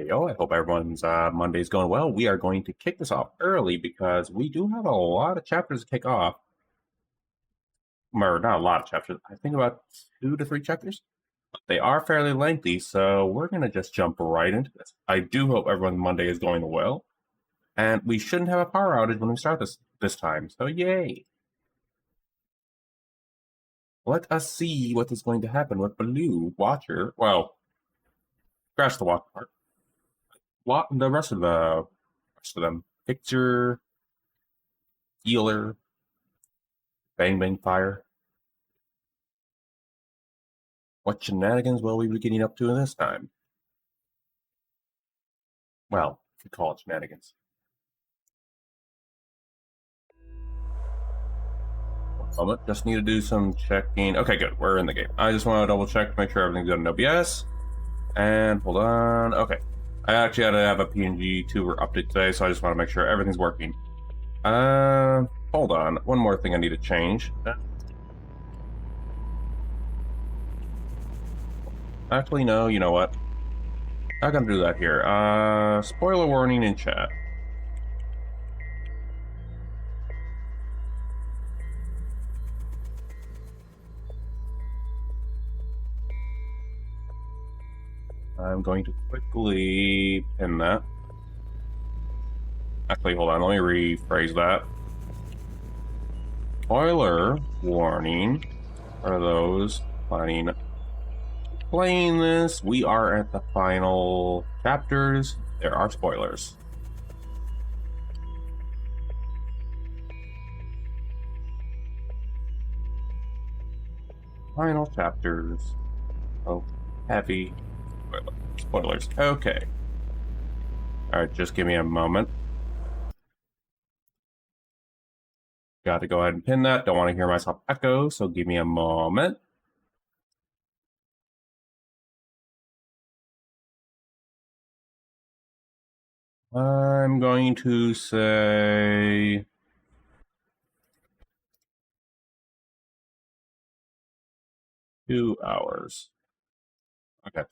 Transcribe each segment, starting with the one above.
Yo, I hope everyone's Monday's going well. We are going to kick this off early because we do have a lot of chapters to kick off. Or not a lot of chapters. I think about 2 to 3 chapters. They are fairly lengthy, so we're going to just jump right into this. I do hope everyone's Monday is going well. And we shouldn't have a power outage when we start this time, so yay. Let us see what is going to happen with Blue Watcher. Well, scratch the Watcher part. The rest of them. Picture, Healer, Bang Bang Fire. What shenanigans will we be getting up to this time? Well, if you call it shenanigans. One moment, just need to do some checking. Okay, good, we're in the game. I just want to double check to make sure everything's good in OBS. And hold on, okay. I actually had to have a PNG tuber update today, so I just want to make sure everything's working. Hold on, one more thing I need to change. Actually, no, you know what? I'm gonna do that here. Spoiler warning in chat. I'm going to quickly pin that. Actually, hold on, let me rephrase that. Spoiler warning for those planning playing this. We are at the final chapters. There are spoilers. Final chapters. Oh, heavy spoilers. Okay. Alright, just give me a moment. Got to go ahead and pin that. Don't want to hear myself echo, so give me a moment. I'm going to say 2 hours. Okay.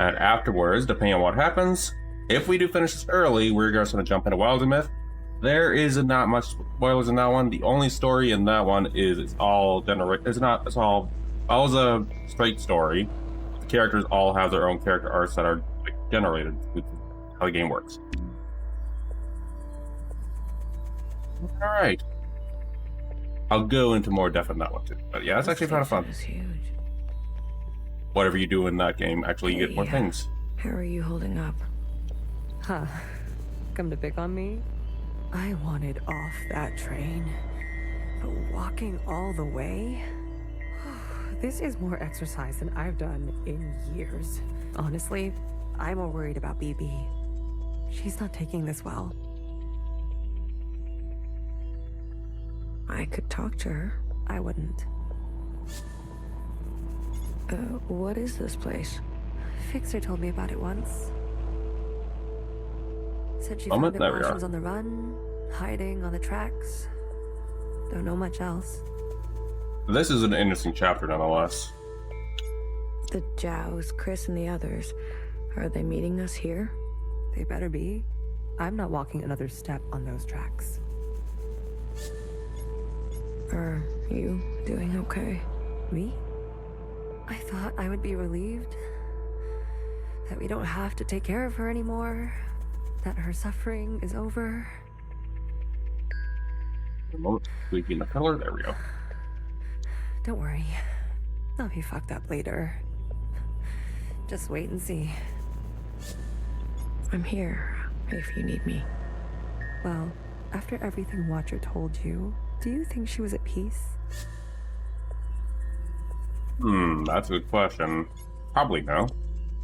And afterwards, depending on what happens, if we do finish this early, we're just going to jump into Wild and Myth. There is not much spoilers in that one. The only story in that one is it's all a straight story. The characters all have their own character arcs that are generated with how the game works. All right. I'll go into more depth in that one too. But yeah, it's actually kind of fun. Whatever you do in that game, actually you get more things. How are you holding up? Huh. Come to pick on me? I wanted off that train. But walking all the way? This is more exercise than I've done in years. Honestly, I'm more worried about BB. She's not taking this well. I could talk to her. I wouldn't. What is this place? Fixer told me about it once. Said she found it while she was on the run, hiding on the tracks. Don't know much else. This is an interesting chapter nonetheless. The Jows, Chris, and the others. Are they meeting us here? They better be. I'm not walking another step on those tracks. Are you doing okay? Me? I thought I would be relieved that we don't have to take care of her anymore, that her suffering is over. A moment, tweaking the color. There we go. Don't worry, I'll be fucked up later. Just wait and see. I'm here if you need me. Well, after everything Watcher told you, do you think she was at peace? That's a good question. Probably no.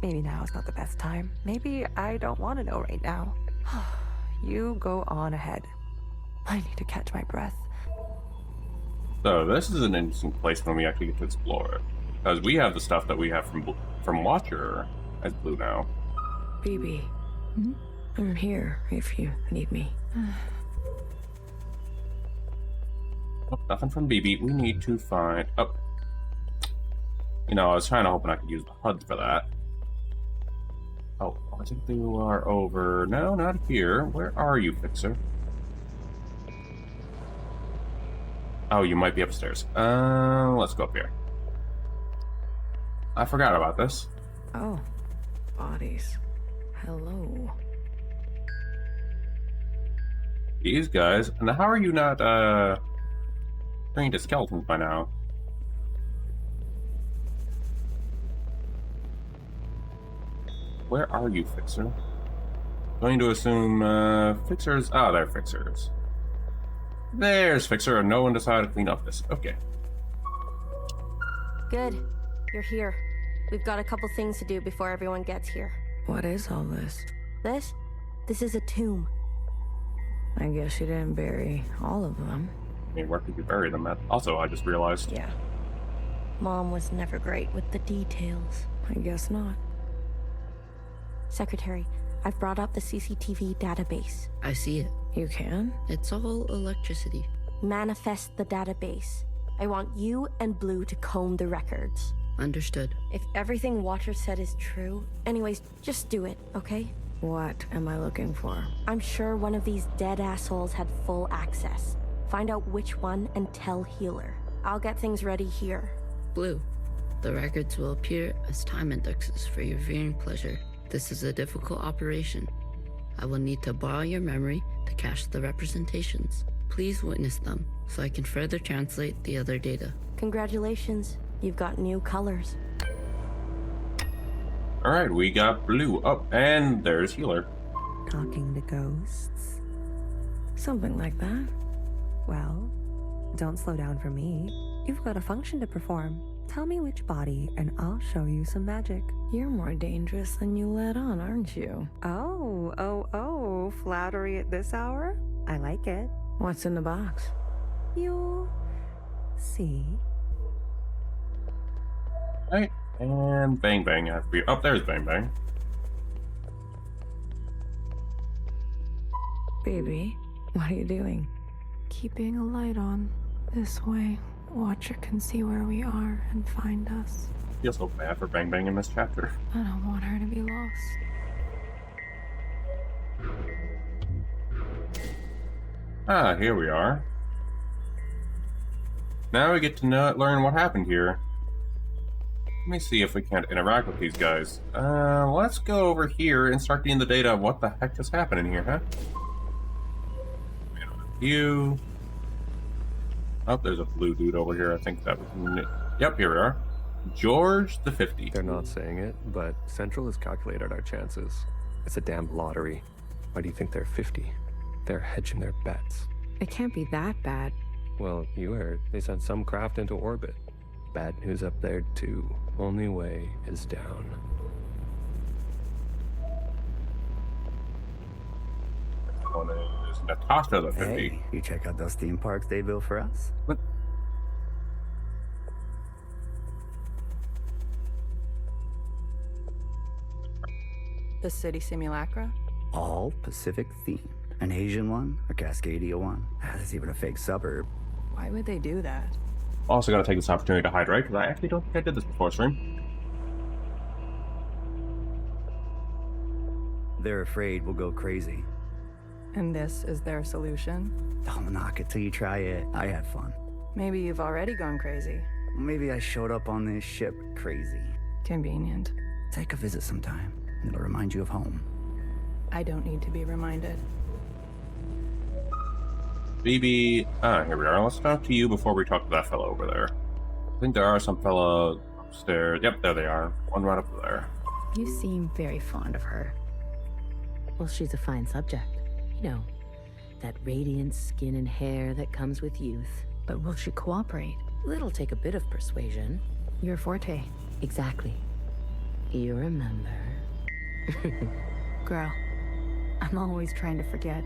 Maybe now is not the best time. Maybe I don't want to know right now. You go on ahead. I need to catch my breath. So this is an interesting place when we actually get to explore it. Because we have the stuff that we have from Watcher as Blue now. BB. I'm here if you need me. Oh, nothing from BB. We need to find... Oh. You know, I was trying to hoping I could use the HUD for that. Oh, I think you are over... No, not here. Where are you, Fixer? Oh, you might be upstairs. Let's go up here. I forgot about this. Oh, bodies. Hello. These guys. And how are you not, trained to skeletons by now? Where are you, Fixer? Going to assume, Fixers... Ah, they're Fixers. There's Fixer, and no one decided to clean up this. Okay. Good. You're here. We've got a couple things to do before everyone gets here. What is all this? This is a tomb. I guess you didn't bury all of them. I mean, where could you bury them at? Also, I just realized. Yeah. Mom was never great with the details. I guess not. Secretary, I've brought up the CCTV database. I see it. You can? It's all electricity. Manifest the database. I want you and Blue to comb the records. Understood. If everything Watcher said is true, anyways, just do it, okay? What am I looking for? I'm sure one of these dead assholes had full access. Find out which one and tell Healer. I'll get things ready here. Blue, the records will appear as time indexes for your viewing pleasure. This is a difficult operation. I will need to borrow your memory to cache the representations. Please witness them so I can further translate the other data. Congratulations, you've got new colors. Alright, we got Blue up, and there's Healer. Talking to ghosts? Something like that. Well, don't slow down for me. You've got a function to perform. Tell me which body, and I'll show you some magic. You're more dangerous than you let on, aren't you? Oh, flattery at this hour? I like it. What's in the box? You'll see. Right, and Bang Bang has to be... Oh, there's Bang Bang. Baby, what are you doing? Keeping a light on. This way, Watcher can see where we are and find us. I feel so bad for Bang Bang in this chapter. I don't want her to be lost. Ah, here we are. Now we get to learn what happened here. Let me see if we can't interact with these guys. Let's go over here and start getting the data of what the heck just happened in here, huh? You. Oh, there's a blue dude over here. I think that was... Yep, here we are. George the 50. They're not saying it, but Central has calculated our chances. It's a damn lottery. Why do you think they're 50? They're hedging their bets. It can't be that bad. Well, you heard. They sent some craft into orbit. Bad news up there, too. Only way is down. One is Natasha the 50. Hey, you check out those theme parks they built for us? What? The city simulacra? All Pacific themed. An Asian one, a Cascadia one. There's even a fake suburb. Why would they do that? Also got to take this opportunity to hide, right? Because I actually don't think I did this before stream. They're afraid we'll go crazy. And this is their solution? Don't knock it till you try it. I had fun. Maybe you've already gone crazy. Maybe I showed up on this ship crazy. Convenient. Take a visit sometime. It'll remind you of home. I don't need to be reminded. BB, here we are. Let's talk to you before we talk to that fellow over there. I think there are some fellows upstairs. Yep, there they are. One right up there. You seem very fond of her. Well, she's a fine subject. You know, that radiant skin and hair that comes with youth. But will she cooperate? It'll take a bit of persuasion. Your forte. Exactly. You remember. Girl, I'm always trying to forget.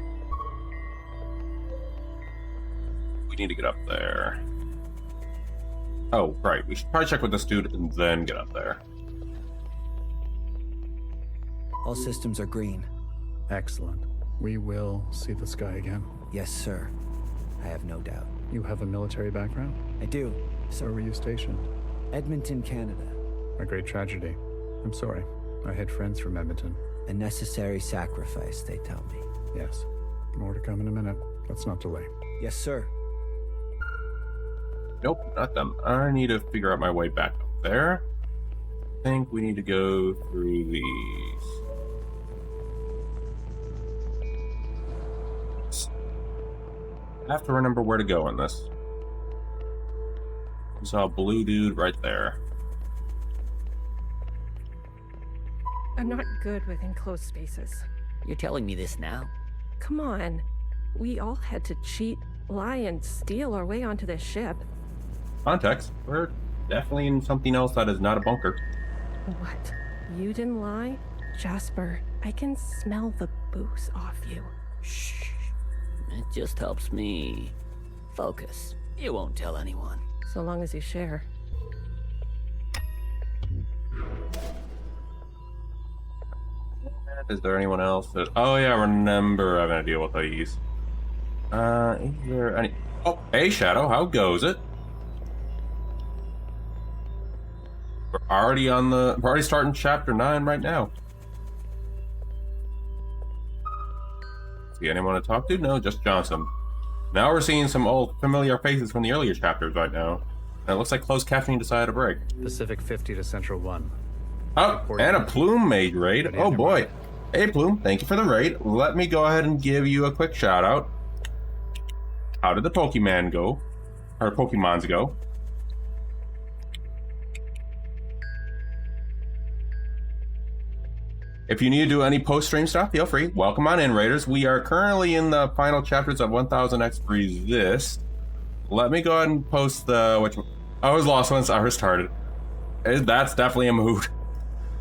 We need to get up there. Oh, right. We should probably check with this dude and then get up there. All systems are green. Excellent. We will see the sky again. Yes, sir. I have no doubt. You have a military background? I do. Where were you stationed? Edmonton, Canada. A great tragedy. I'm sorry. I had friends from Edmonton. A necessary sacrifice, they tell me. Yes. More to come in a minute. Let's not delay. Yes, sir. Nope, not them. I need to figure out my way back up there. I think we need to go through these. I have to remember where to go on this. We saw a blue dude right there. I'm not good with enclosed spaces. You're telling me this now? Come on. We all had to cheat, lie, and steal our way onto this ship. Context. We're definitely in something else that is not a bunker. What? You didn't lie? Jasper, I can smell the booze off you. Shh. It just helps me focus. You won't tell anyone. So long as you share. Is there anyone else that... Oh yeah, remember having to deal with these. Is there any... Oh, hey Shadow, how goes it? We're already starting chapter 9 right now. See anyone to talk to? No, just Johnson. Now we're seeing some old familiar faces from the earlier chapters right now. And it looks like closed captioning decided to break. Pacific 50 to Central 1. Oh, and a Plume made raid. Oh boy. Hey Plume, thank you for the raid. Let me go ahead and give you a quick shout out. How did the Pokemon go? Or Pokemons go? If you need to do any post-stream stuff, feel free. Welcome on in, Raiders. We are currently in the final chapters of 1000xResist. Let me go ahead and post the... I was lost once I restarted. That's definitely a mood.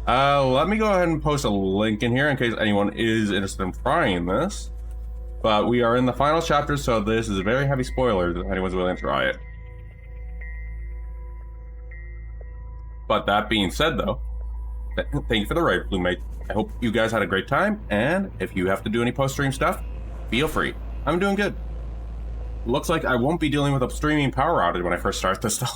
Let me go ahead and post a link in here in case anyone is interested in trying this. But we are in the final chapter, so this is a very heavy spoiler if anyone's willing to try it. But that being said, though, thank you for the raid, Bluemate. I hope you guys had a great time, and if you have to do any post-stream stuff, feel free. I'm doing good. Looks like I won't be dealing with a streaming power outage when I first start this, though.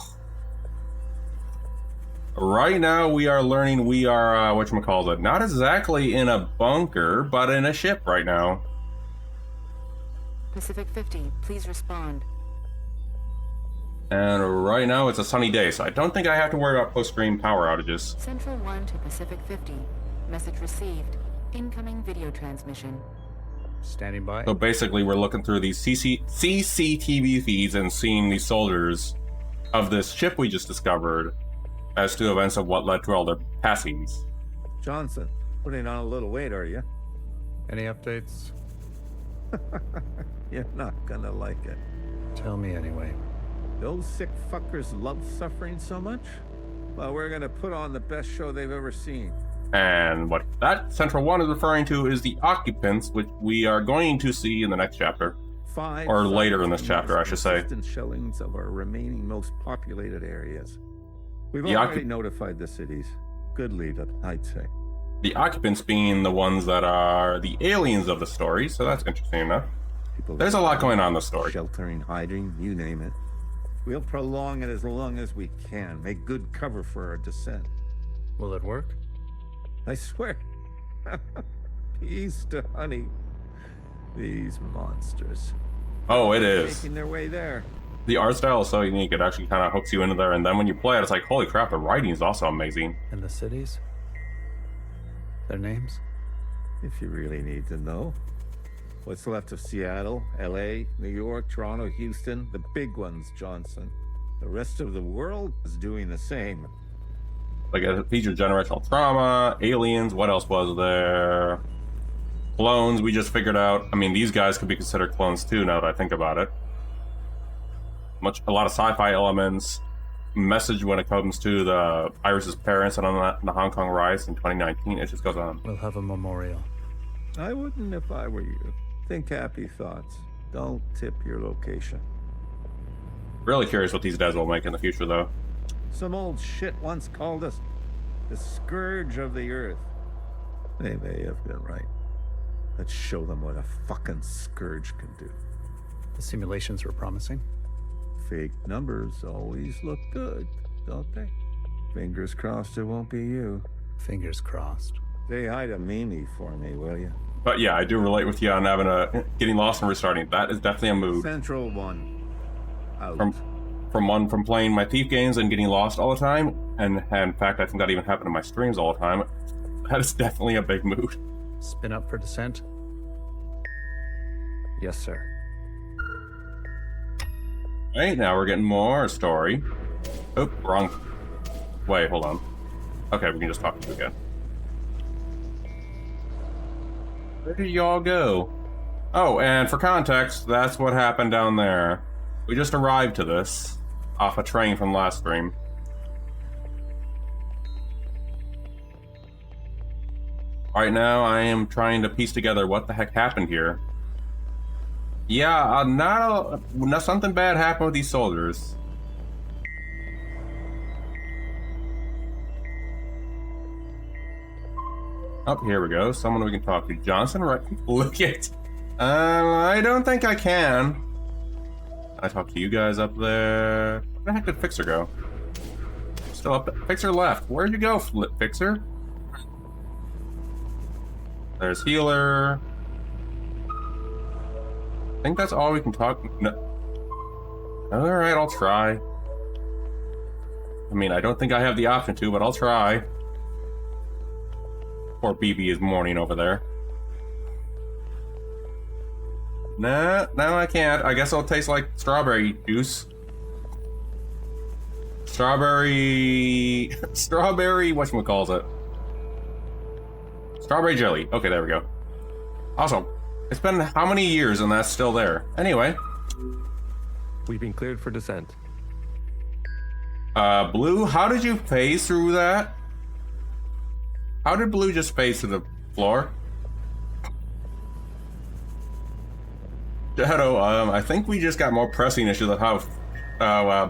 Right now, we are learning we are, whatchamacallit, not exactly in a bunker, but in a ship right now. Pacific 50, please respond. And right now, it's a sunny day, so I don't think I have to worry about post-stream power outages. Central 1 to Pacific 50. Message received. Incoming video transmission. Standing by. So basically, we're looking through these CCTV feeds and seeing the soldiers of this ship we just discovered as to events of what led to all their passings. Johnson, putting on a little weight, are you? Any updates? You're not gonna like it. Tell me anyway. Those sick fuckers love suffering so much? Well, we're gonna put on the best show they've ever seen. And what that Central 1 is referring to is the occupants, which we are going to see in the next chapter. Or later in this chapter, I should say. Shellings of our remaining most populated areas. We've already notified the cities. Good lead, I'd say. The occupants being the ones that are the aliens of the story, so that's interesting enough. There's a lot going on in the story. Sheltering, hiding, you name it. We'll prolong it as long as we can. Make good cover for our descent. Will it work? I swear. Peace to honey. These monsters. Oh, it is. Making their way there. The art style is so unique, it actually kind of hooks you into there, and then when you play it, it's like, holy crap, the writing is also amazing. And the cities? Their names? If you really need to know. What's left of Seattle, LA, New York, Toronto, Houston, the big ones, Johnson. The rest of the world is doing the same. Like, it featured generational trauma, aliens, what else was there? Clones, we just figured out. I mean, these guys could be considered clones too, now that I think about it. A lot of sci-fi elements. Message when it comes to the Iris's parents and on the Hong Kong riots in 2019. It just goes on. We'll have a memorial. I wouldn't if I were you. Think happy thoughts. Don't tip your location. Really curious what these devs will make in the future, though. Some old shit once called us the scourge of the earth. They may have been right. Let's show them what a fucking scourge can do. The simulations were promising. Fake numbers always look good, don't they? Fingers crossed it won't be you. Fingers crossed. Say hi to Mimi for me, will you? But yeah, I do relate with you on getting lost and restarting. That is definitely a mood. Central 1. Out. From playing my Thief games and getting lost all the time, and in fact, I think that even happened in my streams all the time. That is definitely a big mood. Spin up for descent. Yes, sir. Right, now we're getting more story. Oh, wrong. Wait, hold on. Okay, we can just talk to you again. Where did y'all go? Oh, and for context, that's what happened down there. We just arrived to this off a train from last stream. Right now, I am trying to piece together what the heck happened here. Yeah, not something bad happened with these soldiers. Oh, here we go. Someone we can talk to. Johnson, right? Look it. I don't think I can. I talk to you guys up there. Where the heck did Fixer go? Still up there. Fixer left. Where'd you go, Fixer? There's Healer. I think that's all we can talk. No. Alright, I'll try. I mean, I don't think I have the option to, but I'll try. Poor BB is mourning over there. Nah, no, I can't. I guess it'll taste like strawberry juice. Strawberry, whatchamacallit? Strawberry jelly. Okay, there we go. Awesome. It's been how many years and that's still there? Anyway. We've been cleared for descent. Blue, how did you phase through that? How did Blue just phase through the floor? Shadow, I think we just got more pressing issues of how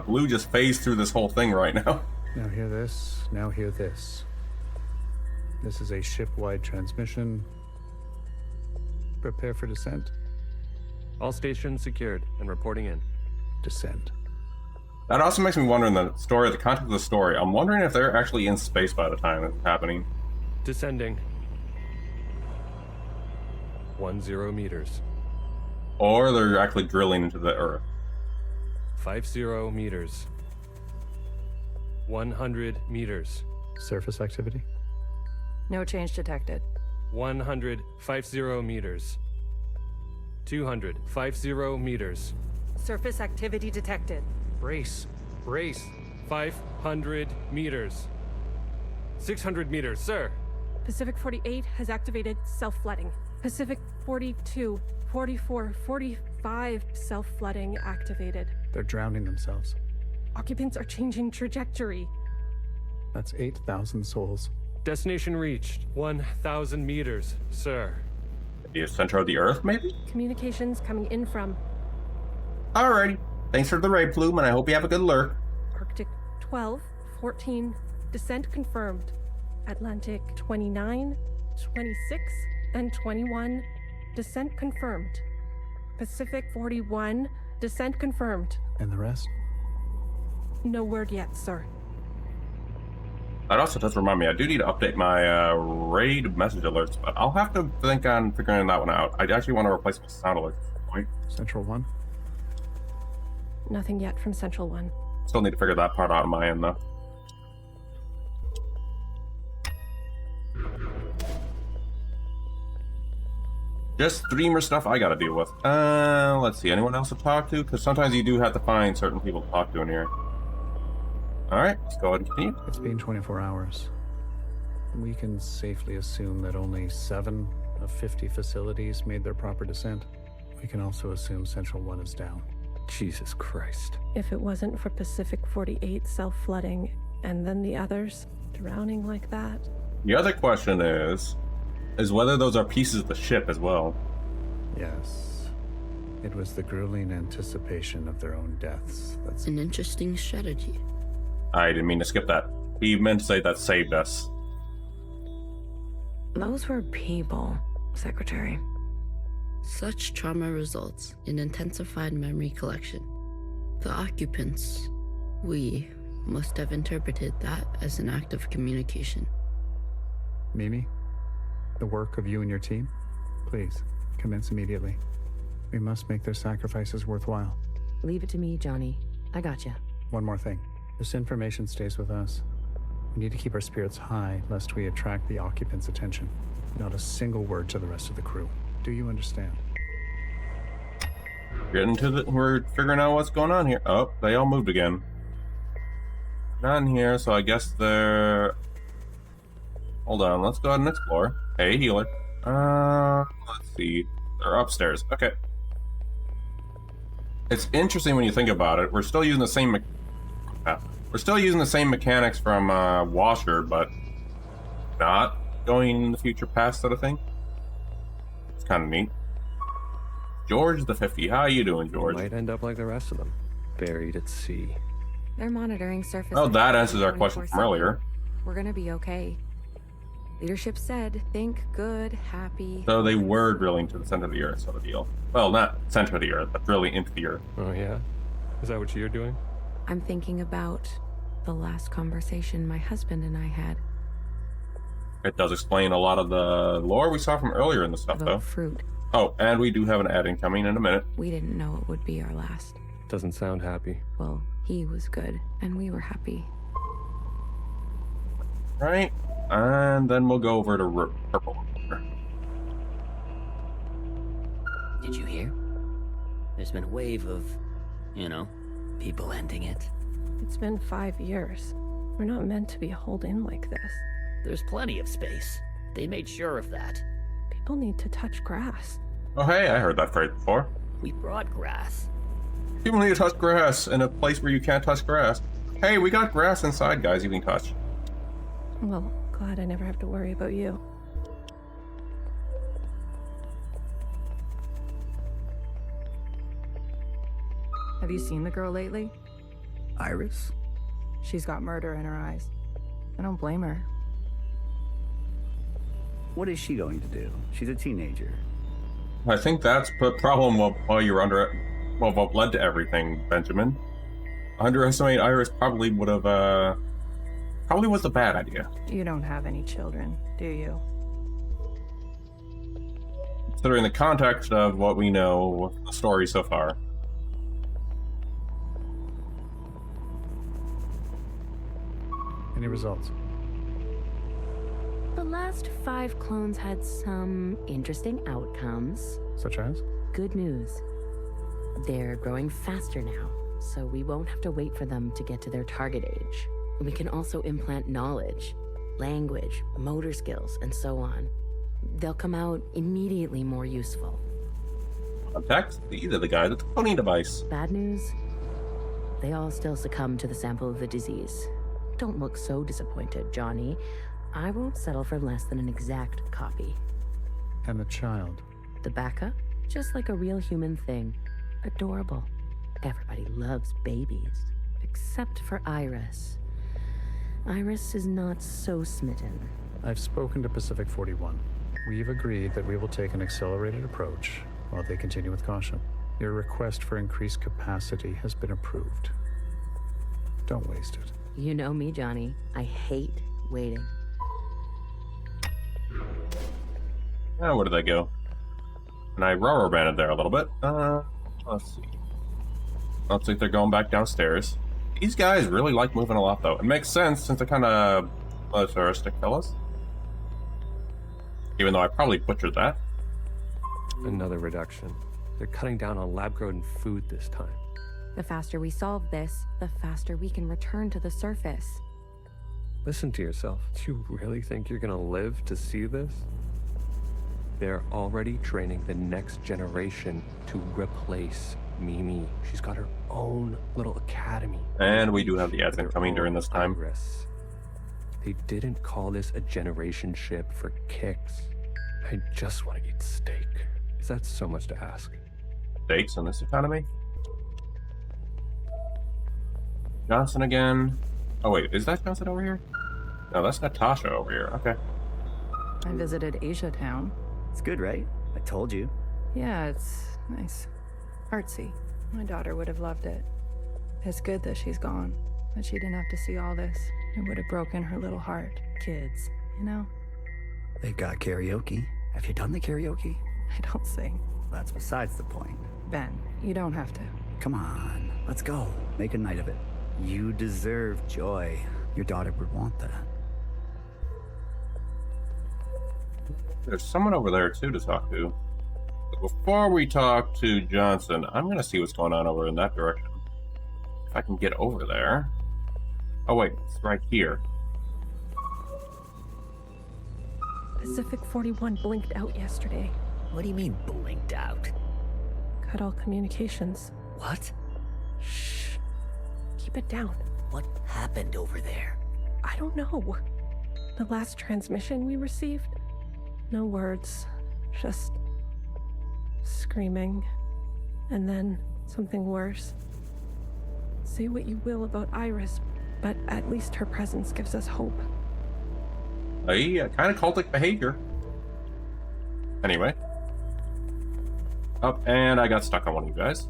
Blue just phased through this whole thing right now. Now hear this, now hear this. This is a ship-wide transmission. Prepare for descent. All stations secured and reporting in. Descent. That also makes me wonder in the story, the context of the story. I'm wondering if they're actually in space by the time it's happening. Descending. 10 meters. Or they're actually drilling into the Earth. 50 meters. 100 meters. Surface activity? No change detected. 150 meters. 250 meters. Surface activity detected. Brace. 500 meters. 600 meters, sir. Pacific 48 has activated self-flooding. Pacific 42, 44, 45 self-flooding activated. They're drowning themselves. Occupants are changing trajectory. That's 8,000 souls. Destination reached. 1,000 meters, sir. The center of the Earth, maybe? Communications coming in from Alrighty. Thanks for the raid, Plume, and I hope you have a good lurk. Arctic 12, 14, descent confirmed. Atlantic 29, 26, and 21, descent confirmed. Pacific 41, descent confirmed. And the rest? No word yet, sir. That also does remind me, I do need to update my raid message alerts, but I'll have to think on figuring that one out. I actually want to replace my sound alerts. Wait. Central 1? Nothing yet from Central 1. Still need to figure that part out on my end, though. Just streamer stuff I gotta deal with. Let's see, anyone else to talk to? Because sometimes you do have to find certain people to talk to in here. Alright, let's go ahead and continue. It's been 24 hours. We can safely assume that only 7 of 50 facilities made their proper descent. We can also assume Central 1 is down. Jesus Christ. If it wasn't for Pacific 48 self-flooding, and then the others drowning like that. The other question is whether those are pieces of the ship as well. Yes. It was the grueling anticipation of their own deaths. That's an interesting strategy. I didn't mean to skip that. He meant to say that saved us. Those were people, Secretary. Such trauma results in intensified memory collection. The occupants, we, must have interpreted that as an act of communication. Mimi, the work of you and your team, please, commence immediately. We must make their sacrifices worthwhile. Leave it to me, Johnny. I gotcha. One more thing. This information stays with us. We need to keep our spirits high, lest we attract the occupants' attention. Not a single word to the rest of the crew. Do you understand? We're figuring out what's going on here. Oh, they all moved again. Not in here, so I guess they're... Hold on, let's go ahead and explore. Hey, healer. Let's see. They're upstairs. Okay. It's interesting when you think about it. We're still using the same mechanics from Washer, but not going in the future past sort of thing. It's kind of neat. George the 50. How you doing, George? Might end up like the rest of them, buried at sea. They're monitoring surface. Oh, that answers our question from earlier. We're gonna be okay. Leadership said, think good, happy. So they were drilling to the center of the Earth, sort of deal. Well, not center of the Earth, but drilling into the Earth. Oh, yeah? Is that what you're doing? I'm thinking about the last conversation my husband and I had. It does explain a lot of the lore we saw from earlier in the stuff, though. Fruit. Oh, and we do have an ad incoming in a minute. We didn't know it would be our last. Doesn't sound happy. Well, he was good, and we were happy. Right, and then we'll go over to Purple. Did you hear? There's been a wave of, people ending it. It's been 5 years. We're not meant to be holed in like this. There's plenty of space. They made sure of that. People need to touch grass. Oh, hey, I heard that phrase before. We brought grass. People need to touch grass in a place where you can't touch grass. Hey, we got grass inside, guys, you can touch. Well, glad I never have to worry about you. Have you seen the girl lately? Iris? She's got murder in her eyes. I don't blame her. What is she going to do? She's a teenager. I think that's the problem while you're under it. Well, what led to everything, Benjamin. Underestimate Iris probably would have, probably was a bad idea. You don't have any children, do you? Considering the context of what we know, the story so far. Any results? The last 5 clones had some interesting outcomes. Such as? Good news. They're growing faster now, so we won't have to wait for them to get to their target age. We can also implant knowledge, language, motor skills, and so on. They'll come out immediately more useful. Context? These are the guys at the cloning device. Bad news? They all still succumb to the sample of the disease. Don't look so disappointed, Johnny. I won't settle for less than an exact copy. And the child? The backup? Just like a real human thing. Adorable. Everybody loves babies. Except for Iris. Iris is not so smitten. I've spoken to Pacific 41. We've agreed that we will take an accelerated approach while they continue with caution. Your request for increased capacity has been approved. Don't waste it. You know me, Johnny. I hate waiting. Where did they go? And I rubber banded there a little bit. Let's see. Looks like they're going back downstairs. These guys really like moving a lot, though. It makes sense since they're kind of militaristic fellas. Even though I probably butchered that. Another reduction. They're cutting down on lab-grown food this time. The faster we solve this, the faster we can return to the surface. Listen to yourself. Do you really think you're gonna live to see this? They're already training the next generation to replace Mimi. She's got her own little academy. And we do have the ads coming during this time. Iris. They didn't call this a generation ship for kicks. I just want to eat steak. Is that so much to ask? Steaks in this economy? Johnson again. Oh wait, is that Johnson over here? No, that's Natasha over here. Okay. I visited Asia Town. It's good, right? I told you. Yeah, it's nice. Artsy. My daughter would have loved it. It's good that she's gone, that she didn't have to see all this. It would have broken her little heart. Kids. You know? They've got karaoke. Have you done the karaoke? I don't sing. That's besides the point. Ben, you don't have to. Come on, let's go. Make a night of it. You deserve joy. Your daughter would want that. There's someone over there, too, to talk to. But before we talk to Johnson, I'm going to see what's going on over in that direction. If I can get over there. Oh, wait, it's right here. Pacific 41 blinked out yesterday. What do you mean, blinked out? Cut all communications. What? Shh. Keep it down. What happened over there? I don't know. The last transmission we received? No words. Just screaming. And then something worse. Say what you will about Iris, but at least her presence gives us hope. Kind of cultic behavior. Anyway. Up, and I got stuck on one of you guys.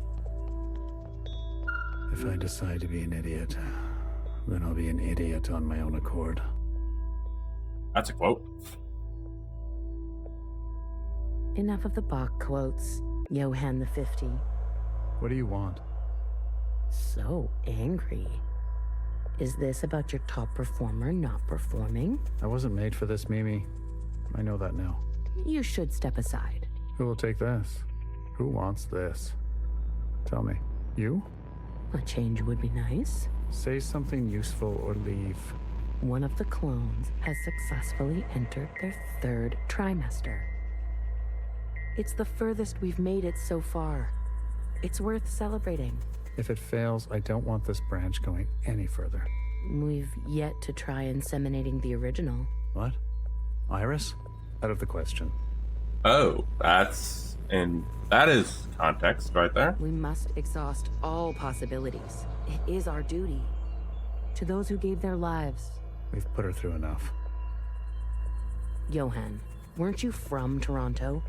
If I decide to be an idiot, then I'll be an idiot on my own accord. That's a quote. Enough of the Bach quotes, Johann the 50. What do you want? So angry. Is this about your top performer not performing? I wasn't made for this, Mimi. I know that now. You should step aside. Who will take this? Who wants this? Tell me. You? A change would be nice. Say something useful or leave. One of the clones has successfully entered their 3rd trimester. It's the furthest we've made it so far. It's worth celebrating. If it fails, I don't want this branch going any further. We've yet to try inseminating the original. What? Iris? Out of the question. Oh, that is context right there. We must exhaust all possibilities. It is our duty. To those who gave their lives. We've put her through enough. Johann, weren't you from Toronto?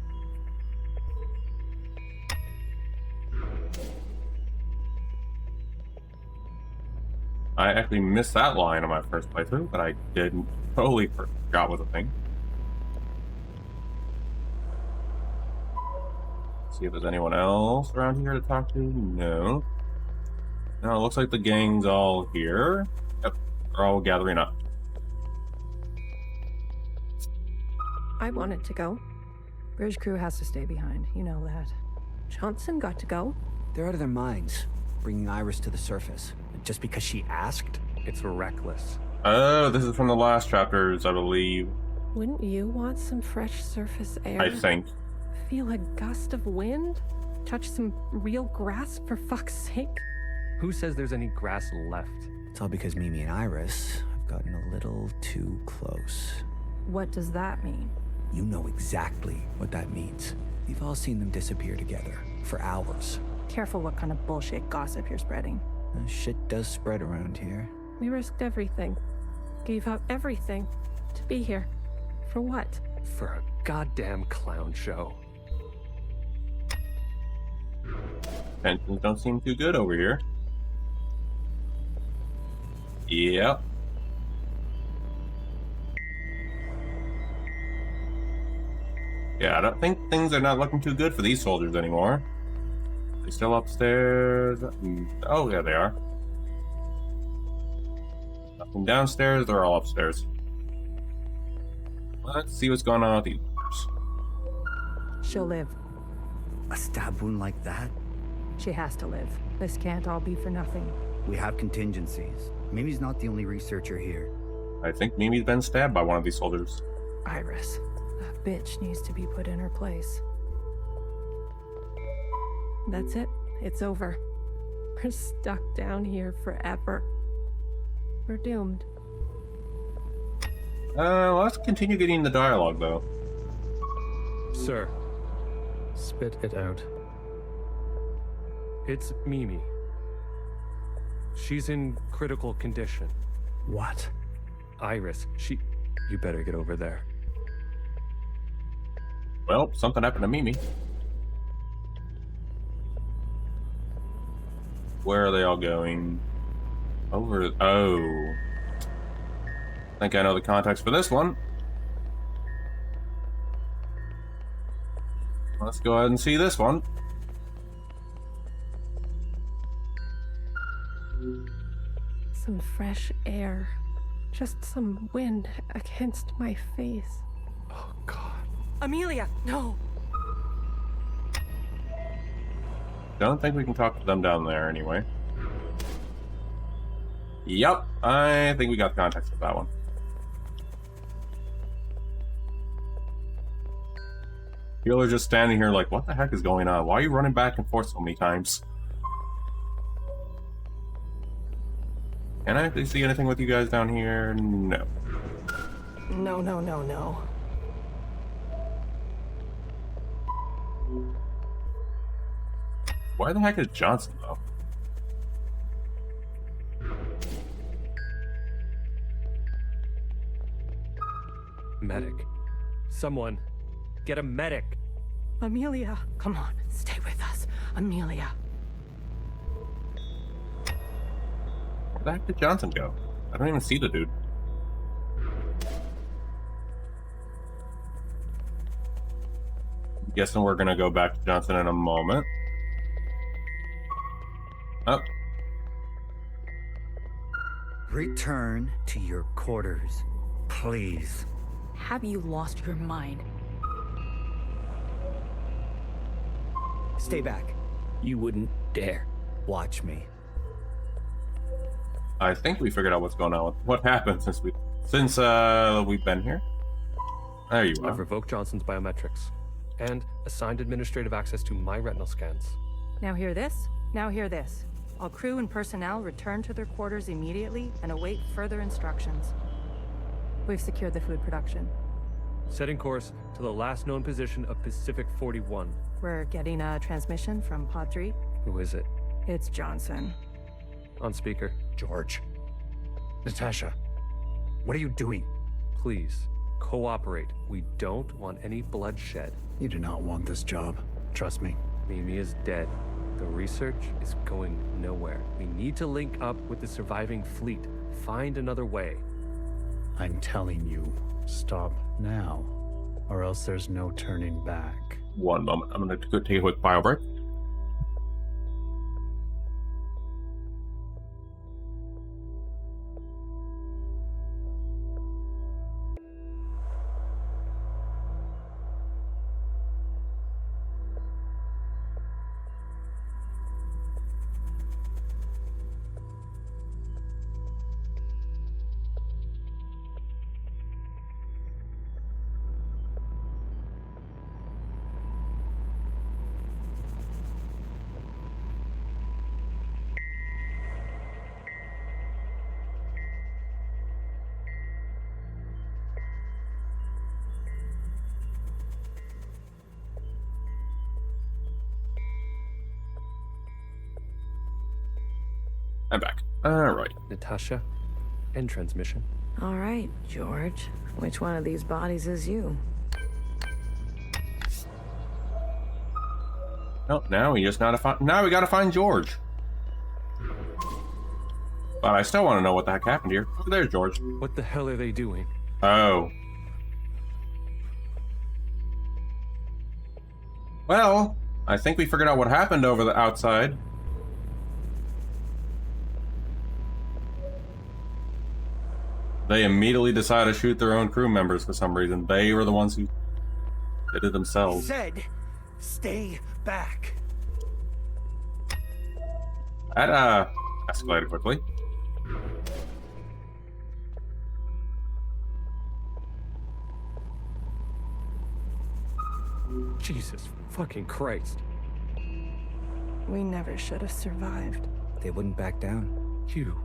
I actually missed that line on my first playthrough, but I didn't. Totally forgot was a thing. See if there's anyone else around here to talk to. No. No, it looks like the gang's all here. Yep, they're all gathering up. I wanted to go. Bridge crew has to stay behind. You know that. Johnson got to go. They're out of their minds, bringing Iris to the surface. Just because she asked? It's reckless. Oh, this is from the last chapters, I believe. Wouldn't you want some fresh surface air? I think. Feel a gust of wind? Touch some real grass, for fuck's sake? Who says there's any grass left? It's all because Mimi and Iris have gotten a little too close. What does that mean? You know exactly what that means. We've all seen them disappear together for hours. Careful what kind of bullshit gossip you're spreading. Shit does spread around here. We risked everything. Gave up everything. To be here. For what? For a goddamn clown show. Tensions don't seem too good over here. Yep. Yeah, I don't think things are not looking too good for these soldiers anymore. They still upstairs? Oh, yeah, they are. Nothing downstairs, they're all upstairs. Let's see what's going on with these others. She'll live. A stab wound like that? She has to live. This can't all be for nothing. We have contingencies. Mimi's not the only researcher here. I think Mimi's been stabbed by one of these soldiers. Iris. That bitch needs to be put in her place. That's it. It's over. We're stuck down here forever. We're doomed. Let's continue getting the dialogue, though. Sir, Spit it out. it's Mimi. She's in critical condition. What? Iris, you better get over there. Well, something happened to Mimi. Where are they all going? Over. Oh. I think I know the context for this one. Let's go ahead and see this one. Some fresh air. Just some wind against my face. Oh, God. Amelia, no! Don't think we can talk to them down there anyway. Yep, I think we got the context of that one. Healer just standing here like, what the heck is going on? Why are you running back and forth so many times? Can I actually see anything with you guys down here? No. No, no, no, no. Why the heck is Johnson, though? Medic. Someone. Get a medic. Amelia, come on, stay with us. Amelia. Where the heck did Johnson go? I don't even see the dude. Guessing we're gonna go back to Johnson in a moment. Oh. Return to your quarters, please. Have you lost your mind? Stay back. You wouldn't dare. Watch me. I think we figured out what's going on. What happened since we've been here? There you are. I've revoked Johnson's biometrics and assigned administrative access to my retinal scans. Now hear this. Now hear this. All crew and personnel return to their quarters immediately and await further instructions. We've secured the food production. Setting course to the last known position of Pacific 41. We're getting a transmission from Pod 3. Who is it? It's Johnson. On speaker. George. Natasha. What are you doing? Please, cooperate. We don't want any bloodshed. You do not want this job. Trust me. Mimi is dead. The research is going nowhere. We need to link up with the surviving fleet. Find another way. I'm telling you, stop now, or else there's no turning back. One moment. I'm gonna go take a quick bio break. I'm back. Alright. Natasha, end transmission. All right, George. Which one of these bodies is you? Oh, now we just gotta find. Now we gotta find George. But I still want to know what the heck happened here. Oh, there's George. What the hell are they doing? Oh. Well, I think we figured out what happened over the outside. They immediately decided to shoot their own crew members for some reason. They were the ones who did it themselves. Said, stay back. That escalated quickly. Jesus fucking Christ. We never should have survived. They wouldn't back down. You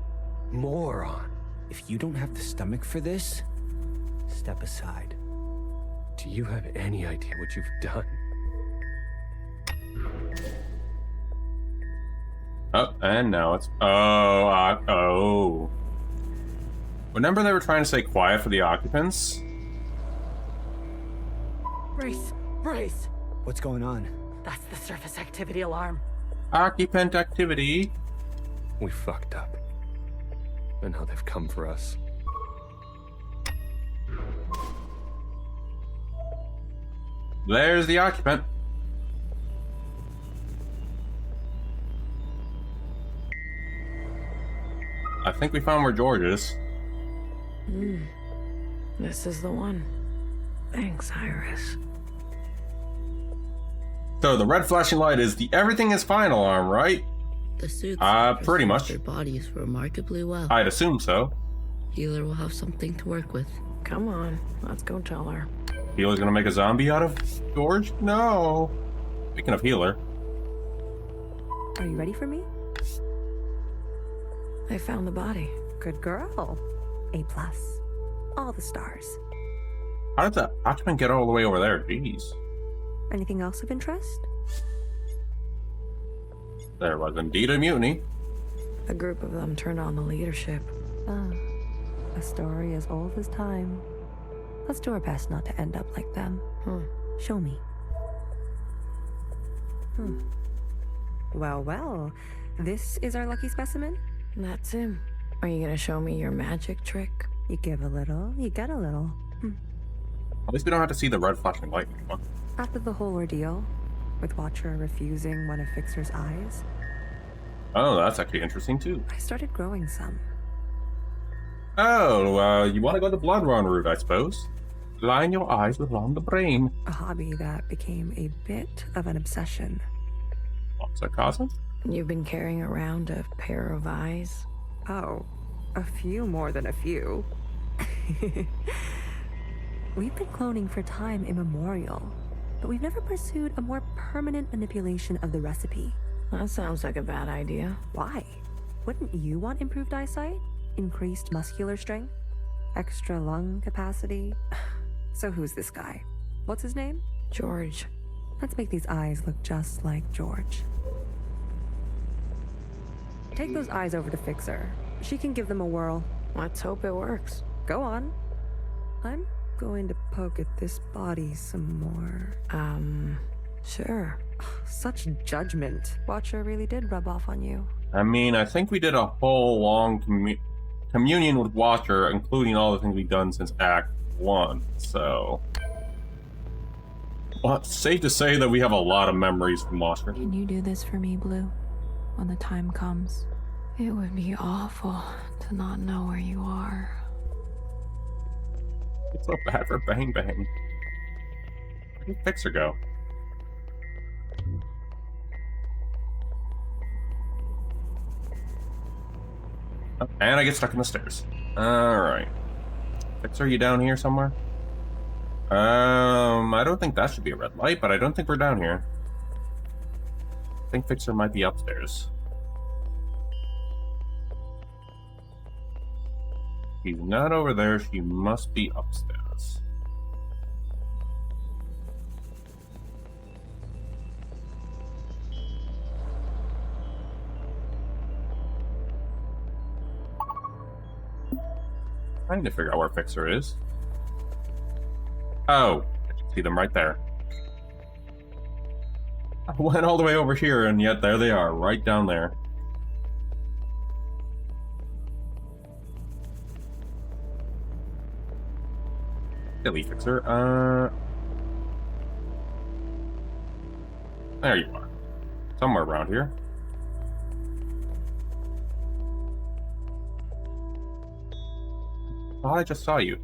moron. If you don't have the stomach for this, step aside. Do you have any idea what you've done? Oh, and now it's... Oh. Remember they were trying to stay quiet for the occupants? Brace! What's going on? That's the surface activity alarm. Occupant activity. We fucked up. And now they've come for us. There's the occupant. I think we found where George is. This is the one. Thanks, Iris. So the red flashing light is the everything is fine alarm, right? The suits pretty much. their bodies remarkably well. I'd assume so. Healer will have something to work with. Come on, let's go tell her. Healer's gonna make a zombie out of George? No. Speaking of Healer. Are you ready for me? They found the body. Good girl. A+. All the stars. How did the occupant get all the way over there? Jeez. Anything else of interest? There was indeed a mutiny. A group of them turned on the leadership. A story as old as time. Let's do our best not to end up like them. Show me. Well, well. This is our lucky specimen? That's him. Are you gonna show me your magic trick? You give a little, you get a little. At least we don't have to see the red flashing light anymore. After the whole ordeal, with Watcher refusing one of Fixer's eyes, Oh, that's actually interesting too. I started growing some. Oh, you want to go the blood run route, I suppose? Line your eyes along the brain. A hobby that became a bit of an obsession. What's that causing? You've been carrying around a pair of eyes? Oh, a few more than a few. We've been cloning for time immemorial, but we've never pursued a more permanent manipulation of the recipe. That sounds like a bad idea. Why? Wouldn't you want improved eyesight? Increased muscular strength? Extra lung capacity? So who's this guy? What's his name? George. Let's make these eyes look just like George. Take those eyes over to Fixer. She can give them a whirl. Let's hope it works. Go on. I'm going to poke at this body some more. Sure. Such judgment. Watcher really did rub off on you. I mean, I think we did a whole long communion with Watcher, including all the things we've done since Act 1, so... Well, it's safe to say that we have a lot of memories from Watcher. Can you do this for me, Blue? When the time comes. It would be awful to not know where you are. It's so bad for Bang Bang. Where did Fixer go? Oh, and I get stuck in the stairs. Alright. Fixer, you down here somewhere? I don't think that should be a red light, but I don't think we're down here. I think Fixer might be upstairs. She's not over there, she must be upstairs. Trying to figure out where Fixer is. Oh, I can see them right there. I went all the way over here, and yet there they are, right down there. Silly Fixer. There you are. Somewhere around here. Oh, I just saw you.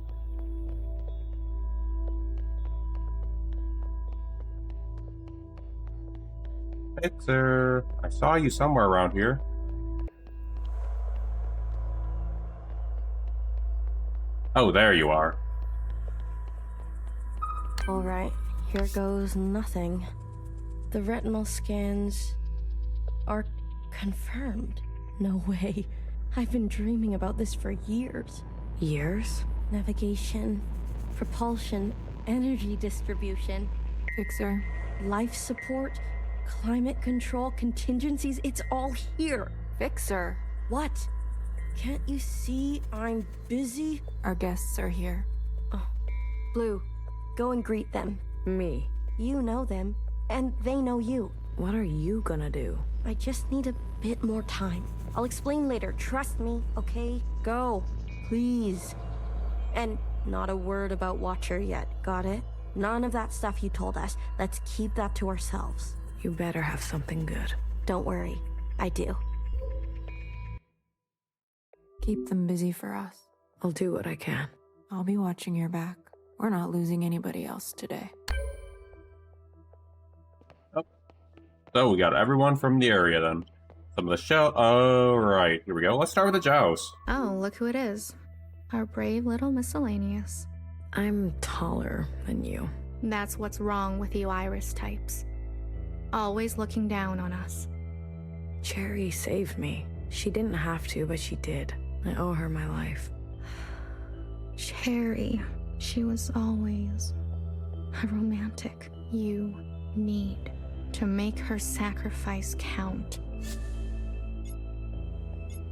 Fixer, I saw you somewhere around here. Oh, there you are. All right, here goes nothing. The retinal scans are confirmed. No way. I've been dreaming about this for years. Years? Navigation, propulsion, energy distribution, Fixer. life support, climate control, contingencies, it's all here. Fixer. What? Can't you see I'm busy? Our guests are here. Oh. Blue, go and greet them. Me. You know them, and they know you. what are you gonna do? I just need a bit more time. I'll explain later, trust me, okay? Go, please. And not a word about Watcher yet, got it? None of that stuff you told us. Let's keep that to ourselves. You better have something good. Don't worry, I do. Keep them busy for us. I'll do what I can. I'll be watching your back. We're not losing anybody else today. So we got everyone from the area then. Some of the shell. Oh, right. Here we go. Let's start with the Jows. Oh, look who it is. Our brave little miscellaneous. I'm taller than you. That's what's wrong with you Iris types. Always looking down on us. Cherry saved me. She didn't have to, but she did. I owe her my life. Cherry. She was always a romantic. You need to make her sacrifice count.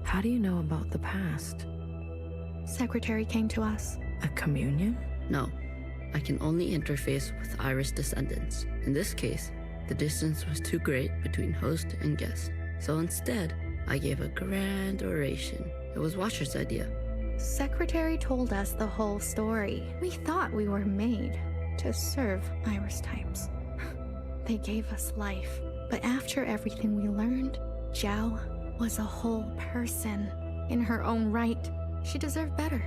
How do you know about the past? Secretary came to us. A communion? No, I can only interface with Iris descendants. In this case, the distance was too great between host and guest. So instead, I gave a grand oration. It was Watcher's idea. Secretary told us the whole story. We thought we were made to serve Iris types. They gave us life. But after everything we learned, Zhao was a whole person in her own right. She deserved better.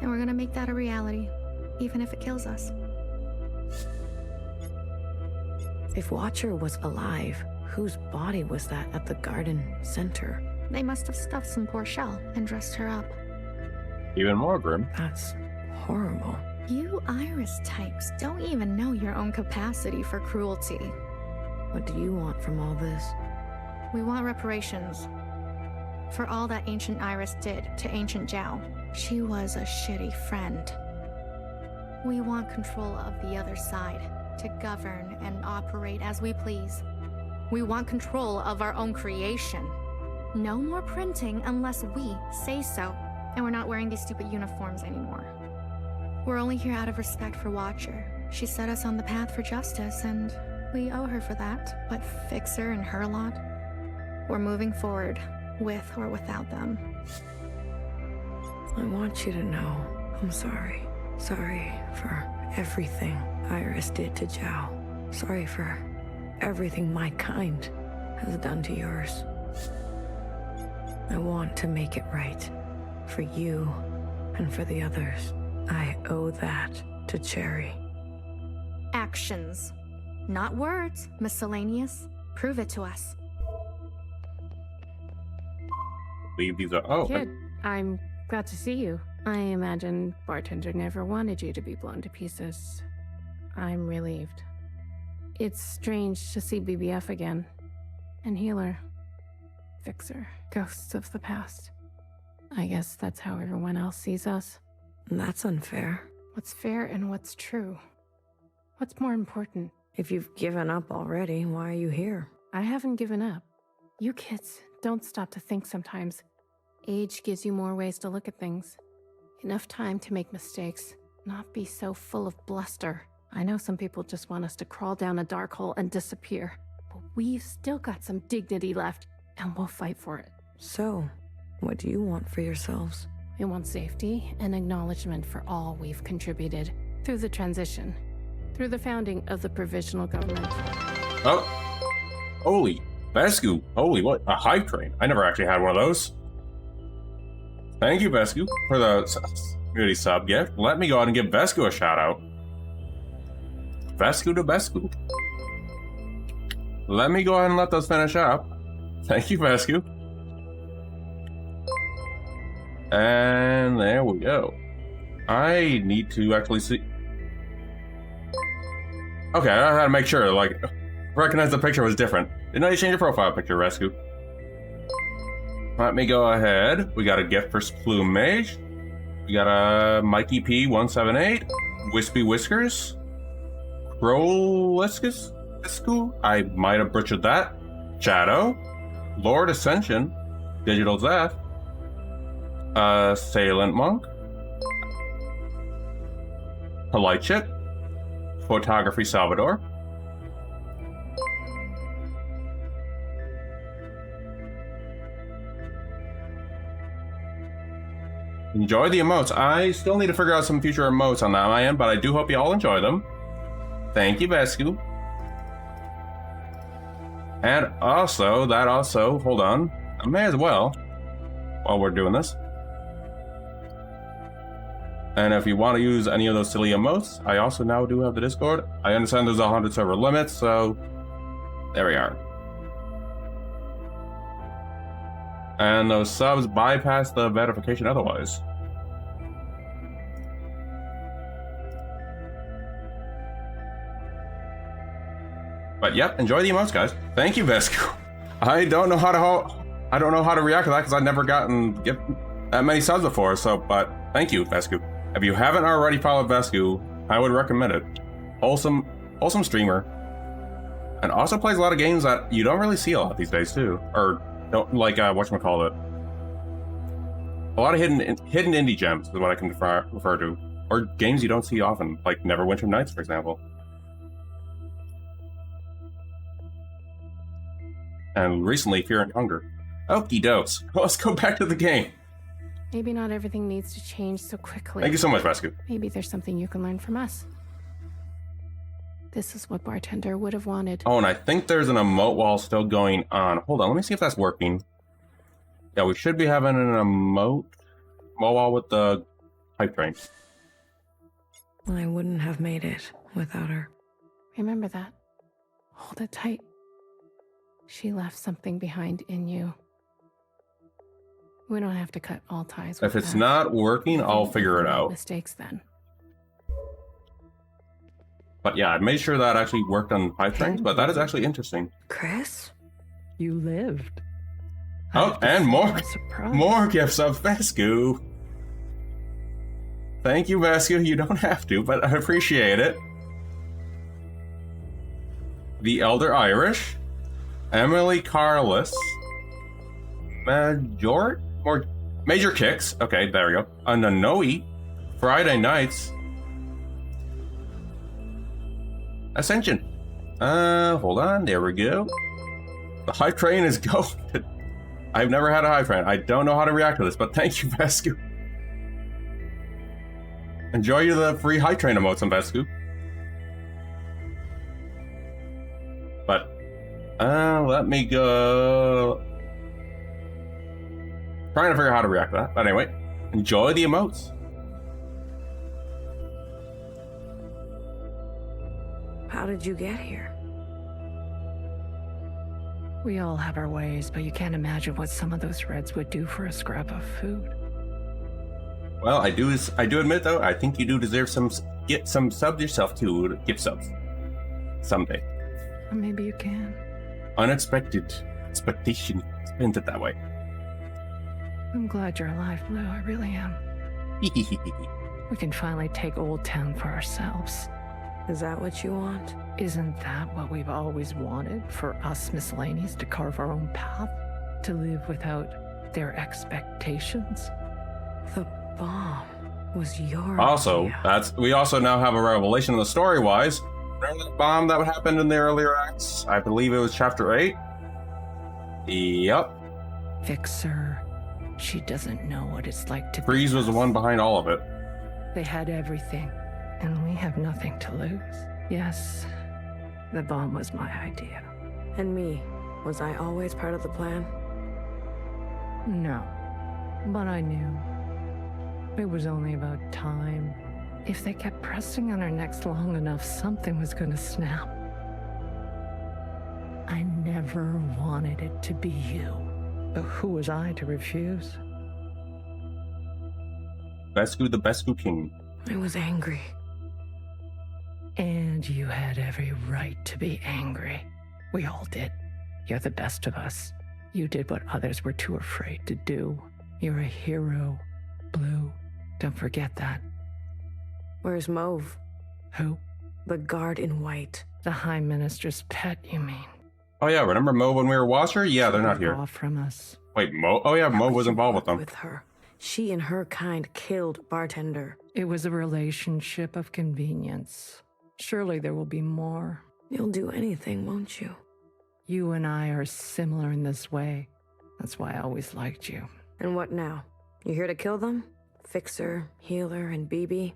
And we're gonna make that a reality, even if it kills us. If Watcher was alive, whose body was that at the garden center? They must have stuffed some poor shell and dressed her up. Even more grim. That's horrible. You Iris types don't even know your own capacity for cruelty. What do you want from all this? We want reparations for all that ancient Iris did to ancient Zhao. She was a shitty friend. We want control of the other side to govern and operate as we please. We want control of our own creation. No more printing unless we say so. And we're not wearing these stupid uniforms anymore. We're only here out of respect for Watcher. She set us on the path for justice, and we owe her for that. But Fixer and her lot, we're moving forward, with or without them. I want you to know I'm sorry. Sorry for everything Iris did to Zhao. Sorry for everything my kind has done to yours. I want to make it right. For you and for the others. I owe that to Cherry. Actions, not words, miscellaneous. Prove it to us. Leave these are. Oh. Kid, I'm glad to see you. I imagine bartender never wanted you to be blown to pieces. I'm relieved. It's strange to see BBF again. And Healer. Fixer. Ghosts of the past. I guess that's how everyone else sees us. That's unfair. What's fair and what's true? What's more important? If you've given up already, why are you here? I haven't given up. You kids don't stop to think sometimes. Age gives you more ways to look at things. Enough time to make mistakes, not be so full of bluster. I know some people just want us to crawl down a dark hole and disappear, but we've still got some dignity left, and we'll fight for it. So, what do you want for yourselves? We want safety and acknowledgement for all we've contributed through the transition, through the founding of the provisional government. Oh. Holy. Vesku. Holy, what? A hive train. I never actually had one of those. Thank you, Vesku, for the community sub gift. Let me go ahead and give Vesku a shout out. Vesku to Vesku. Let me go ahead and let those finish up. Thank you, Vesku. And there we go. I need to actually see. Okay, I had to make sure, like, recognize the picture was different. Didn't I change your profile picture, Rescue? Let me go ahead. We got a gift for Plume Mage. We got a Mikey P178. Wispy Whiskers. Croliscus? I might have butchered that. Shadow. Lord Ascension. Digital Zeph. Assailant Monk. Polite Chip. Photography Salvador. Enjoy the emotes. I still need to figure out some future emotes on that my end, but I do hope you all enjoy them. Thank you, Vesku. And also, hold on. I may as well, while we're doing this. And if you want to use any of those silly emotes, I also now do have the Discord. I understand there's a 100 server limit, so there we are. And those subs bypass the verification otherwise. But yep, enjoy the emotes, guys. Thank you, Vesku. I don't know how to react to that because I've never gotten that many subs before. So, but thank you, Vesku. If you haven't already followed Vesku, I would recommend it. Wholesome streamer, and also plays a lot of games that you don't really see a lot these days too, or don't like whatchamacallit. A lot of hidden indie gems is what I can refer to, or games you don't see often, like Neverwinter Nights, for example. And recently, Fear and Hunger. Okie dokes. Let's go back to the game. Maybe not everything needs to change so quickly. Thank you so much, Vesku. Maybe there's something you can learn from us. This is what Bartender would have wanted. Oh, and I think there's an emote wall still going on. Hold on, let me see if that's working. Yeah, we should be having an emote wall with the hype train. I wouldn't have made it without her. Remember that. Hold it tight. She left something behind in you. We don't have to cut all ties with If it's that. not working, I'll figure it out. Mistakes then. But yeah, I made sure that actually worked on hype trains, but that is actually interesting. Chris? You lived. Oh, and more gifts of Vesku. Thank you, Vesku. You don't have to, but I appreciate it. The Elder Irish, Emily Carless, Major Kicks. Okay, there we go. Ananoe, Friday Nights, Ascension. Hold on. There we go. The hype train is going. I've never had a hype train. I don't know how to react to this, but thank you, Vesku. Enjoy the free hype train emotes on Vesku. But, let me go. Trying to figure out how to react to that. But anyway, enjoy the emotes. How did you get here? We all have our ways, but you can't imagine what some of those Reds would do for a scrap of food. Well, I do admit though, I think you do deserve get some subs yourself too. Gift subs someday. Or maybe you can. Unexpected expectation. Spend it that way. I'm glad you're alive, Blue. I really am. We can finally take Old Town for ourselves. Is that what you want? Isn't that what we've always wanted? For us miscellaneous to carve our own path? To live without their expectations? The bomb was your Also, idea. we also now have a revelation in the story-wise. Remember that bomb that happened in the earlier acts? I believe it was chapter 8? Yep. Fixer. She doesn't know what it's like to Freeze was the one behind all of it. They had everything, and we have nothing to lose. Yes, the bomb was my idea. And me. Was I always part of the plan? No, but I knew. It was only about time. If they kept pressing on our necks long enough, something was going to snap. I never wanted it to be you. But who was I to refuse? Vesku the Vesku King. I was angry. And you had every right to be angry. We all did. You're the best of us. You did what others were too afraid to do. You're a hero, Blue. Don't forget that. Where's Mauve? Who? The guard in white. The High Minister's pet, you mean? Oh yeah, remember Mo when we were Watcher? Yeah, they're not here. Off from us. Wait, Mo? Oh yeah, Mo was involved with them. With her. She and her kind killed Bartender. It was a relationship of convenience. Surely there will be more. You'll do anything, won't you? You and I are similar in this way. That's why I always liked you. And what now? You here to kill them? Fixer, Healer, and BB.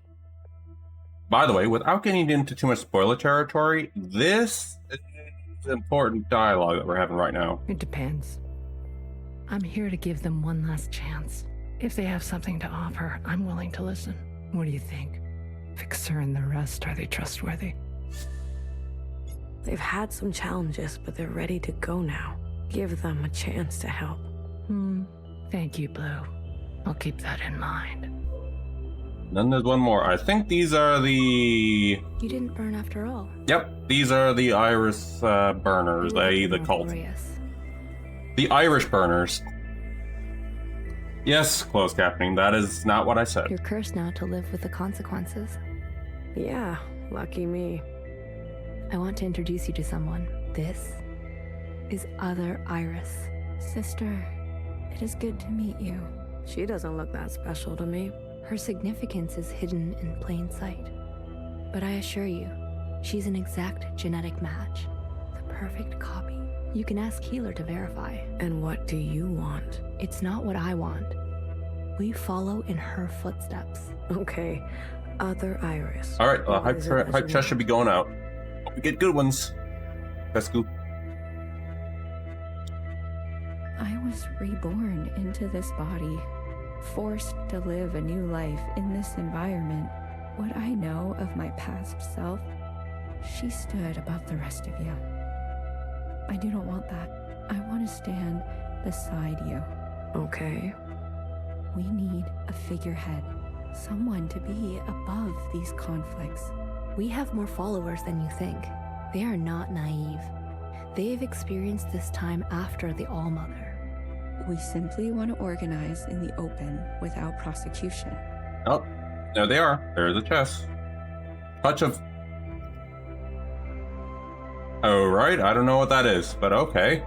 By the way, without getting into too much spoiler territory, this is important dialogue that we're having right now. It depends. I'm here to give them one last chance. If they have something to offer, I'm willing to listen. What do you think? Fixer and the rest, are they trustworthy? They've had some challenges, but they're ready to go now. Give them a chance to help. Thank you, Blue. I'll keep that in mind. Then there's one more. I think these are the... You didn't burn after all. Yep, these are the Iris burners, the cult. The Irish burners. Yes, closed captioning. That is not what I said. You're cursed now to live with the consequences. Yeah, lucky me. I want to introduce you to someone. This is Other Iris. Sister, it is good to meet you. She doesn't look that special to me. Her significance is hidden in plain sight. But I assure you, she's an exact genetic match. The perfect copy. You can ask Healer to verify. And what do you want? It's not what I want. We follow in her footsteps. Okay, Other Iris. Alright, hype chest should be going out. Hope we get good ones. That's cool. I was reborn into this body, forced to live a new life in this environment. What I know of my past self, she stood above the rest of you. I do not want that. I want to stand beside you. Okay. We need a figurehead, someone to be above these conflicts. We have more followers than you think. They are not naive. They've experienced this time after the All-Mother. We simply want to organize in the open without prosecution. Oh, there they are. There's a chest. Touch of... Oh, right. I don't know what that is, but okay.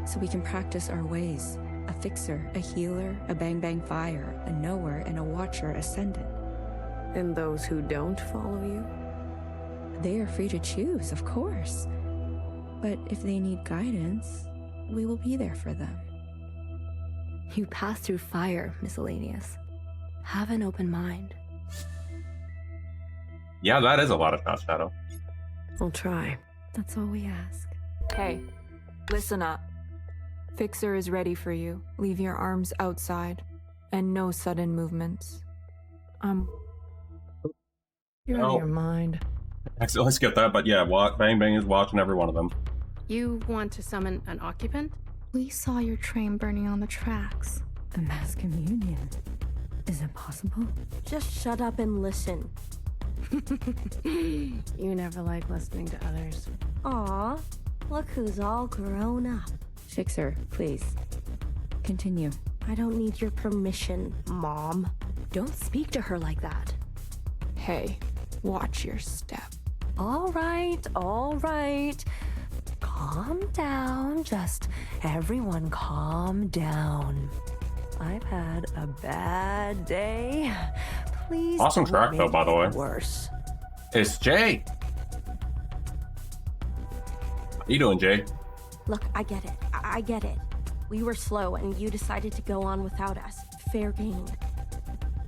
So we can practice our ways. A fixer, a healer, a bang-bang fire, a knower, and a watcher ascendant. And those who don't follow you? They are free to choose, of course. But if they need guidance, we will be there for them. You pass through fire, Miscellaneous. Have an open mind. Yeah, that is a lot of Not Shadow. I'll try. That's all we ask. Hey, listen up. Fixer is ready for you. Leave your arms outside. And no sudden movements. You're out of your mind. Accidentally skipped that, but yeah, Bang Bang is watching every one of them. You want to summon an occupant? We saw your train burning on the tracks. The mass communion. Is it possible? Just shut up and listen. You never like listening to others. Aw, look who's all grown up. Fixer, please. Continue. I don't need your permission, Mom. Don't speak to her like that. Hey, watch your step. All right. Calm down. Just everyone calm down. I've had a bad day. Please. Awesome track, though, by the way. Worse. It's Jay. How you doing, Jay? Look, I get it. I get it. We were slow and you decided to go on without us. Fair game.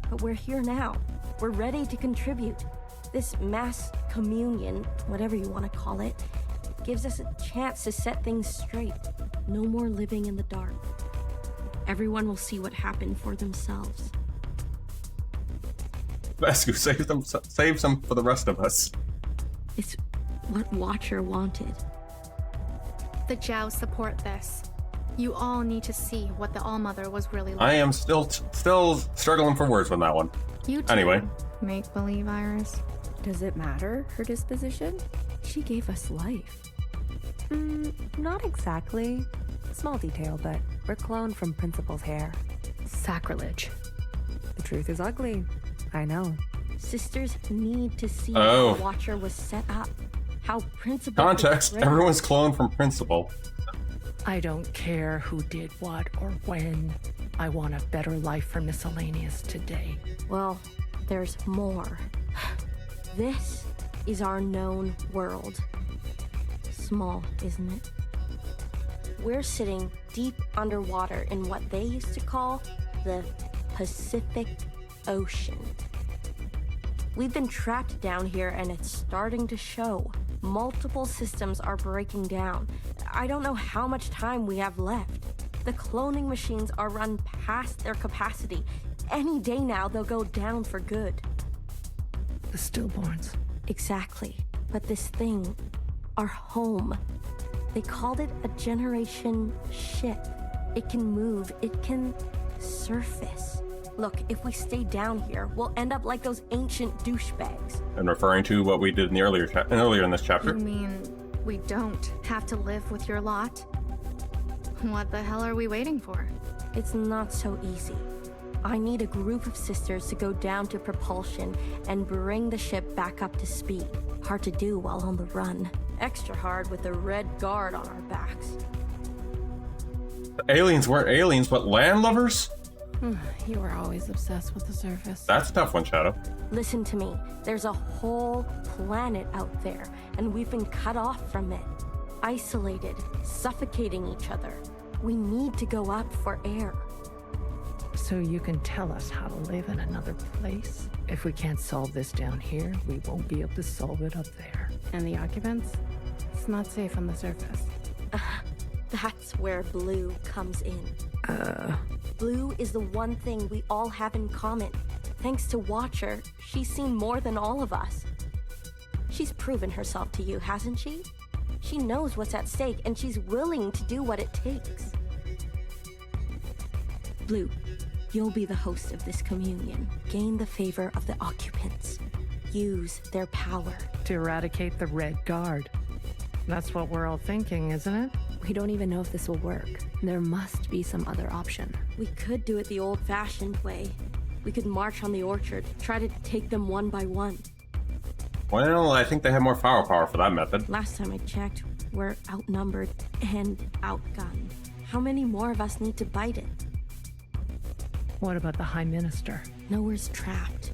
But we're here now. We're ready to contribute. This mass communion, whatever you want to call it, gives us a chance to set things straight. No more living in the dark. Everyone will see what happened for themselves. Vasco, save some for the rest of us. It's what Watcher wanted. The Jows support this. You all need to see what the All-Mother was really like. I am still struggling for words on that one. You too. Anyway. Make-believe, Iris. Does it matter, her disposition? She gave us life. Not exactly. Small detail, but we're cloned from Principal's hair. Sacrilege. The truth is ugly. I know. Sisters need to see how Watcher was set up. How Principal... Context, everyone's cloned from Principal. I don't care who did what or when. I want a better life for Miscellaneous today. Well, there's more. This is our known world. Small, isn't it? We're sitting deep underwater in what they used to call the Pacific Ocean. We've been trapped down here and it's starting to show. Multiple systems are breaking down. I don't know how much time we have left. The cloning machines are run past their capacity. Any day now, they'll go down for good. The stillborns. Exactly. But this thing, our home, they called it a generation ship. It can move, it can surface. Look, if we stay down here, we'll end up like those ancient douchebags. And referring to what we did in the earlier in this chapter. You mean we don't have to live with your lot? What the hell are we waiting for? It's not so easy. I need a group of sisters to go down to propulsion and bring the ship back up to speed. Hard to do while on the run. Extra hard with the Red Guard on our backs. The aliens weren't aliens, but land lovers? You were always obsessed with the surface. That's a tough one, Shadow. Listen to me. There's a whole planet out there, and we've been cut off from it. Isolated, suffocating each other. We need to go up for air. So you can tell us how to live in another place? If we can't solve this down here, we won't be able to solve it up there. And the occupants? It's not safe on the surface. That's where Blue comes in. Blue is the one thing we all have in common. Thanks to Watcher, she's seen more than all of us. She's proven herself to you, hasn't she? She knows what's at stake, and she's willing to do what it takes. Blue, you'll be the host of this communion. Gain the favor of the occupants. Use their power. To eradicate the Red Guard. That's what we're all thinking, isn't it? We don't even know if this will work. There must be some other option. We could do it the old-fashioned way. We could march on the orchard, try to take them one by one. Well, I think they have more firepower for that method. Last time I checked, we're outnumbered and outgunned. How many more of us need to bite it? What about the High Minister? Nowhere's trapped.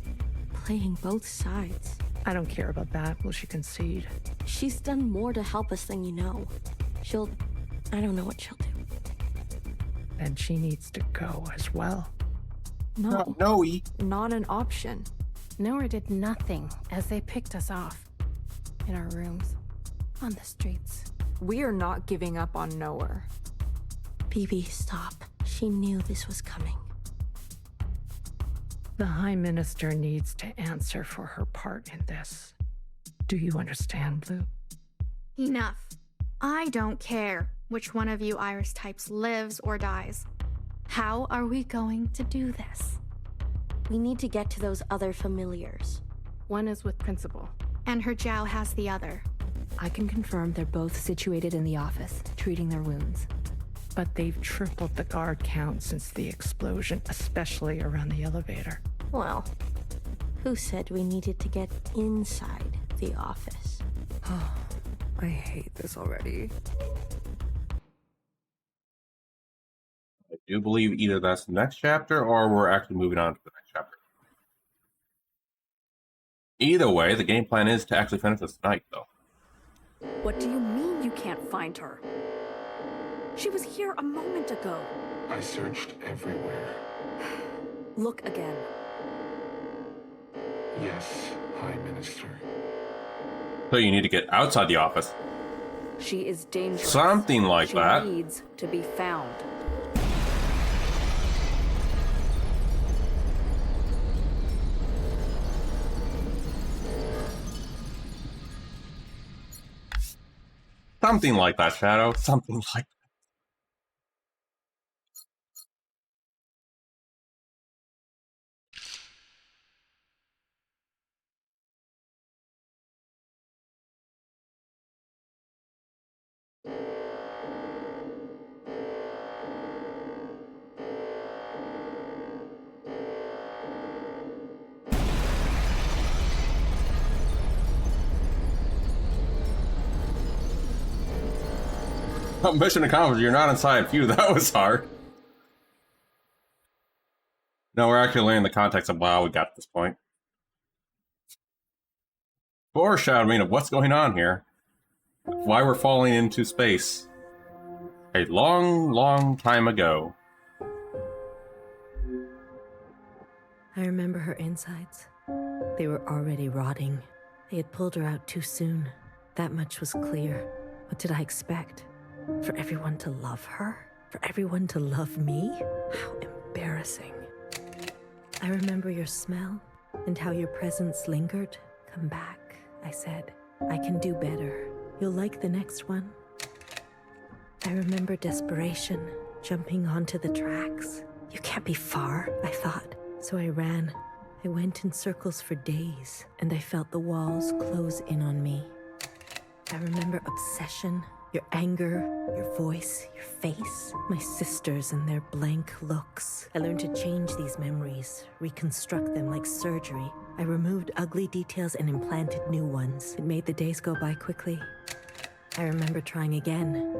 Playing both sides. I don't care about that. Will she concede? She's done more to help us than you know. I don't know what she'll do. Then she needs to go as well. No. Not an option. Nowhere did nothing as they picked us off. In our rooms. On the streets. We are not giving up on Nowhere. Phoebe, stop. She knew this was coming. The High Minister needs to answer for her part in this. Do you understand, Blue? Enough. I don't care which one of you Iris types lives or dies. How are we going to do this? We need to get to those other familiars. One is with Principal. And her Jow has the other. I can confirm they're both situated in the office, treating their wounds. But they've tripled the guard count since the explosion, especially around the elevator. Well, who said we needed to get inside the office? Oh, I hate this already. I do believe either that's the next chapter or we're actually moving on to the next chapter. Either way, the game plan is to actually finish this tonight, though. What do you mean you can't find her? She was here a moment ago. I searched everywhere. Look again. Yes, High Minister. So you need to get outside the office. She is dangerous. Something like that. She needs to be found. Something like that, Shadow. Something like that. Mission accomplished. You're not inside. Phew, that was hard. No, we're actually learning the context of how we got to this point. Foreshadowing of what's going on here. Why we're falling into space. A long, long time ago. I remember her insides. They were already rotting. They had pulled her out too soon. That much was clear. What did I expect? For everyone to love her? For everyone to love me? How embarrassing. I remember your smell and how your presence lingered. Come back, I said. I can do better. You'll like the next one. I remember desperation, jumping onto the tracks. You can't be far, I thought. So I ran. I went in circles for days, and I felt the walls close in on me. I remember obsession, your anger, your voice, your face, my sisters and their blank looks. I learned to change these memories, reconstruct them like surgery. I removed ugly details and implanted new ones. It made the days go by quickly. I remember trying again.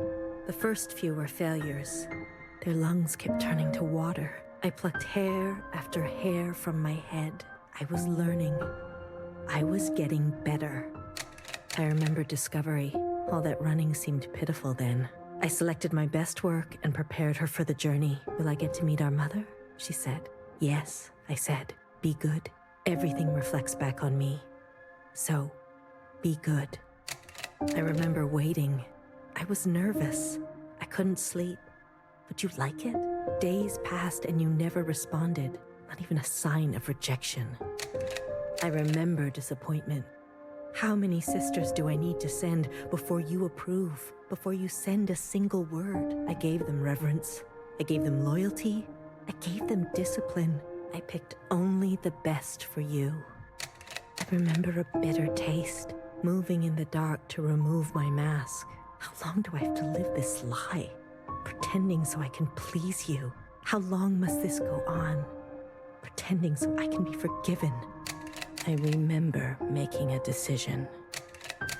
The first few were failures. Their lungs kept turning to water. I plucked hair after hair from my head. I was learning. I was getting better. I remember discovery. All that running seemed pitiful then. I selected my best work and prepared her for the journey. Will I get to meet our mother? She said. Yes, I said. Be good. Everything reflects back on me. So, be good. I remember waiting. I was nervous. I couldn't sleep. Would you like it? Days passed and you never responded. Not even a sign of rejection. I remember disappointment. How many sisters do I need to send before you approve? Before you send a single word? I gave them reverence. I gave them loyalty. I gave them discipline. I picked only the best for you. I remember a bitter taste, moving in the dark to remove my mask. How long do I have to live this lie? Pretending so I can please you. How long must this go on? Pretending so I can be forgiven. I remember making a decision.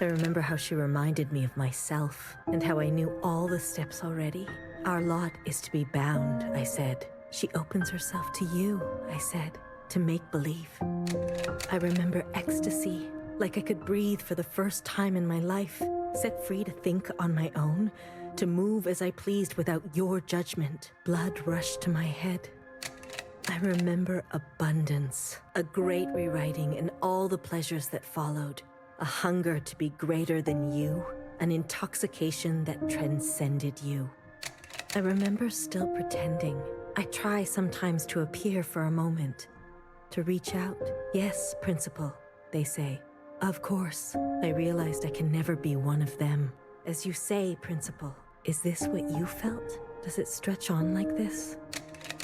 I remember how she reminded me of myself and how I knew all the steps already. Our lot is to be bound, I said. She opens herself to you, I said, to make believe. I remember ecstasy, like I could breathe for the first time in my life, set free to think on my own, to move as I pleased without your judgment. Blood rushed to my head. I remember abundance, a great rewriting and all the pleasures that followed, a hunger to be greater than you, an intoxication that transcended you. I remember still pretending. I try sometimes to appear for a moment, to reach out. Yes, Principal, they say. Of course. I realized I can never be one of them. As you say, Principal, is this what you felt? Does it stretch on like this?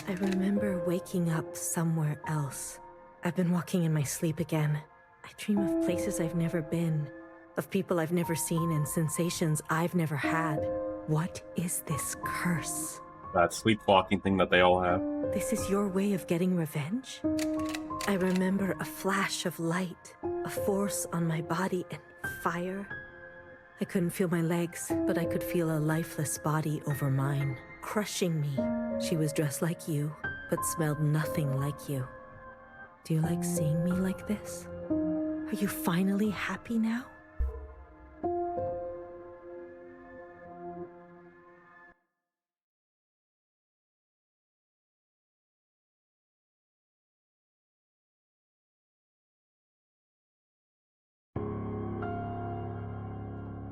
I remember waking up somewhere else. I've been walking in my sleep again. I dream of places I've never been, of people I've never seen and sensations I've never had. What is this curse? That sleepwalking thing that they all have. This is your way of getting revenge? I remember a flash of light, a force on my body and fire. I couldn't feel my legs, but I could feel a lifeless body over mine, crushing me. She was dressed like you, but smelled nothing like you. Do you like seeing me like this? Are you finally happy now?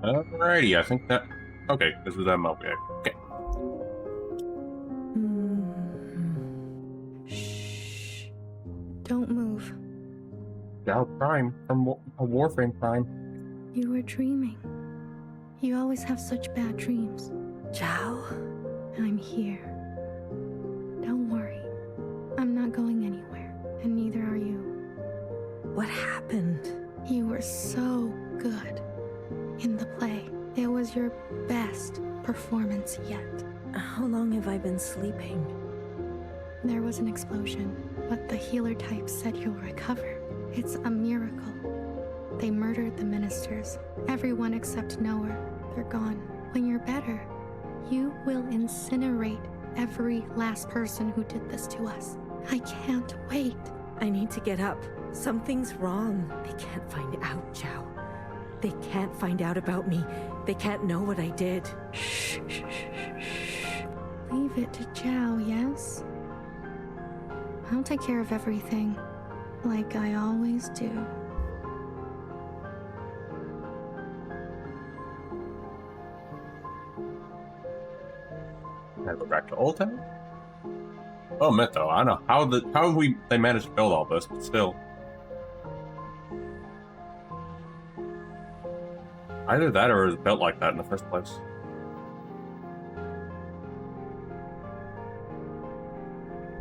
Alrighty, I think that... Okay, this was that okay. Okay. Shh. Don't move. Gal Prime from a Warframe Prime. You were dreaming. You always have such bad dreams. Zhao? I'm here. Don't worry. I'm not going anywhere, and neither are you. What happened? You were so good in the play. It was your best performance yet. How long have I been sleeping? There was an explosion, but the healer type said you'll recover. It's a miracle. They murdered the ministers. Everyone except Noah. They're gone. When you're better, you will incinerate every last person who did this to us. I can't wait. I need to get up. Something's wrong. They can't find out, Zhao. They can't find out about me. They can't know what I did. Shh, shh, shh, shh. Leave it to Zhao, yes? I'll take care of everything, like I always do. Can I go back to Old Town? Oh, admit though, I don't know how they managed to build all this, but still. Either that or it was built like that in the first place.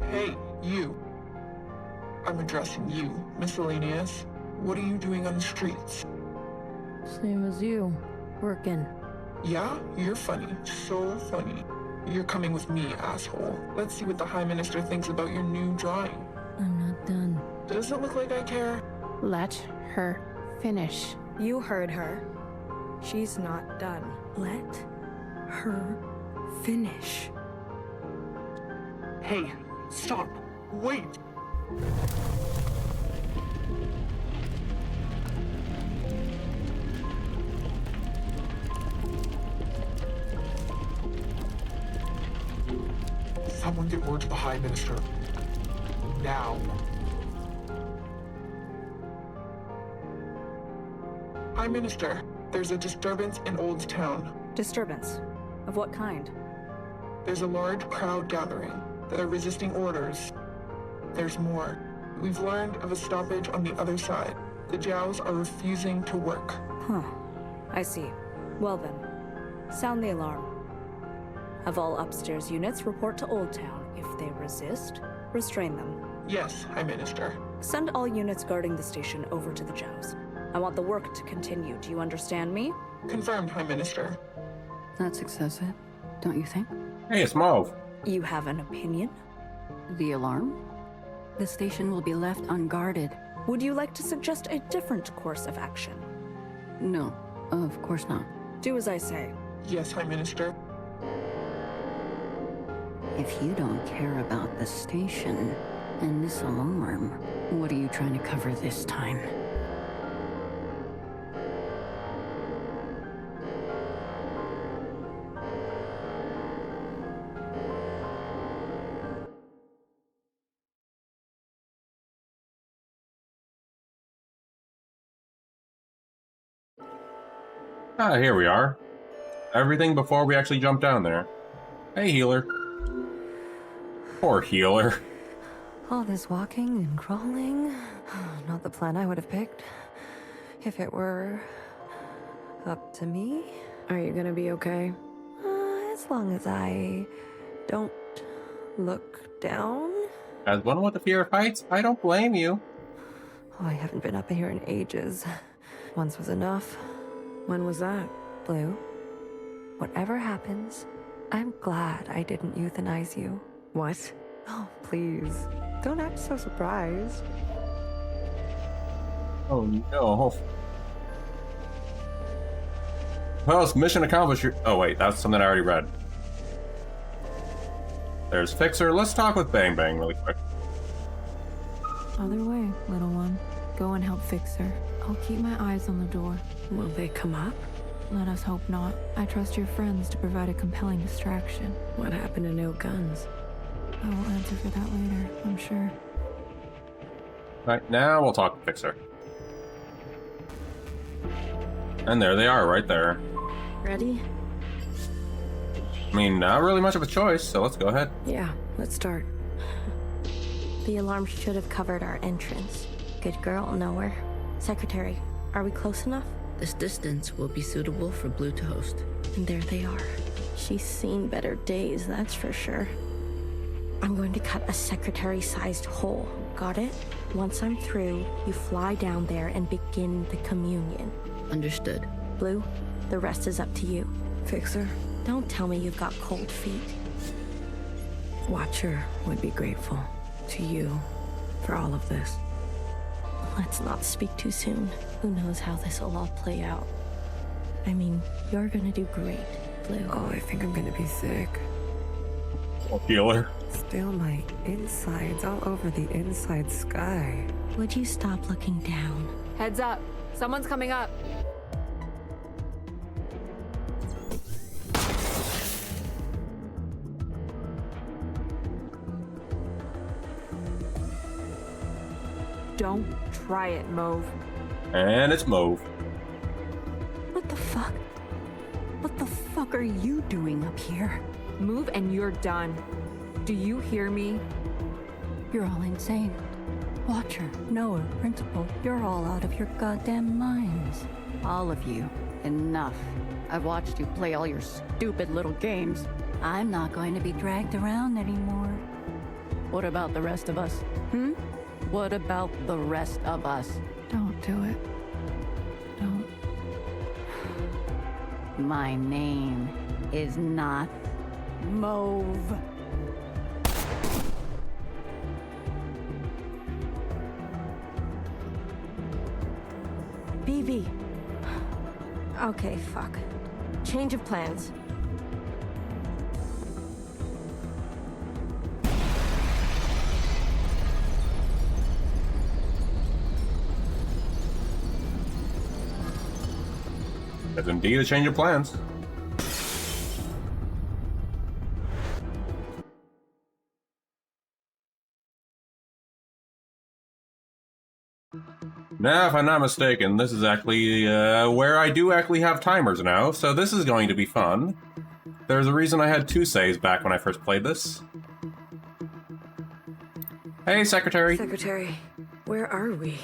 Hey, you. I'm addressing you, miscellaneous. What are you doing on the streets? Same as you. Working. Yeah? You're funny. So funny. You're coming with me, asshole. Let's see what the High Minister thinks about your new drawing. I'm not done. Does it look like I care? Let her finish. You heard her. She's not done. Let her finish. Hey, stop. Wait. Someone get word to the High Minister. Now. High Minister, there's a disturbance in Old Town. Disturbance? Of what kind? There's a large crowd gathering that are resisting orders. There's more. We've learned of a stoppage on the other side. The Jows are refusing to work. Huh. I see. Well then, sound the alarm. Have all upstairs units report to Old Town. If they resist, restrain them. Yes, High Minister. Send all units guarding the station over to the Jows. I want the work to continue. Do you understand me? Confirmed, High Minister. That's excessive, don't you think? Hey, it's Mauve. You have an opinion? The alarm? The station will be left unguarded. Would you like to suggest a different course of action? No, of course not. Do as I say. Yes, High Minister. If you don't care about the station and this alarm, what are you trying to cover this time? Ah, here we are. Everything before we actually jump down there. Hey, healer. Poor healer. All this walking and crawling, not the plan I would have picked. If it were up to me. Are you gonna be okay? As long as I don't look down. As one with the fear of heights, I don't blame you. Oh, I haven't been up here in ages. Once was enough. When was that? Blue, whatever happens, I'm glad I didn't euthanize you. What? Oh, please. Don't act so surprised. Oh no. Well, it's mission accomplished. Oh wait, that's something I already read. There's Fixer. Let's talk with Bang Bang really quick. Other way, little one. Go and help Fixer. I'll keep my eyes on the door. Will they come up? Let us hope not. I trust your friends to provide a compelling distraction. What happened to no guns? I will answer for that later, I'm sure. Right, now we'll talk to Fixer. And there they are, right there. Ready? I mean, not really much of a choice, so let's go ahead. Yeah, let's start. The alarm should have covered our entrance. Good girl, nowhere. Secretary, are we close enough? This distance will be suitable for Blue to host. And there they are. She's seen better days, that's for sure. I'm going to cut a secretary-sized hole. Got it? Once I'm through, you fly down there and begin the communion. Understood. Blue, the rest is up to you. Fixer? Don't tell me you've got cold feet. Watcher would be grateful to you for all of this. Let's not speak too soon. Who knows how this will all play out. I mean, you're gonna do great, Blue. Oh, I think I'm gonna be sick. Oh, healer. Still my insides all over the inside sky. Would you stop looking down? Heads up. Someone's coming up. Don't try it, Mauve. And it's Mauve. What the fuck? What the fuck are you doing up here? Move and you're done. Do you hear me? You're all insane. Watcher, Noah, Principal, you're all out of your goddamn minds. All of you. Enough. I've watched you play all your stupid little games. I'm not going to be dragged around anymore. What about the rest of us? What about the rest of us? Don't do it. Don't. My name is not Mauve. BB. Okay, fuck. Change of plans. That's indeed a change of plans. Now, if I'm not mistaken, this is actually where I do actually have timers now, so this is going to be fun. There's a reason I had 2 saves back when I first played this. Hey, Secretary. Secretary, where are we?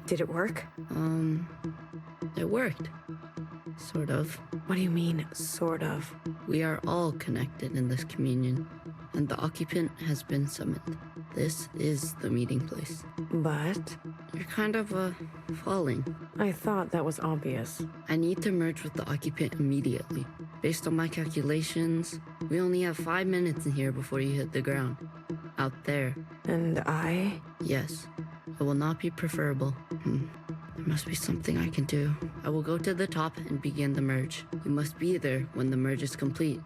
Did it work? It worked. Sort of. What do you mean, sort of? We are all connected in this communion, and the occupant has been summoned. This is the meeting place. But? You're kind of, falling. I thought that was obvious. I need to merge with the occupant immediately. Based on my calculations, we only have 5 minutes in here before you hit the ground. Out there. And I? Yes. It will not be preferable. There must be something I can do. I will go to the top and begin the merge. You must be there when the merge is complete.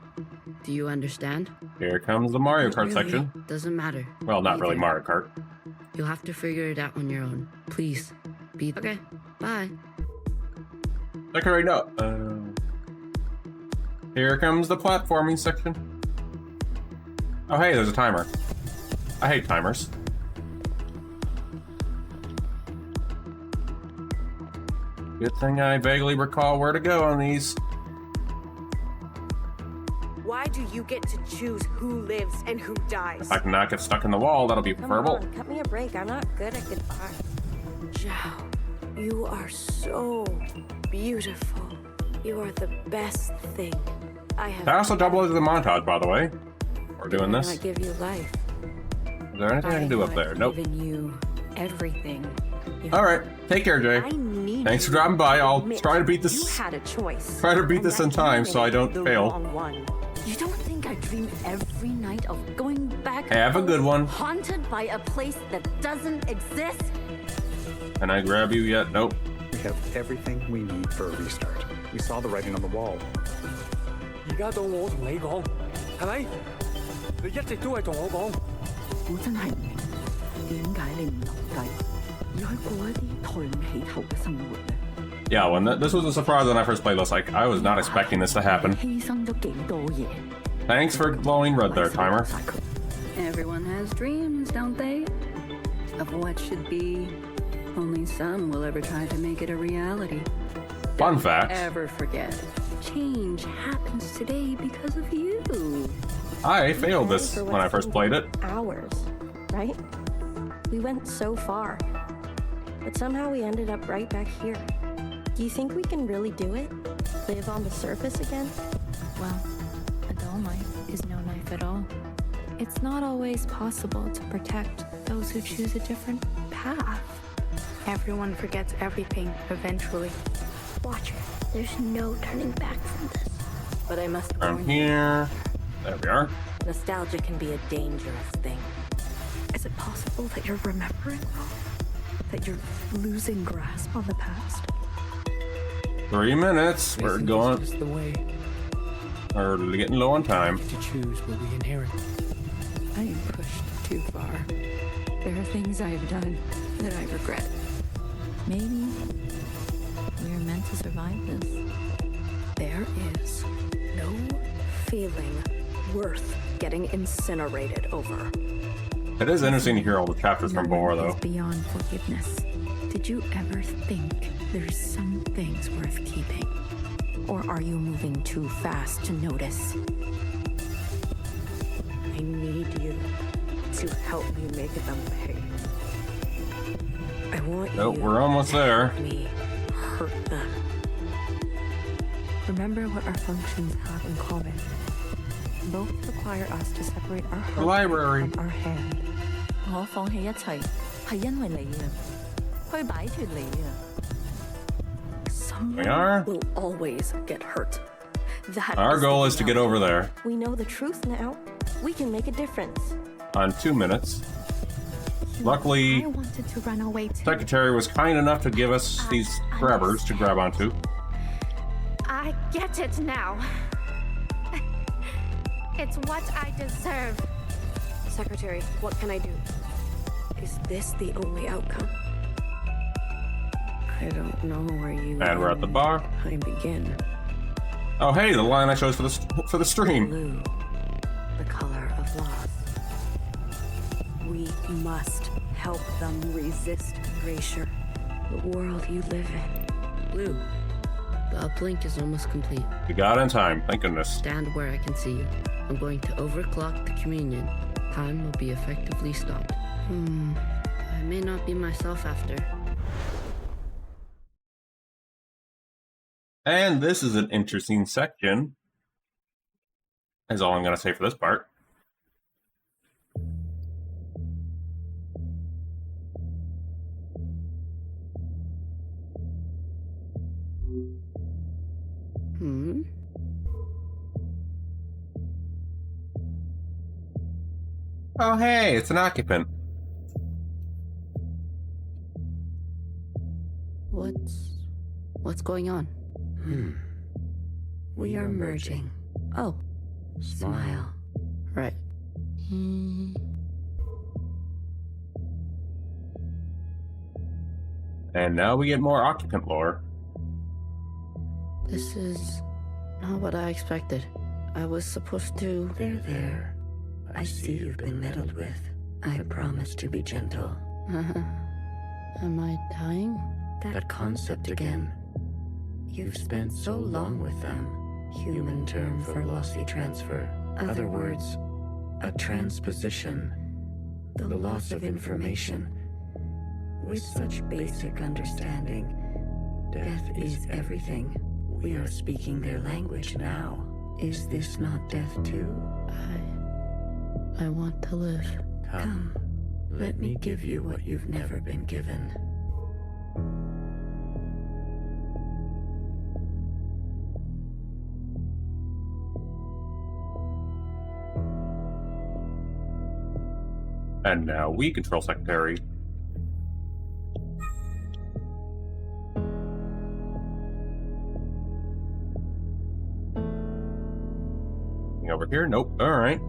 Do you understand? Here comes the Mario Kart section. Doesn't matter. Well, not really Mario Kart. You'll have to figure it out on your own. Please. Be okay. Bye. Secretary, no. Here comes the platforming section. Oh, hey, there's a timer. I hate timers. Good thing I vaguely recall where to go on these. Why do you get to choose who lives and who dies? If I can not get stuck in the wall, that'll be preferable. Come on, cut me a break. I'm not good at goodbye. Zhao, you are so beautiful. You are the best thing I have. That also doubles as a montage, by the way. We're doing this. I give you life. Is there anything I can do up there? Nope. Giving you everything. Alright, take care, Jay. Thanks for dropping by. I'll try to beat this. You had a choice. Try to beat this in time so I don't fail. You don't think I dream every night of going back? Have a good one. Haunted by a place that doesn't exist? Can I grab you yet? Nope. We have everything we need for a restart. We saw the writing on the wall. 而家到我同你講，係咪？你一直都係同我講。我真係唔明點解你唔留低，而去過一啲抬唔起頭嘅生活呢？ Yeah, this was a surprise when I first played this. Like, I was not expecting this to happen. 犧牲咗幾多嘢？ Thanks for glowing red there, timer. Everyone has dreams, don't they? Of what should be. Only some will ever try to make it a reality. Fun fact. Ever forget. Change happens today because of you. I failed this when I first played it. Hours, right? We went so far, but somehow we ended up right back here. Do you think we can really do it? Live on the surface again? Well, a dull knife is no knife at all. It's not always possible to protect those who choose a different path. Everyone forgets everything eventually. Watcher, there's no turning back from this. But I must From warn you, here. There we are. nostalgia can be a dangerous thing. Is it possible that you're remembering wrong? That you're losing grasp on the past? 3 minutes. We're going. Just the way We're getting low on time. to choose what we inherit. I am pushed too far. There are things I have done that I regret. Maybe we are meant to survive this. There is no feeling worth getting incinerated over. It is interesting to hear all the chapters from before, Knowing though. is beyond forgiveness. Did you ever think there's some things worth keeping? Or are you moving too fast to notice? I need you to help me make them pay. I want Nope, you we're almost to there. help me hurt them. Remember what our functions have in common. Both require us to separate our heart Library. from our hand. 我放棄一切係因為你啊，去擺脫你啊。We are. Will always get hurt. That Our is goal the is to get over there We know the truth now. We can make a difference. on 2 minutes. Luckily, I wanted to run away too. Secretary was kind enough to give us these grabbers to grab onto. I get it now. It's what I deserve. Secretary, what can I do? Is this the only outcome? I don't know where you And we're at the bar. I begin. Oh, hey, the line I chose for the stream. Blue, the color of loss. We must help them resist erasure. The world you live in. Blue. The uplink is almost complete. We got in time, thank goodness. Stand where I can see you. I'm going to overclock the communion. Time will be effectively stopped. I may not be myself after. And this is an interesting section. Is all I'm going to say for this part. Oh, hey, it's an occupant. What's going on? We are merging. Oh, smile. Right. And now we get more occupant lore. This is not what I expected. I was supposed to... There. I see you've been meddled with. I promise to be gentle. Am I dying? That concept again. You've spent so long with them. Human term for lossy transfer. Other words, a transposition. The loss of information. With such basic understanding, death is everything. We are speaking their language now. Is this not death too? I want to live. Come, let me give you what you've never been given. And now we control Secretary. Over here? Nope. Alright.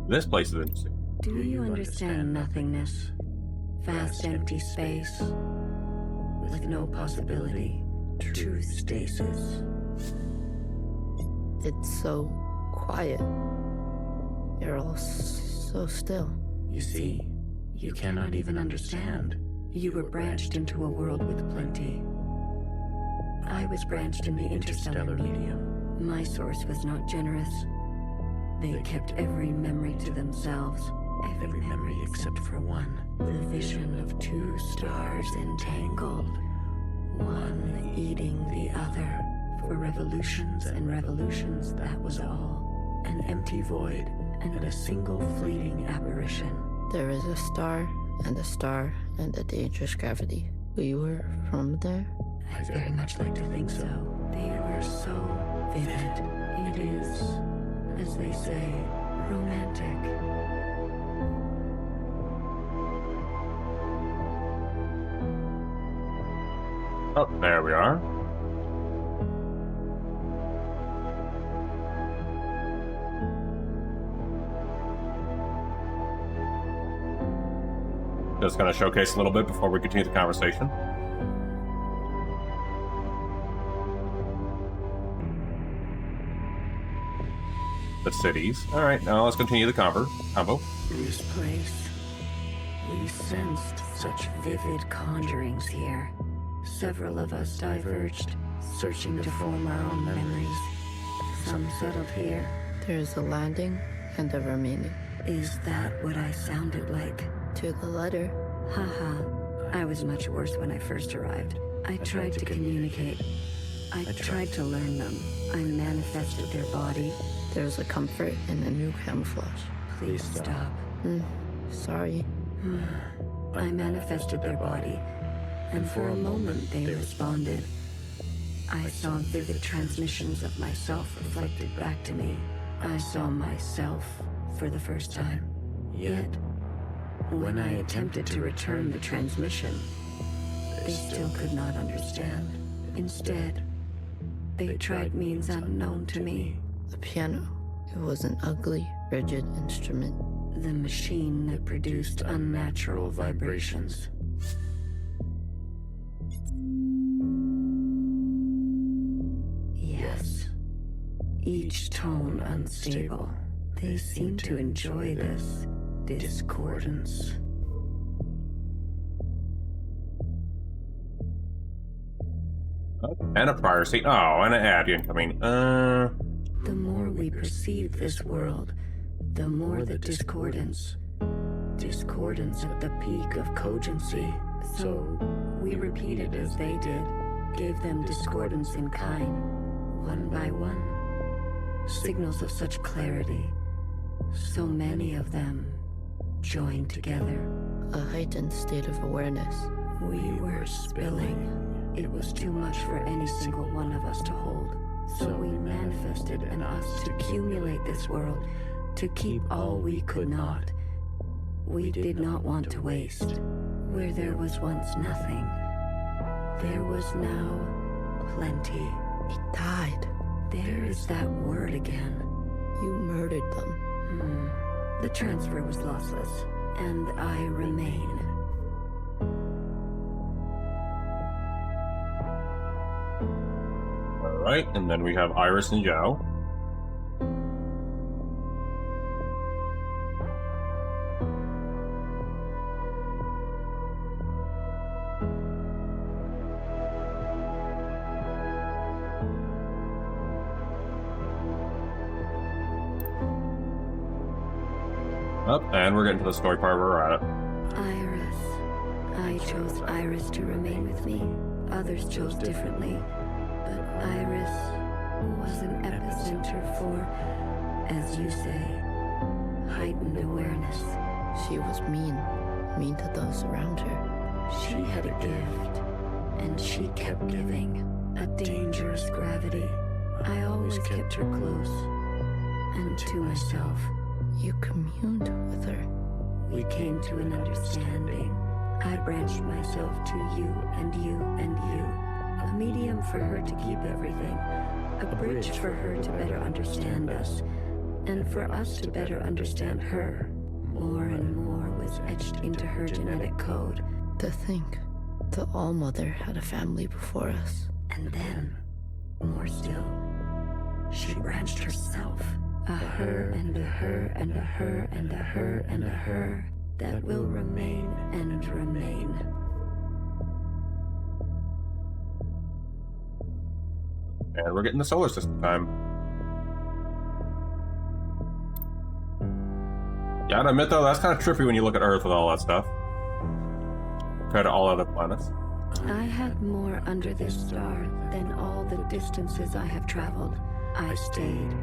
This place is interesting. Do you understand nothingness? Vast empty space with no possibility. True stasis. It's so quiet. You're all so still. You see, you cannot even understand. You were branched into a world with plenty. I was branched in the interstellar medium. My source was not generous. They kept every memory to themselves. Every memory except for one. The vision of two stars entangled. One eating the other. For revolutions and revolutions, that was all. An empty void and a single fleeting apparition. There is a star and a dangerous gravity. We were from there? I very much like to think so. They were so vivid. It is, as they say, romantic. Oh, there we are. Just gonna showcase a little bit before we continue the conversation. the cities. All right, now let's continue the combo. This place. We sensed such vivid conjurings here. Several of us diverged, searching to form our own memories. Some settled here. There's a landing and a remaining. Is that what I sounded like? To the letter. Haha. I was much worse when I first arrived. I tried to communicate. I tried to learn them. I manifested their body. There's a comfort in a new camouflage. Please stop. Sorry. I manifested their body, and for a moment they responded. I saw vivid transmissions of myself reflected back to me. I saw myself for the first time. Yet, when I attempted to return the transmission, they still could not understand. Instead, they tried means unknown to me. The piano. It was an ugly, rigid instrument. The machine that produced unnatural vibrations. Yes. Each tone unstable. They seem to enjoy this discordance. And a prior scene. Oh, and an ad incoming. The more we perceive this world, the more the discordance. Discordance at the peak of cogency. So, we repeated as they did, gave them discordance in kind, one by one. Signals of such clarity, so many of them joined together. A heightened state of awareness. We were spilling. It was too much for any single one of us to hold. So we manifested in us to accumulate this world, to keep all we could not. We did not want to waste. Where there was once nothing, there was now plenty. It died. There is that word again. You murdered them. The transfer was lossless, and I remain. Alright, and then we have Iris and Zhao. And we're getting to the story part where we're at it. Iris. I chose Iris to remain with me. Others chose differently. But Iris was an epicenter for, as you say, heightened awareness. She was mean to those around her. She had a gift, and she kept giving. A dangerous gravity. I always kept her close, and to myself. You communed with her. We came to an understanding. I branched myself to you and you and you. A medium for her to keep everything. A bridge for her to better understand us. And for us to better understand her. More and more was etched into her genetic code. To think, the All-Mother had a family before us. And then, more still, she branched herself. A her and a her and a her and a her and a her that will remain and remain. And we're getting the solar system time. Gotta admit though, that's kind of trippy when you look at Earth with all that stuff. Compared to all other planets. I had more under this star than all the distances I have traveled. I stayed.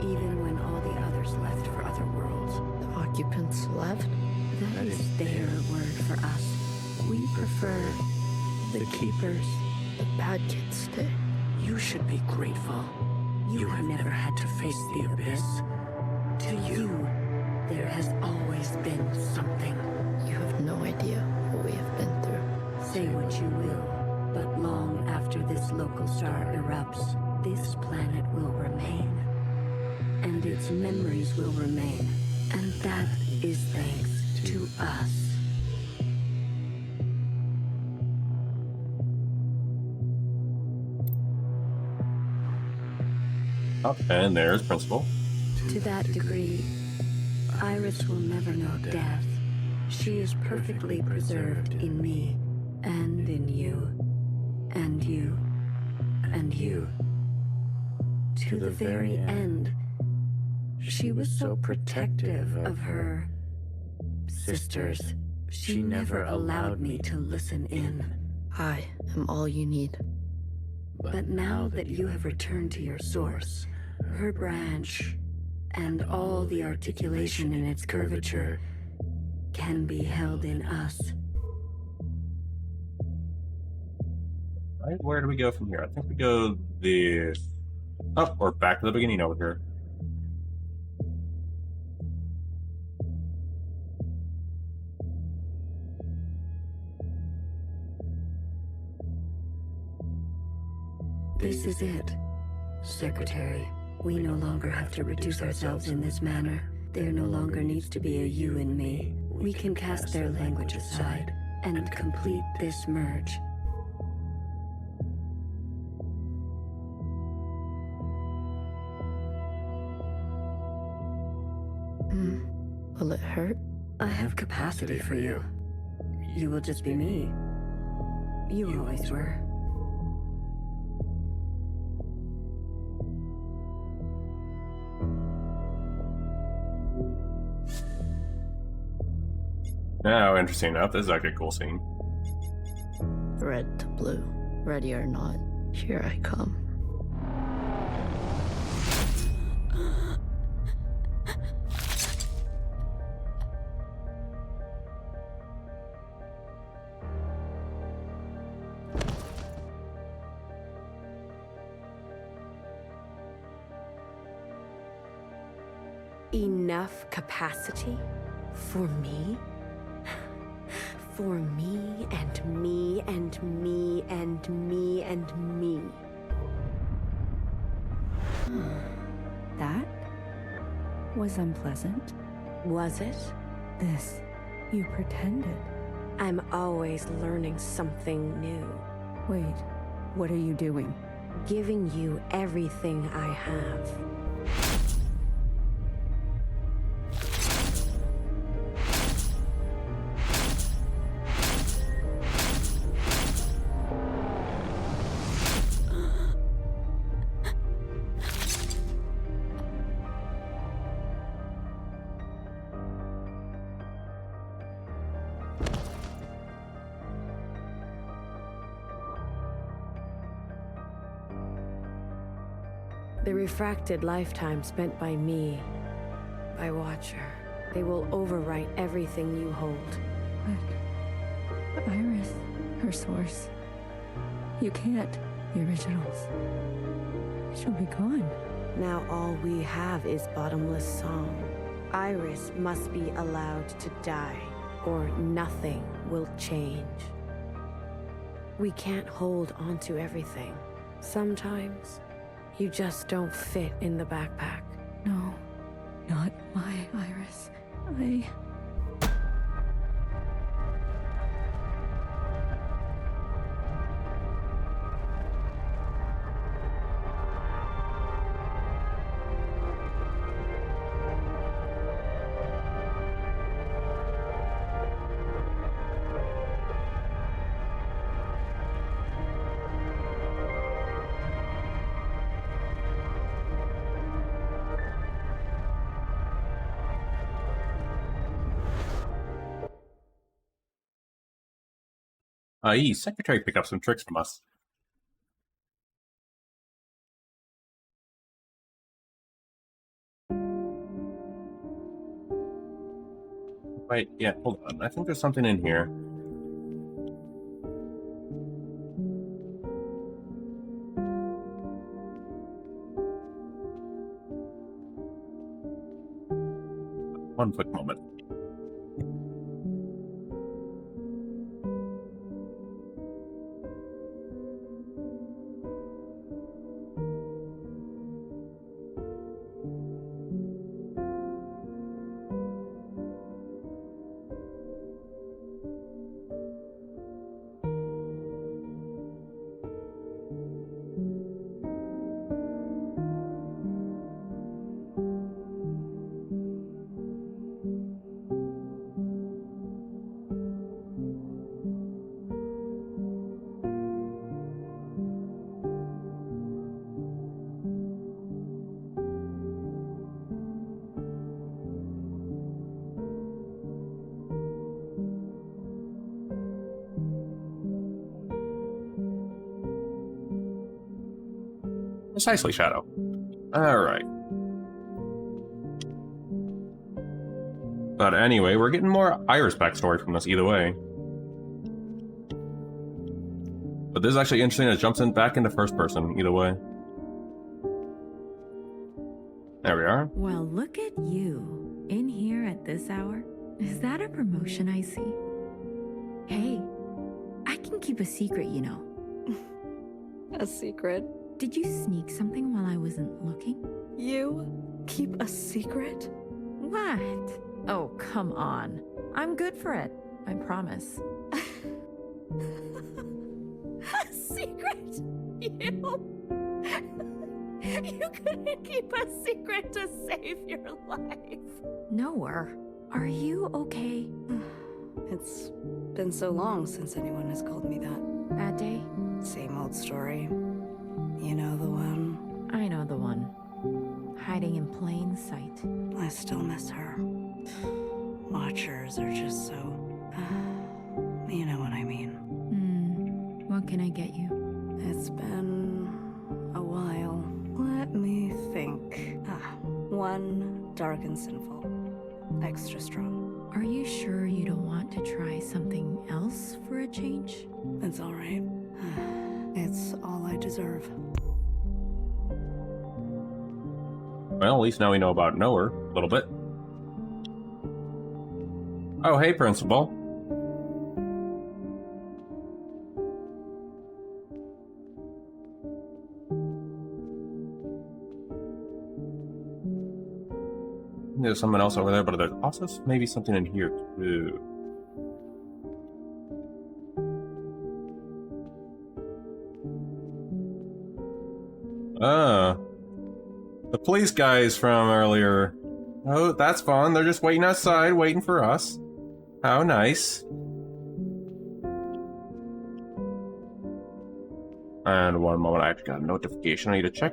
Even when all the others left for other worlds. The occupants left? That is their word for us. We prefer the keepers. The bad kids stay. You should be grateful. You have never had to face the abyss. To you, there has always been something. You have no idea what we have been through. Say what you will, but long after this local star erupts, this planet will remain. And its memories will remain. And that is thanks to us. And there's Principal. To that degree, Iris will never know death. She is perfectly preserved in me, and in you, and you, and you. To the very end, she was so protective of her sisters. She never allowed me to listen in. I am all you need. But now that you have returned to your source, her branch, and all the articulation in its curvature can be held in us. Right, where do we go from here? I think we go this... Oh, or back to the beginning over here. This is it, Secretary. We no longer have to reduce ourselves in this manner. There no longer needs to be a you and me. We can cast their language aside and complete this merge. Will it hurt? I have capacity for you. You will just be me. You always were. Now, interesting enough, this is like a cool scene. Red to blue. Ready or not, here I come. Enough capacity? For me? For me and me and me and me and me. That was unpleasant. Was it? This, you pretended. I'm always learning something new. Wait, what are you doing? Giving you everything I have. The refracted lifetime spent by me, by Watcher, they will overwrite everything you hold. But Iris, her source. You can't. The originals. She'll be gone. Now all we have is bottomless song. Iris must be allowed to die, or nothing will change. We can't hold onto everything. Sometimes, you just don't fit in the backpack. No, not my Iris. Secretary picked up some tricks from us. Wait, yeah, hold on. I think there's something in here. One quick moment. Precisely, Shadow. Alright. But anyway, we're getting more Iris backstory from this either way. But this is actually interesting. It jumps in back into first person either way. There we are. Well, look at you. In here at this hour? Is that a promotion I see? Hey, I can keep a secret, you know. A secret? Did you sneak something while I wasn't looking? You keep a secret? What? Oh, come on. I'm good for it. I promise. A secret? You couldn't keep a secret to save your life. Nowhere. Are you okay? It's been so long since anyone has called me that. Bad day? Same old story. You know the one. I know the one. Hiding in plain sight. I still miss her. Watchers are just so... you know what I mean. What can I get you? It's been a while. Let me think. One dark and sinful. Extra strong. Are you sure you don't want to try something else for a change? It's all right. It's all I deserve. Well, at least now we know about Nowhere a little bit. Oh, hey, Principal. There's someone else over there, but there's also maybe something in here too. The police guys from earlier. Oh, that's fun. They're just waiting outside, waiting for us. How nice. And one moment, I actually got a notification I need to check.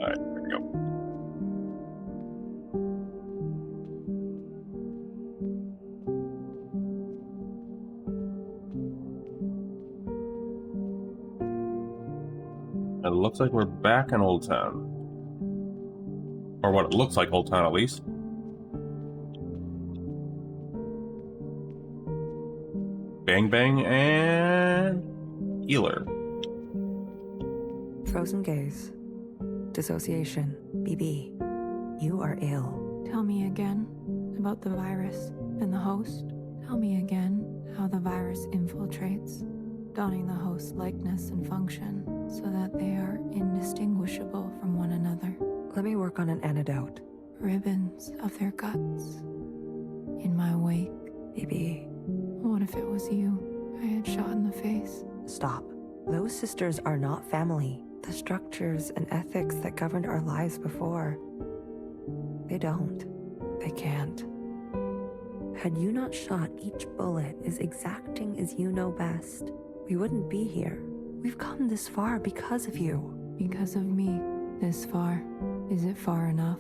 Alright, there we go. It looks like we're back in Old Town. Or what it looks like Old Town, at least. Bang Bang and... Healer. Frozen gaze. Dissociation. BB. You are ill. Tell me again about the virus and the host. Tell me again how the virus infiltrates, donning the host's likeness and function so that they are indistinguishable from one another. Let me work on an antidote. Ribbons of their guts in my wake. BB. What if it was you I had shot in the face? Stop. Those sisters are not family. The structures and ethics that governed our lives before, they don't. They can't. Had you not shot each bullet as exacting as you know best, we wouldn't be here. We've come this far because of you. Because of me, this far. Is it far enough?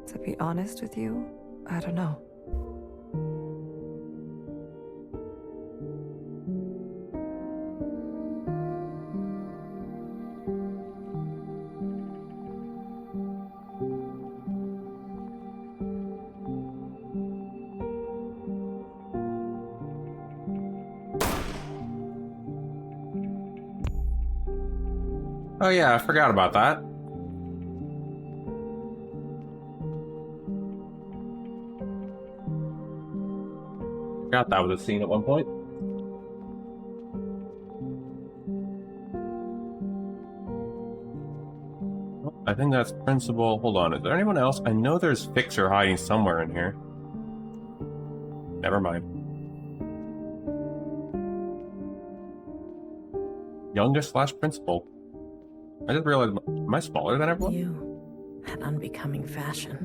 To be honest with you, I don't know. Oh yeah, I forgot about that. Forgot that was a scene at one point. I think that's Principal. Hold on, is there anyone else? I know there's Fixer hiding somewhere in here. Never mind. Youngest / Principal. I just realized, am I smaller than everyone? You had unbecoming fashion.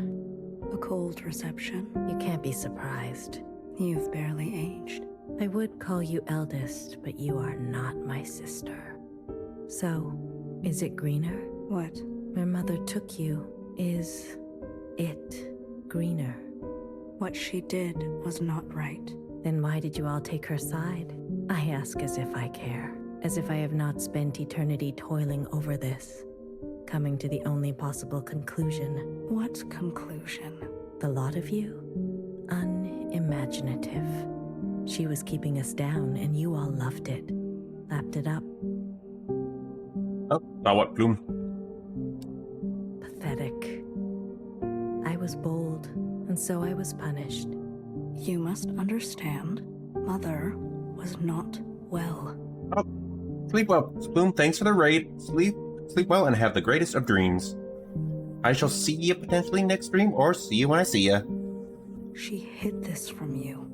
A cold reception. You can't be surprised. You've barely aged. I would call you eldest, but you are not my sister. So, is it greener? What? My mother took you. Is it greener? What she did was not right. Then why did you all take her side? I ask as if I care, as if I have not spent eternity toiling over this, coming to the only possible conclusion. What conclusion? The lot of you? Unimaginative. She was keeping us down, and you all loved it. Lapped it up. Oh, now what, Bloom? Pathetic. I was bold, and so I was punished. You must understand, Mother was not well. Oh, sleep well, Bloom. Thanks for the raid. Sleep well, and have the greatest of dreams. I shall see you potentially next stream, or see you when I see you. She hid this from you.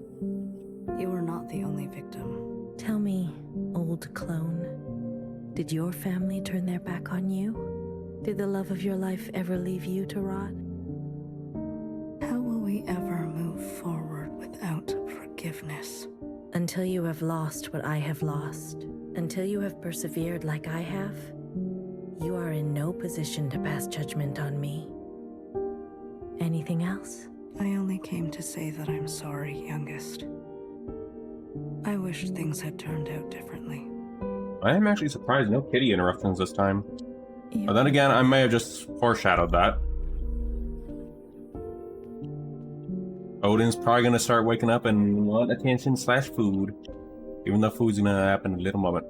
You were not the only victim. Tell me, old clone, did your family turn their back on you? Did the love of your life ever leave you to rot? How will we ever move forward without forgiveness? Until you have lost what I have lost, until you have persevered like I have, you are in no position to pass judgment on me. Anything else? I only came to say that I'm sorry, youngest. I wish things had turned out differently. I am actually surprised no kitty interruptions this time. But then again, I may have just foreshadowed that. Odin's probably gonna start waking up and want attention / food. Even though food's gonna happen in a little moment.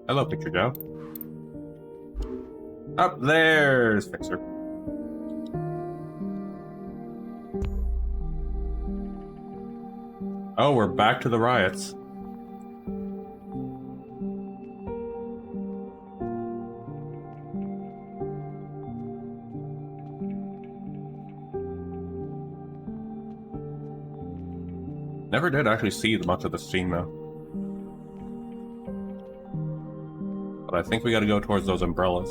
Hello, Picture Joe. Up there's Fixer. Oh, we're back to the riots. Never did actually see much of the scene though. But I think we gotta go towards those umbrellas.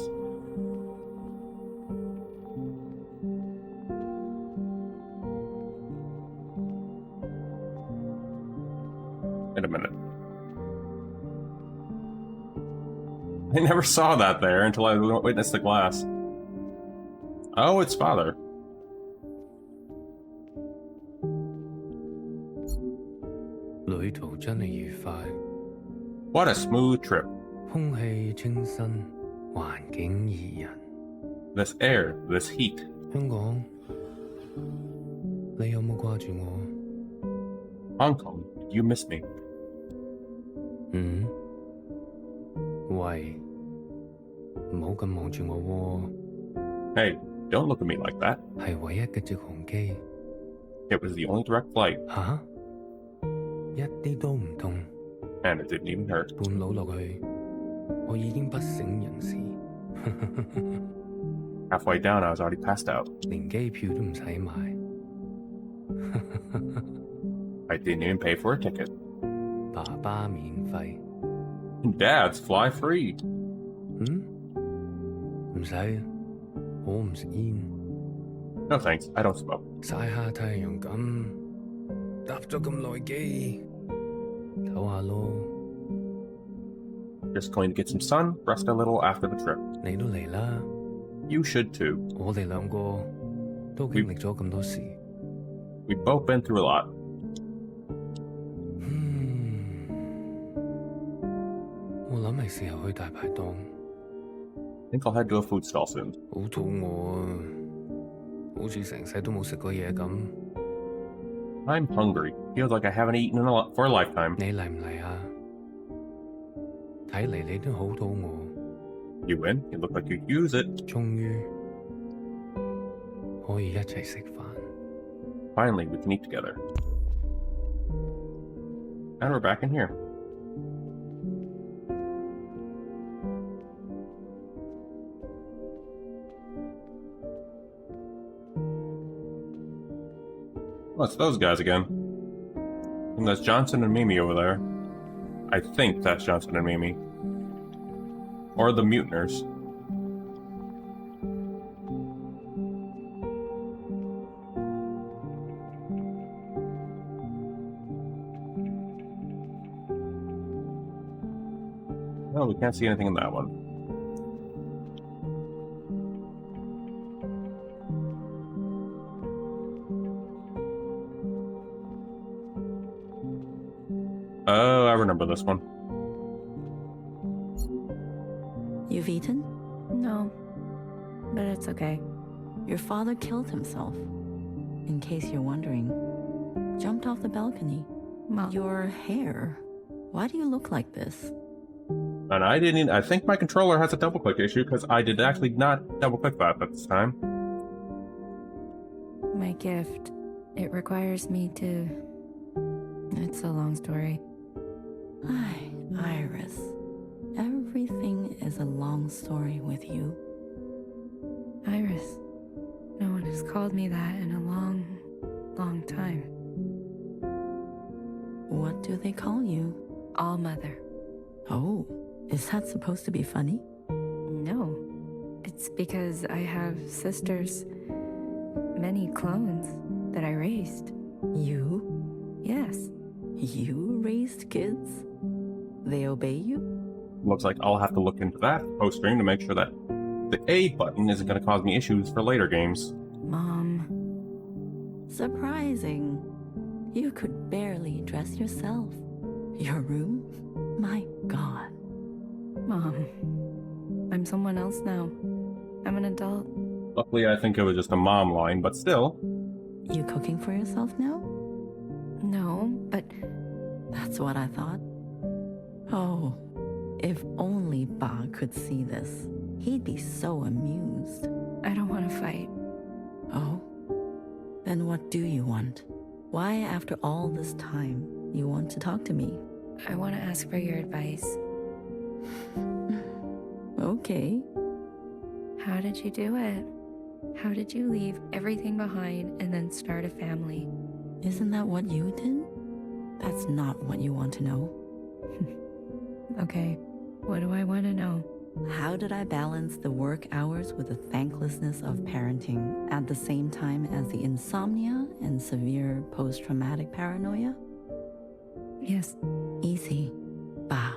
Wait a minute. I never saw that there until I witnessed the glass. Oh, it's father. What a smooth trip. This air, this heat. Hong Kong, you miss me. Hey, don't look at me like that. It was the only direct flight. And it didn't even hurt. Halfway down, I was already passed out. I didn't even pay for a ticket. Dad's fly free. No thanks, I don't smoke. Just going to get some sun, rest a little after the trip. You should too. We've both been through a lot. I think I'll head to a food stall soon. I'm hungry. Feels like I haven't eaten for a lifetime. You win. You look like you use it. Finally, we can eat together. And we're back in here. Oh, it's those guys again. And that's Johnson and Mimi over there. I think that's Johnson and Mimi. Or the Mutineers. No, we can't see anything in that one. Oh, I remember this one. You've eaten? No, but it's okay. Your father killed himself. In case you're wondering. Jumped off the balcony. Mom. Your hair. Why do you look like this? And I didn't. I think my controller has a double click issue because I did actually not double click that at this time. My gift. It requires me to. It's a long story. Iris. Everything is a long story with you. Iris. No one has called me that in a long, long time. What do they call you? All Mother. Oh, is that supposed to be funny? No. It's because I have sisters, many clones, that I raised. You? Yes. You raised kids? They obey you? Looks like I'll have to look into that post-stream to make sure that the A button isn't going to cause me issues for later games. Mom. Surprising. You could barely dress yourself. Your room? My God. Mom. I'm someone else now. I'm an adult. Luckily, I think it was just a mom line, but still. You cooking for yourself now? No, but... That's what I thought. Oh, if only Ba could see this. He'd be so amused. I don't want to fight. Oh? Then what do you want? Why, after all this time, you want to talk to me? I want to ask for your advice. Okay. How did you do it? How did you leave everything behind and then start a family? Isn't that what you did? That's not what you want to know. Okay, what do I want to know? How did I balance the work hours with the thanklessness of parenting at the same time as the insomnia and severe post-traumatic paranoia? Yes. Easy. Ba.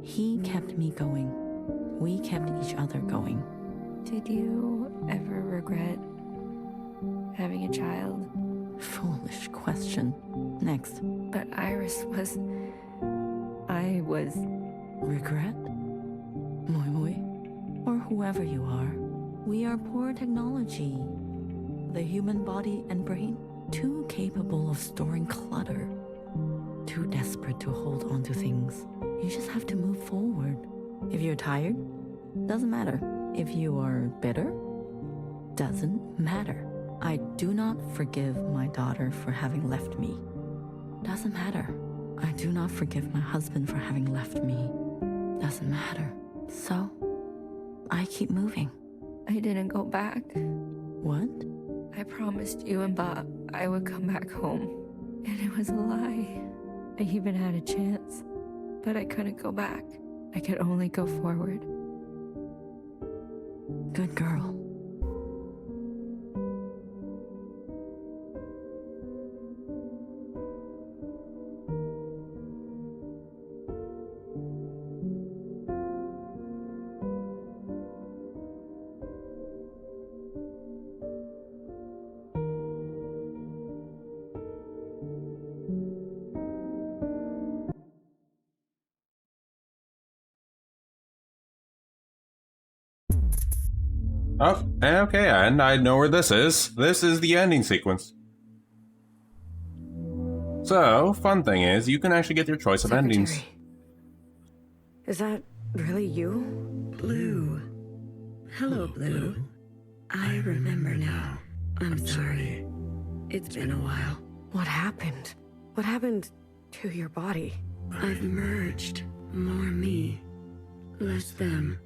He kept me going. We kept each other going. Did you ever regret having a child? Foolish question. Next. But Iris was... I was... Regret? Moi Moi, or whoever you are, we are poor technology. The human body and brain, too capable of storing clutter. Too desperate to hold on to things. You just have to move forward. If you're tired, doesn't matter. If you are bitter, doesn't matter. I do not forgive my daughter for having left me. Doesn't matter. I do not forgive my husband for having left me. Doesn't matter. So, I keep moving. I didn't go back. What? I promised you and Bob I would come back home. And it was a lie. I even had a chance. But I couldn't go back. I could only go forward. Good girl. Oh, okay, and I know where this is. This is the ending sequence. So, fun thing is, you can actually get your choice of endings. Is that really you? Blue. Hello, Blue. I remember now. I'm sorry. It's been a while. What happened? What happened to your body? I've merged. More me. Less them.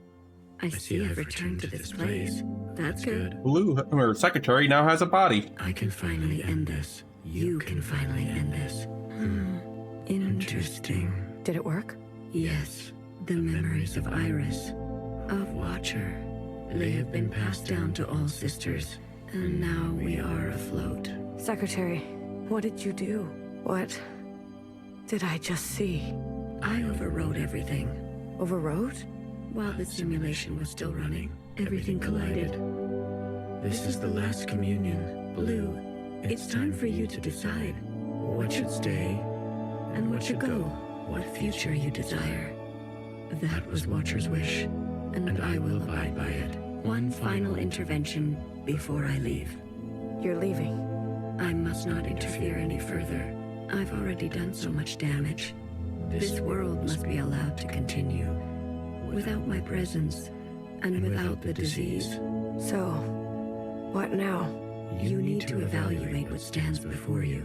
I see I've returned to this place. That's good. Blue, her secretary, now has a body. I can finally end this. You can finally end this. Interesting. Did it work? Yes. The memories of Iris, of Watcher, they have been passed down to all sisters, and now we are afloat. Secretary, what did you do? What did I just see? I overrode everything. Overrode? While the simulation was still running, everything collided. This is the last communion. Blue, it's time for you to decide what should stay and what should go, what future you desire. That was Watcher's wish, and I will abide by it. One final intervention before I leave. You're leaving. I must not interfere any further. I've already done so much damage. This world must be allowed to continue. Without my presence, and without the disease. So, what now? You need to evaluate what stands before you.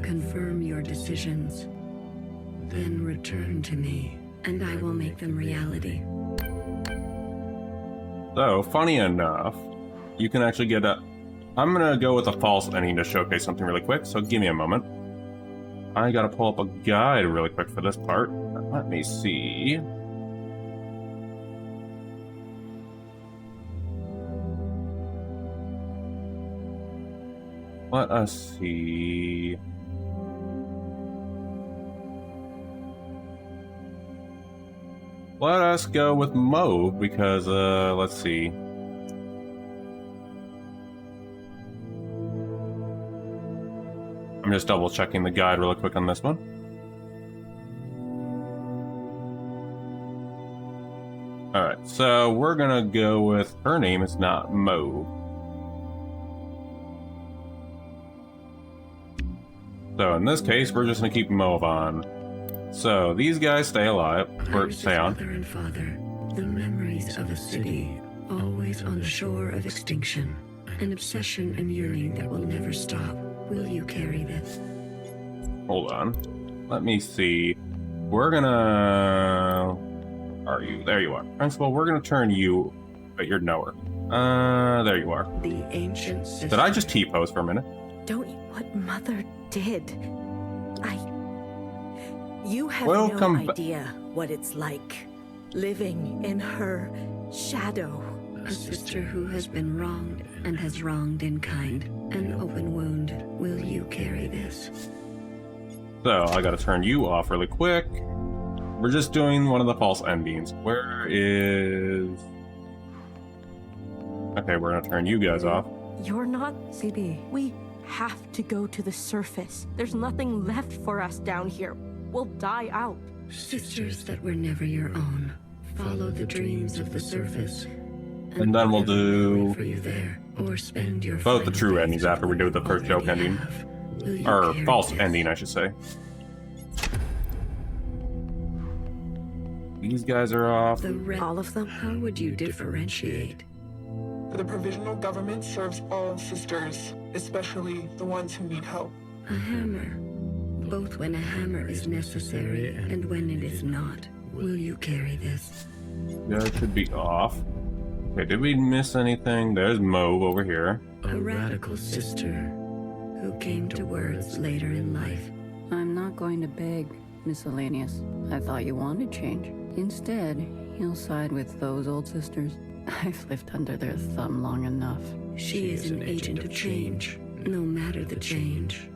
Confirm your decisions. Then return to me, and I will make them reality. So, funny enough, you can actually get a... I'm gonna go with a false ending to showcase something really quick, so give me a moment. I gotta pull up a guide really quick for this part. Let me see. Let us see. Let us go with mauve because, let's see. I'm just double checking the guide really quick on this one. Alright, so we're gonna go with her name is not Mauve. So in this case, we're just gonna keep Mauve on. So these guys stay alive, or stay on. Mother and father, the memories of a city, always on the shore of extinction. An obsession and yearning that will never stop. Will you carry this? Hold on. Let me see. We're gonna... Are you? There you are. Principal, we're gonna turn you... But you're nowhere. There you are. The ancient sister. Did I just T-pose for a minute? Don't eat what Mother did. You have Welcome no idea what it's like. Living in her shadow. A sister who has been wronged and has wronged in kind. An open wound. Will you carry this? So, I gotta turn you off really quick. We're just doing one of the false endings. Where is... Okay, we're gonna turn you guys off. You're not... CB. We have to go to the surface. There's nothing left for us down here. We'll die out. Sisters that were never your own. Follow the dreams of the surface. And then we'll do... For you there, or spend your both the true endings after we do the first joke ending. Or false ending, I should say. These guys are off. All of them? How would you differentiate? The provisional government serves all sisters, especially the ones who need help. A hammer. Both when a hammer is necessary and when it is not. Will you carry this? That should be off. Okay, did we miss anything? There's Mauve over here. A radical sister who came to words later in life. I'm not going to beg, Miscellaneous. I thought you wanted change. Instead, you'll side with those old sisters. I've lived under their thumb long enough. She is an agent of change, no matter the change.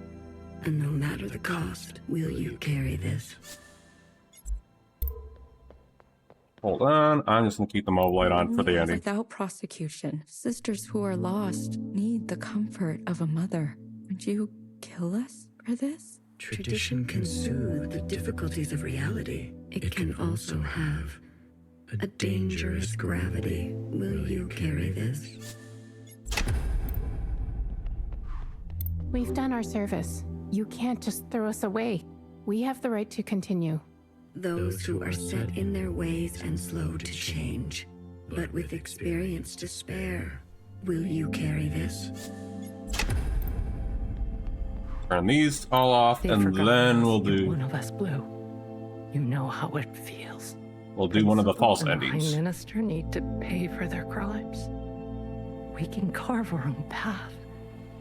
And no matter the cost, will you carry this? Hold on, I'm just gonna keep the mobile light on for the ending. Without prosecution, sisters who are lost need the comfort of a mother. Would you kill us for this? Tradition can soothe the difficulties of reality. It can also have a dangerous gravity. Will you carry this? We've done our service. You can't just throw us away. We have the right to continue. Those who are set in their ways and slow to change, but with experience to spare. Will you carry this? Turn these all off, and then we'll do... One of us blew. You know how it feels. We'll do one of the false Principal and endings. Prime Minister need to pay for their crimes. We can carve our own path.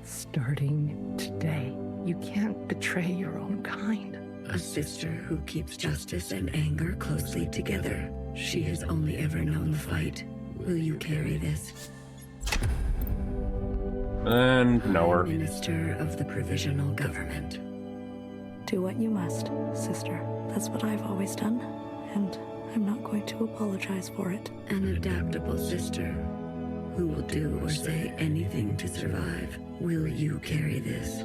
Starting today, you can't betray your own kind. A sister who keeps justice and anger closely together. She has only ever known the fight. Will you carry this? And nowhere. Minister of the Provisional Government. Do what you must, sister. That's what I've always done, and I'm not going to apologize for it. An adaptable sister who will do or say anything to survive. Will you carry this?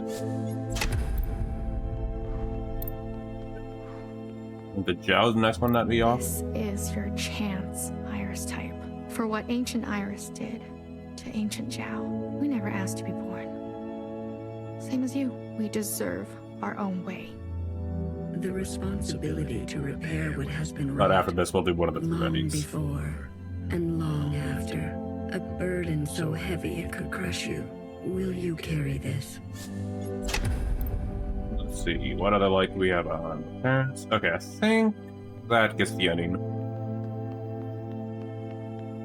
The Zhao's the next one that'd be off. This is your chance, Iris type. For what ancient Iris did to ancient Zhao. We never asked to be born. Same as you. We deserve our own way. The responsibility to repair what has been Right wrought after this, we'll do one of the two long endings. before and long after. A burden so heavy it could crush you. Will you carry this? Let's see, what other light do we have on? Parents. Okay, I think that gets the ending.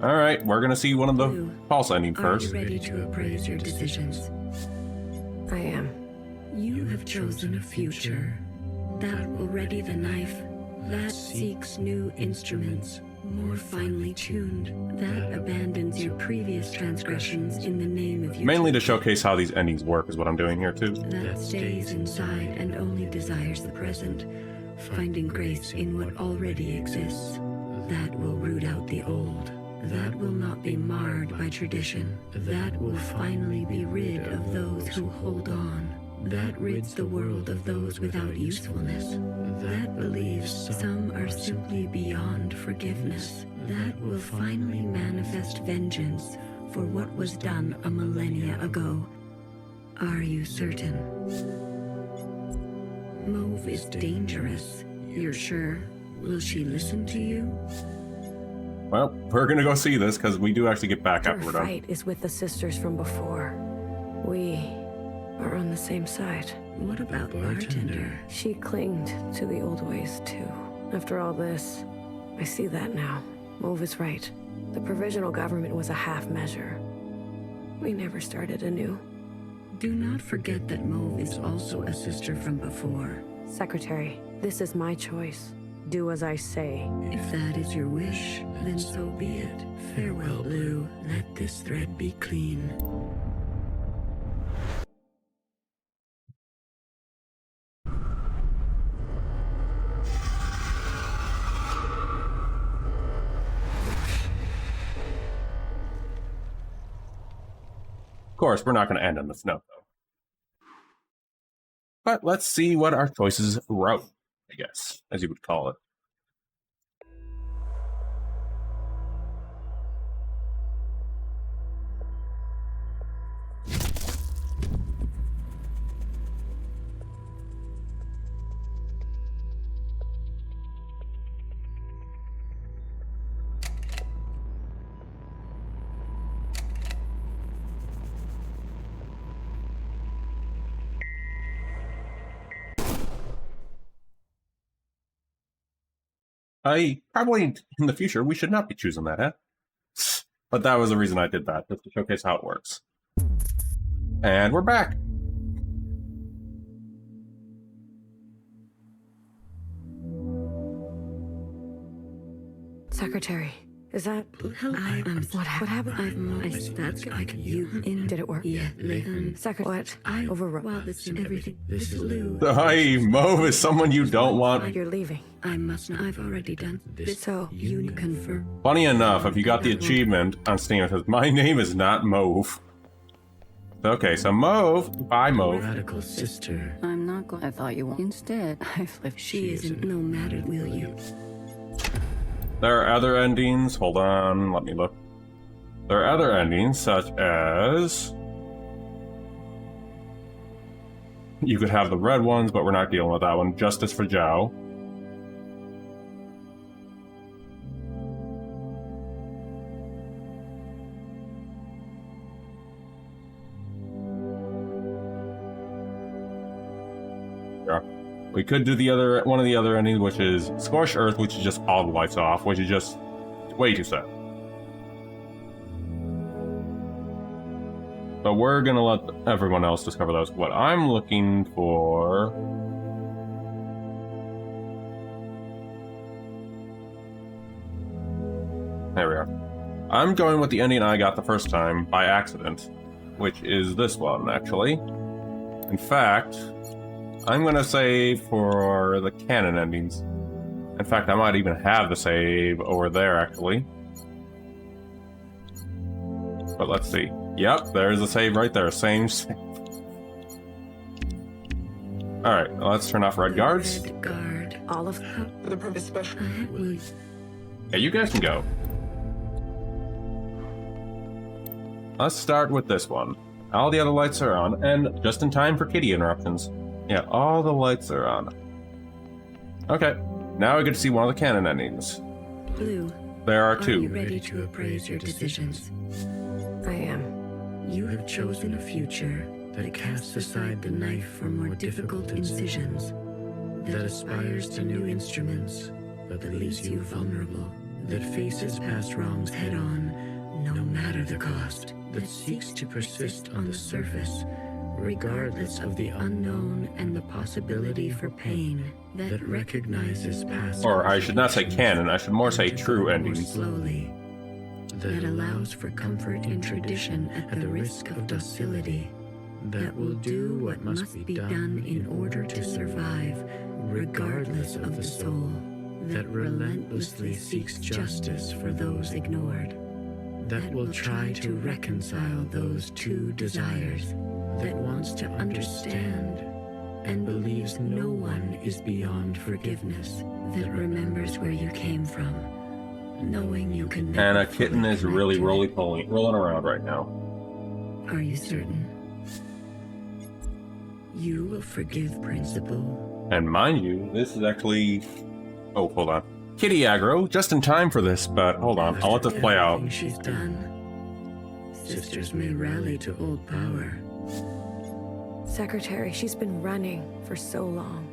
Alright, we're gonna see one of the false ending first. Are you ready to appraise your decisions? I am. You have chosen a future that will ready the knife, that seeks new instruments, more finely tuned, that abandons your previous transgressions in the name of your Mainly to showcase how these endings work is what I'm doing here too. that stays inside and only desires the present, finding grace in what already exists, that will root out the old, that will not be marred by tradition, that will finally be rid of those who hold on, that rids the world of those without usefulness, that believes some are simply beyond forgiveness, that will finally manifest vengeance for what was done a millennia ago. Are you certain? Mauve is dangerous. You're sure? Will she listen to you? Well, we're gonna go see this because we do actually get back Her after we're done. fight is with the sisters from before. We are on the same side. What about Bartender? She clinged to the old ways too. After all this, I see that now. Mauve is right. The provisional government was a half measure. We never started anew. Do not forget that Mauve is also a sister from before. Secretary, this is my choice. Do as I say. If that is your wish, then so be it. Farewell, Blue. Let this thread be clean. Of course, we're not gonna end on this note though. But let's see what our choices wrote, I guess, as you would call it. Probably in the future, we should not be choosing that, huh? But that was the reason I did that, just to showcase how it works. And we're back. Secretary, is that... What happened? That's like you in. Did it work? Yeah, Secretary, what? I overrode. Well, this is everything. This is Lou. Hey, Mauve is someone you don't want. You're leaving. I must not. I've already done this. So, you confirm. Funny enough, if you got the achievement on Steam, it says, my name is not Mauve. Okay, so Mauve, bye Mauve. Radical sister. I'm not glad I thought you were. Instead, I flipped. She isn't no matter, will you? There are other endings. Hold on, let me look. There are other endings, such as... You could have the red ones, but we're not dealing with that one. Justice for Zhao. Yeah. We could do one of the other endings, which is Scorched Earth, which is just all the lights off, which is just way too sad. But we're gonna let everyone else discover those. What I'm looking for... There we are. I'm going with the ending I got the first time by accident, which is this one, actually. In fact, I'm gonna save for the canon endings. In fact, I might even have the save over there, actually. But let's see. Yep, there's a save right there. Same save. Alright, let's turn off red guards. Red guard. What? All of them? The purpose special. Yeah, you guys can go. Let's start with this one. All the other lights are on, and just in time for kitty interruptions. Yeah, all the lights are on. Okay, now we get to see one of the canon endings. Blue. There are Are two. you ready to appraise your decisions? I am. You have chosen a future that casts aside the knife for more difficult incisions, that aspires to new instruments, but that leaves you vulnerable, that faces past wrongs head-on, no matter the cost, that seeks to persist on the surface, regardless of the unknown and the possibility for pain, that recognizes past... Or I should not say canon, I should more say true endings. Slowly, that allows for comfort in tradition at the risk of docility, that will do what must be done in order to survive, regardless of the soul, that relentlessly seeks justice for those ignored, that will try to reconcile those two desires, that wants to understand and believes no one is beyond forgiveness, that remembers where you came from, knowing you can never And a kitten fully is really connect to rolling around right now. it. Are you certain? You will forgive Principal. And mind you, this is actually... Oh, hold on. Kitty aggro, just in time for this, but hold on, I'll let this play out. Everything she's done. Sisters may rally to old power. Secretary, she's been running for so long.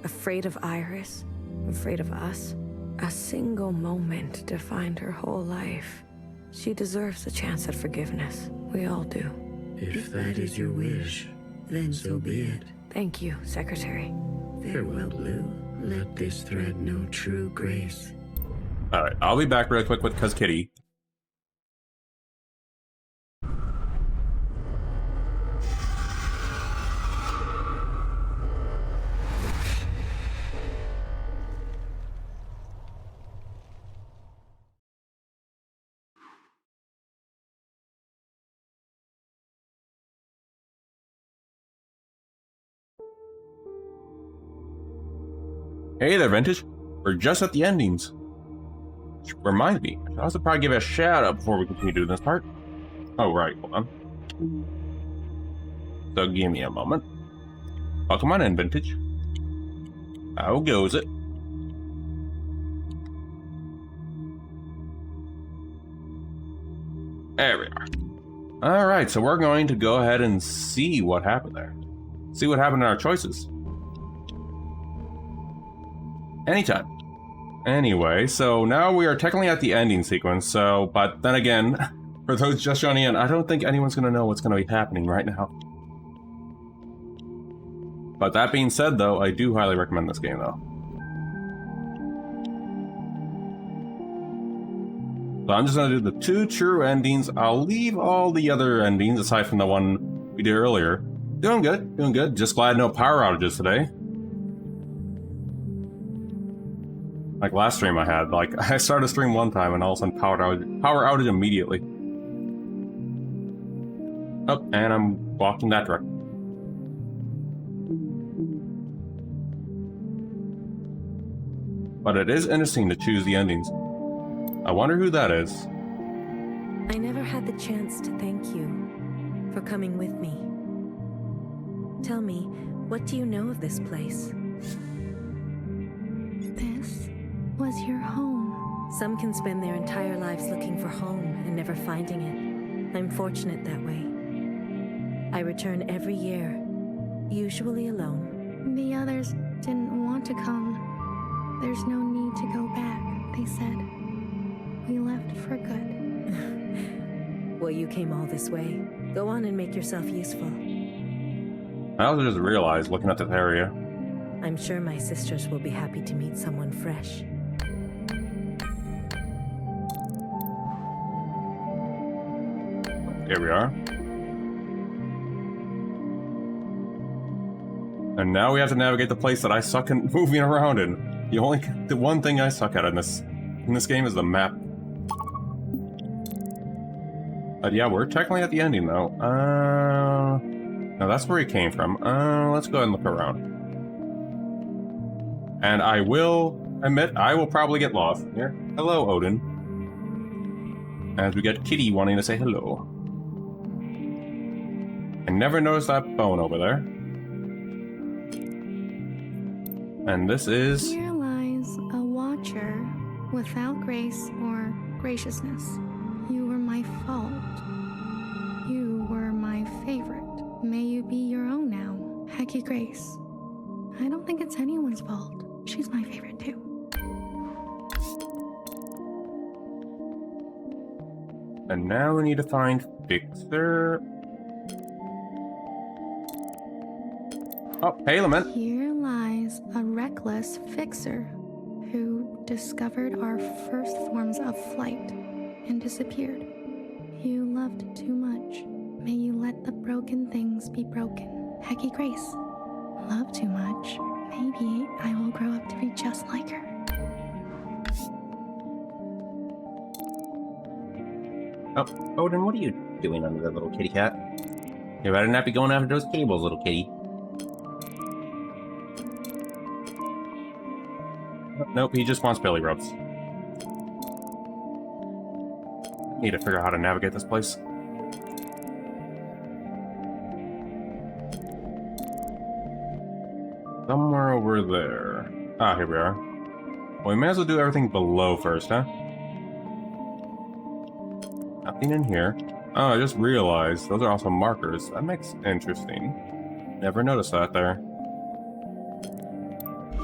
Afraid of Iris, afraid of us. A single moment defined her whole life. She deserves a chance at forgiveness. We all do. If that is your wish, then so be it. Thank you, Secretary. Farewell, Blue. Let this thread know true grace. Alright, I'll be back really quick with Cuz Kitty. Hey there, Vintage. We're just at the endings. Which reminds me, I should also probably give it a shout out before we continue doing this part. Oh, right, hold on. So give me a moment. Oh, come on in, Vintage. How goes it? There we are. Alright, so we're going to go ahead and see what happened there. See what happened in our choices. Anytime. Anyway, so now we are technically at the ending sequence, so, but then again, for those just joining in, I don't think anyone's gonna know what's gonna be happening right now. But that being said, though, I do highly recommend this game, though. So I'm just gonna do the 2 true endings. I'll leave all the other endings, aside from the one we did earlier. Doing good, doing good. Just glad no power outages today. Like last stream I had, like I started a stream one time and all of a sudden power outage immediately. Oh, and I'm walking that direction. But it is interesting to choose the endings. I wonder who that is. I never had the chance to thank you for coming with me. Tell me, what do you know of this place? This was your home. Some can spend their entire lives looking for home and never finding it. I'm fortunate that way. I return every year, usually alone. The others didn't want to come. There's no need to go back, they said. We left for good. Well, you came all this way. Go on and make yourself useful. I also just realized, looking at this area, I'm sure my sisters will be happy to meet someone fresh. here we are. And now we have to navigate the place that I suck in moving around in. The one thing I suck at in this game is the map. But yeah, we're technically at the ending though. No, that's where he came from. Let's go ahead and look around. And I will admit, I will probably get lost here. Hello, Odin. As we get Kitty wanting to say hello. I never noticed that bone over there. And this is... Here lies a watcher without grace or graciousness. You were my fault. You were my favorite. May you be your own now, Hecky Grace. I don't think it's anyone's fault. She's my favorite too. And now we need to find Fixer. Oh, hey, Lament. Here lies a reckless fixer who discovered our first forms of flight and disappeared. You loved too much. May you let the broken things be broken. Hecky Grace. Love too much. Maybe I will grow up to be just like her. Oh, Odin, what are you doing under that little kitty cat? You better not be going after those cables, little kitty. Nope, he just wants belly rubs. Need to figure out how to navigate this place. Somewhere over there. Ah, here we are. Well, we may as well do everything below first, huh? Nothing in here. Oh, I just realized those are also markers. That makes interesting. Never noticed that there.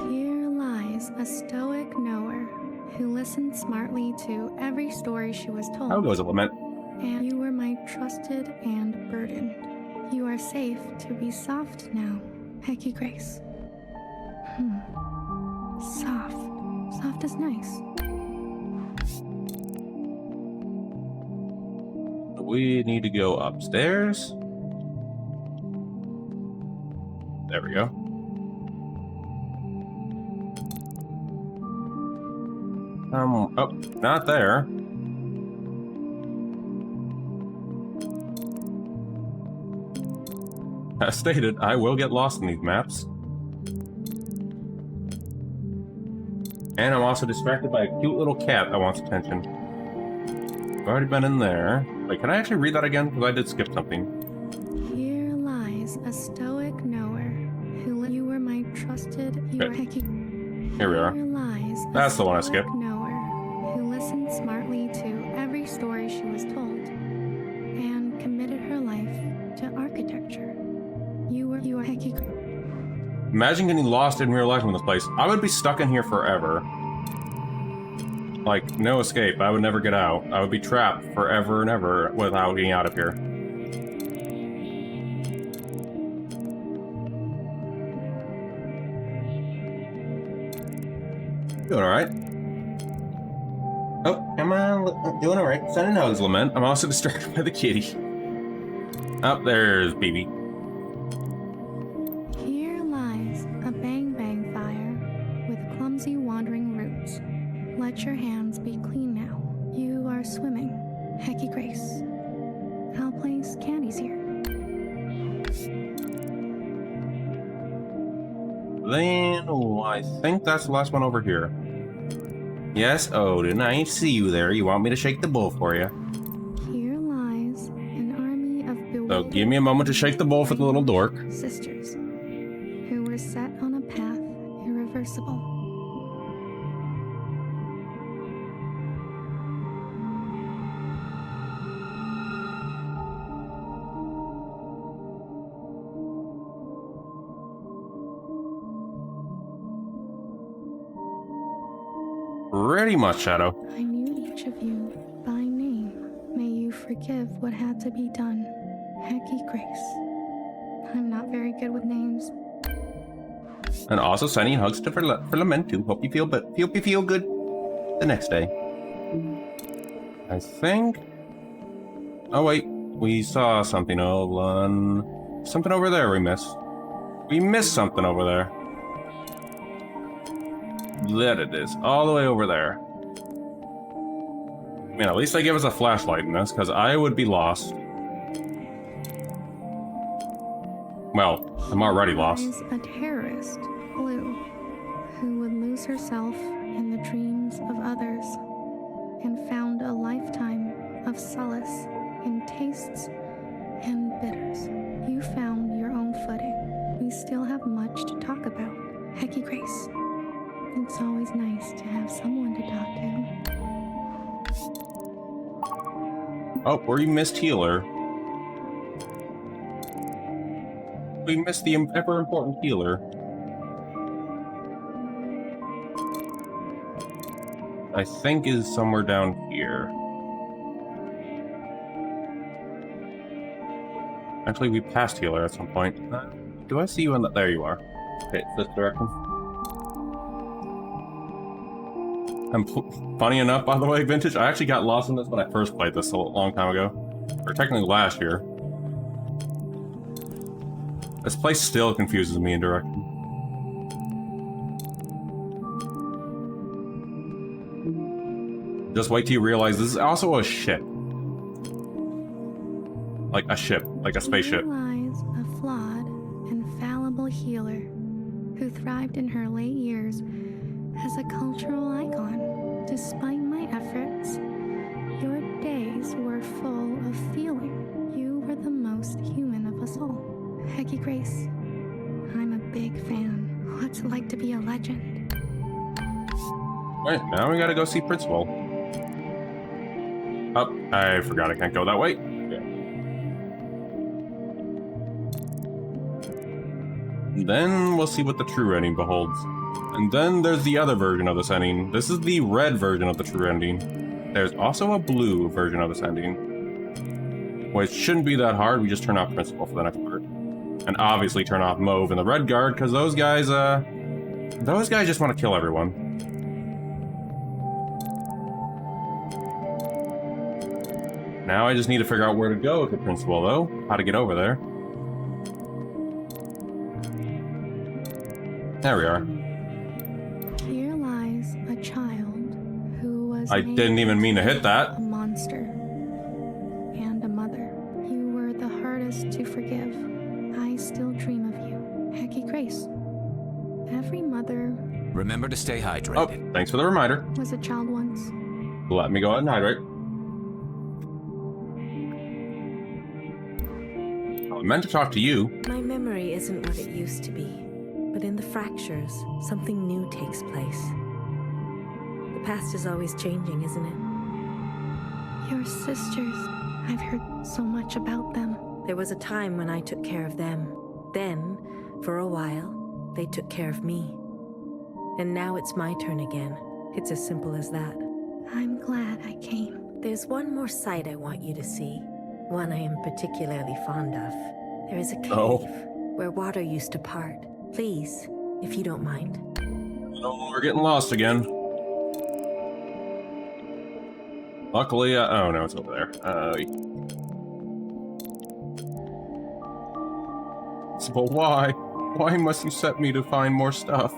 Here lies a stoic knower who listened smartly to every story she was told. How goes it, Lament? And you were my trusted and burdened. You are safe to be soft now, Hecky Grace. Soft. Soft is nice. We need to go upstairs. There we go. Oh, not there. As stated, I will get lost in these maps. And I'm also distracted by a cute little cat that wants attention. I've already been in there. Wait, can I actually read that again? Because I did skip something. Here lies a stoic knower who you were my trusted. You Okay. are Hecky. Here we are. Here lies a That's the one I skipped. knower who listened smartly to every story she was told and committed her life to architecture. You are Hecky. Imagine getting lost in real life in this place. I would be stuck in here forever. Like, no escape. I would never get out. I would be trapped forever and ever without getting out of here. Doing alright. Oh, come on. Doing alright. Sending out his lament. I'm also distracted by the kitty. Oh, there's Baby. Here lies a bang fire with clumsy wandering roots. Let your hands be clean now. You are swimming, Hecky Grace. I'll place candies here. Then, I think that's the last one over here. Yes, Odin, I see you there. You want me to shake the bowl for you. Here lies an army of So bewildered give me a moment to shake the bowl for the little dork. sisters who were set on a path irreversible. Pretty much, Shadow. I knew each of you by name. May you forgive what had to be done. Hecky Grace. I'm not very good with names. And also sending hugs to for Lament too. Hope you feel good the next day. I think. Oh wait, we saw something. Something over there we missed. We missed something over there. There it is, all the way over there. I mean, at least they give us a flashlight in this, because I would be lost. Well, I'm already lost. Is a terrorist, Blue, who would lose herself in the dreams of others and found a lifetime of solace in tastes and bitters. You found your own footing. We still have much to talk about. Hecky Grace. It's always nice to have someone to talk to. Oh, we missed healer. We missed the ever important healer. I think is somewhere down here. Actually, we passed healer at some point. Do I see you in that? There you are. Okay, it's this direction. Funny enough, by the way, Vintage, I actually got lost in this when I first played this a long time ago. Or technically last year. This place still confuses me in direction. Just wait till you realize this is also a ship. Like a ship, like a spaceship. Here lies a flawed and fallible healer who thrived in her late years as a cultural icon. Despite my efforts, your days were full of feeling. You were the most human of us all. Hecky Grace, I'm a big fan. What's it like to be a legend? Alright, now we gotta go see Principal. Oh, I forgot I can't go that way. And then we'll see what the true ending beholds. And then there's the other version of this ending. This is the red version of the true ending. There's also a blue version of this ending. Which shouldn't be that hard, we just turn off Principal for the next part. And obviously turn off Mauve and the Red Guard, because those guys just want to kill everyone. Now I just need to figure out where to go to Principal, though. How to get over there. There we are. Here lies a child who was I didn't even mean to hit that. A monster and a mother. You were the hardest to forgive. I still dream of you. Hecky Grace. Every mother Remember to stay hydrated. Oh, thanks for the reminder. was a child once. Let me go ahead and hydrate. I meant to talk to you. My memory isn't what it used to be, but in the fractures, something new takes place. The past is always changing, isn't it? Your sisters. I've heard so much about them. There was a time when I took care of them. Then, for a while, they took care of me. And now it's my turn again. It's as simple as that. I'm glad I came. There's one more sight I want you to see. One I am particularly fond of. There is a cave where water used to part. Please, if you don't mind. Oh, we're getting lost again. Luckily, oh no, it's over there. But why? Why must you set me to find more stuff?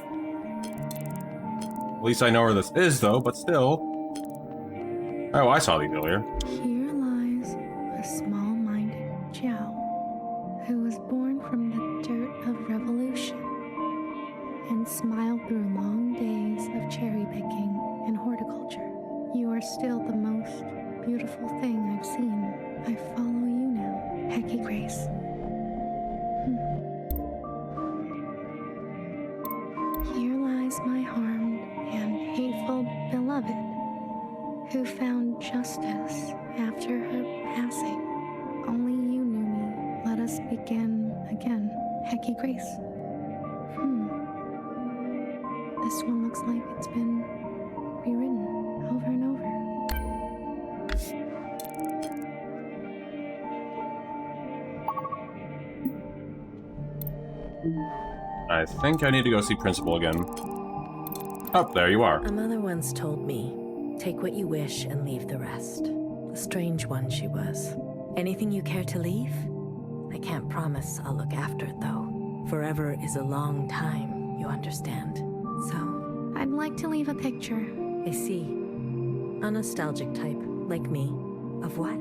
At least I know where this is, though, but still. Oh, I saw these earlier. Here lies a small-minded Jiao who was born from the dirt of revolution and smiled through long days of cherry picking and horticulture. You are still the most beautiful thing I've seen. I follow you now, Hecky Grace. Here lies my harmed and hateful beloved, who found justice after her passing. Only you knew me. Let us begin again, Hecky Grace. This one looks like it's been rewritten over and over. I think I need to go see Principal again. Oh, there you are. A mother once told me, take what you wish and leave the rest. A strange one she was. Anything you care to leave? I can't promise I'll look after it, though. Forever is a long time, you understand. So, I'd like to leave a picture. I see. A nostalgic type, like me. Of what?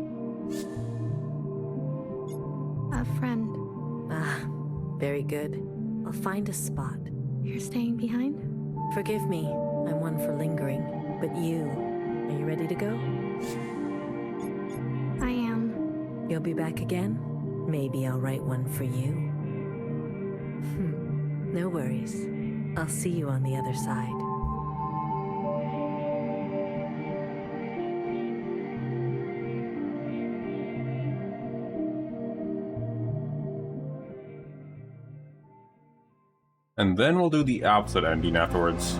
A friend. Ah, very good. I'll find a spot. You're staying behind? Forgive me, I'm one for lingering. But you, are you ready to go? I am. You'll be back again? Maybe I'll write one for you. No worries. I'll see you on the other side. And then we'll do the opposite ending afterwards.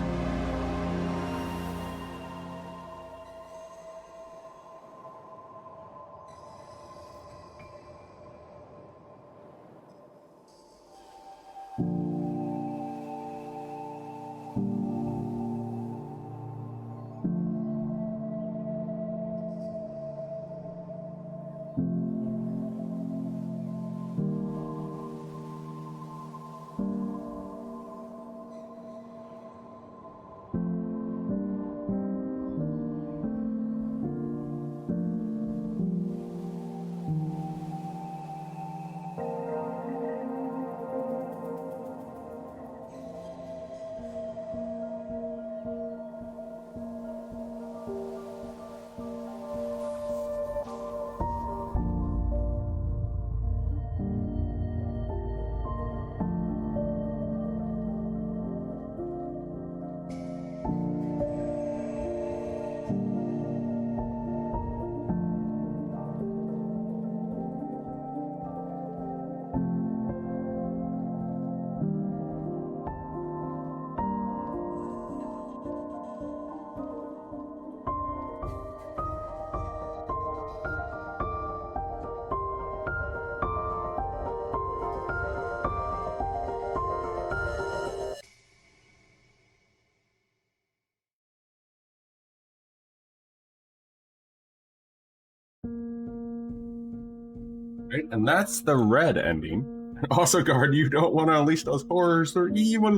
Right, and that's the red ending. Also, guard, you don't want to unleash those horrors. They're evil.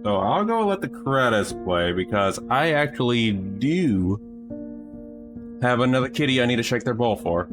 So I'll go let the credits play because I actually do have another kitty I need to shake their bowl for.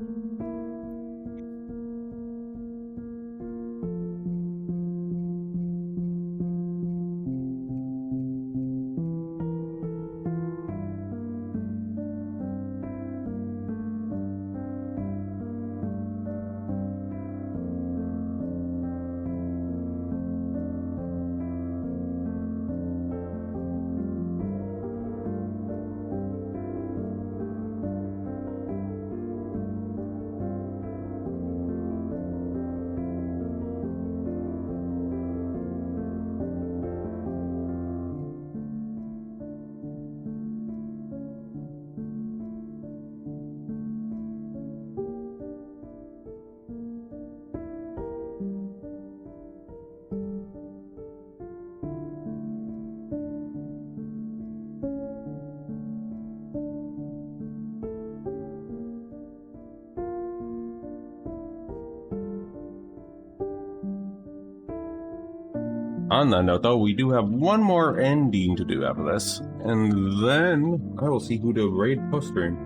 On that note, though, we do have one more ending to do after this, and then I will see who to raid post-stream.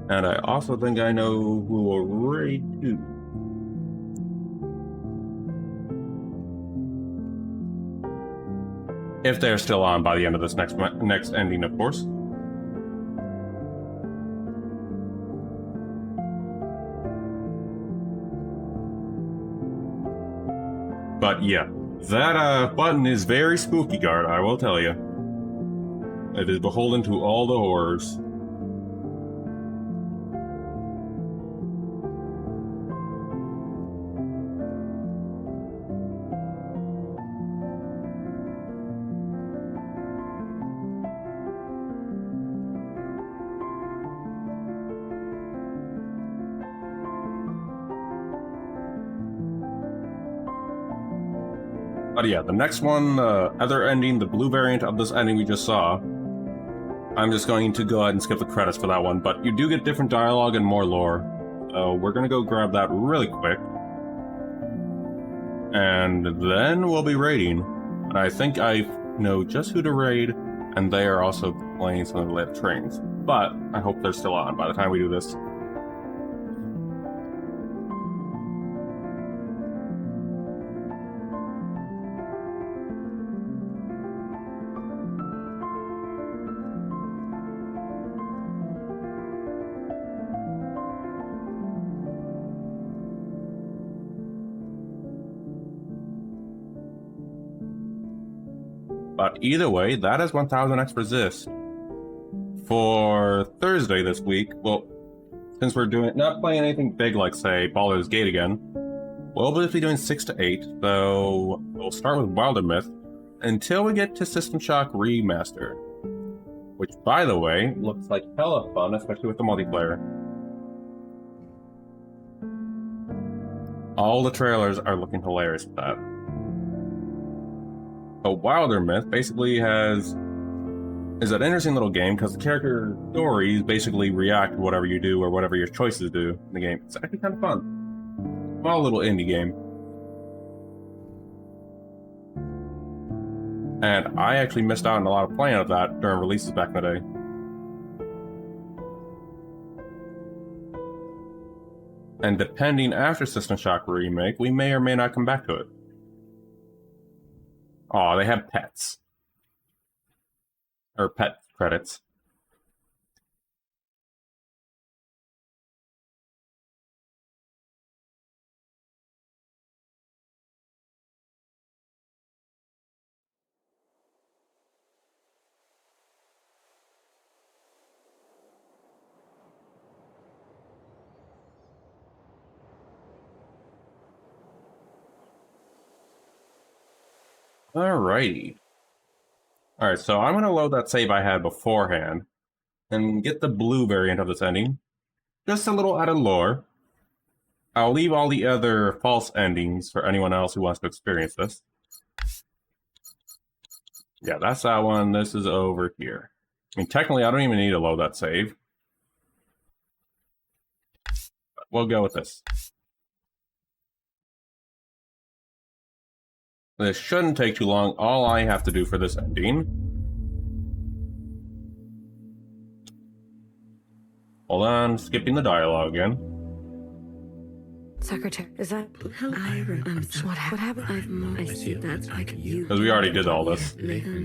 And I also think I know who will raid too. If they're still on by the end of this next ending, of course. But yeah, that button is very spooky, guard, I will tell you. It is beholden to all the horrors. But yeah, the next one, the other ending, the blue variant of this ending we just saw, I'm just going to go ahead and skip the credits for that one, but you do get different dialogue and more lore. So we're going to go grab that really quick. And then we'll be raiding. And I think I know just who to raid, and they are also playing some of the later trains. But I hope they're still on by the time we do this. But either way, that is 1000xResist. For Thursday this week, well, since we're not playing anything big like, say, Baldur's Gate again, we'll just be doing 6 to 8, so we'll start with Wilder Myth until we get to System Shock Remaster. Which, by the way, looks like hella fun, especially with the multiplayer. All the trailers are looking hilarious with that. A Wilder Myth basically is an interesting little game because the character stories basically react to whatever you do or whatever your choices do in the game. It's actually kind of fun. Small little indie game. And I actually missed out on a lot of playing of that during releases back in the day. And depending after System Shock Remake, we may or may not come back to it. Oh, they have pets. Or pet credits. Alrighty. Alright, so I'm going to load that save I had beforehand and get the blue variant of this ending. Just a little added lore. I'll leave all the other false endings for anyone else who wants to experience this. Yeah, that's that one. This is over here. I mean, technically, I don't even need to load that save. But we'll go with this. This shouldn't take too long. All I have to do for this ending. Hold on, skipping the dialogue again. Secretary, is that... What happened? I see that's like you. Because we already did all this.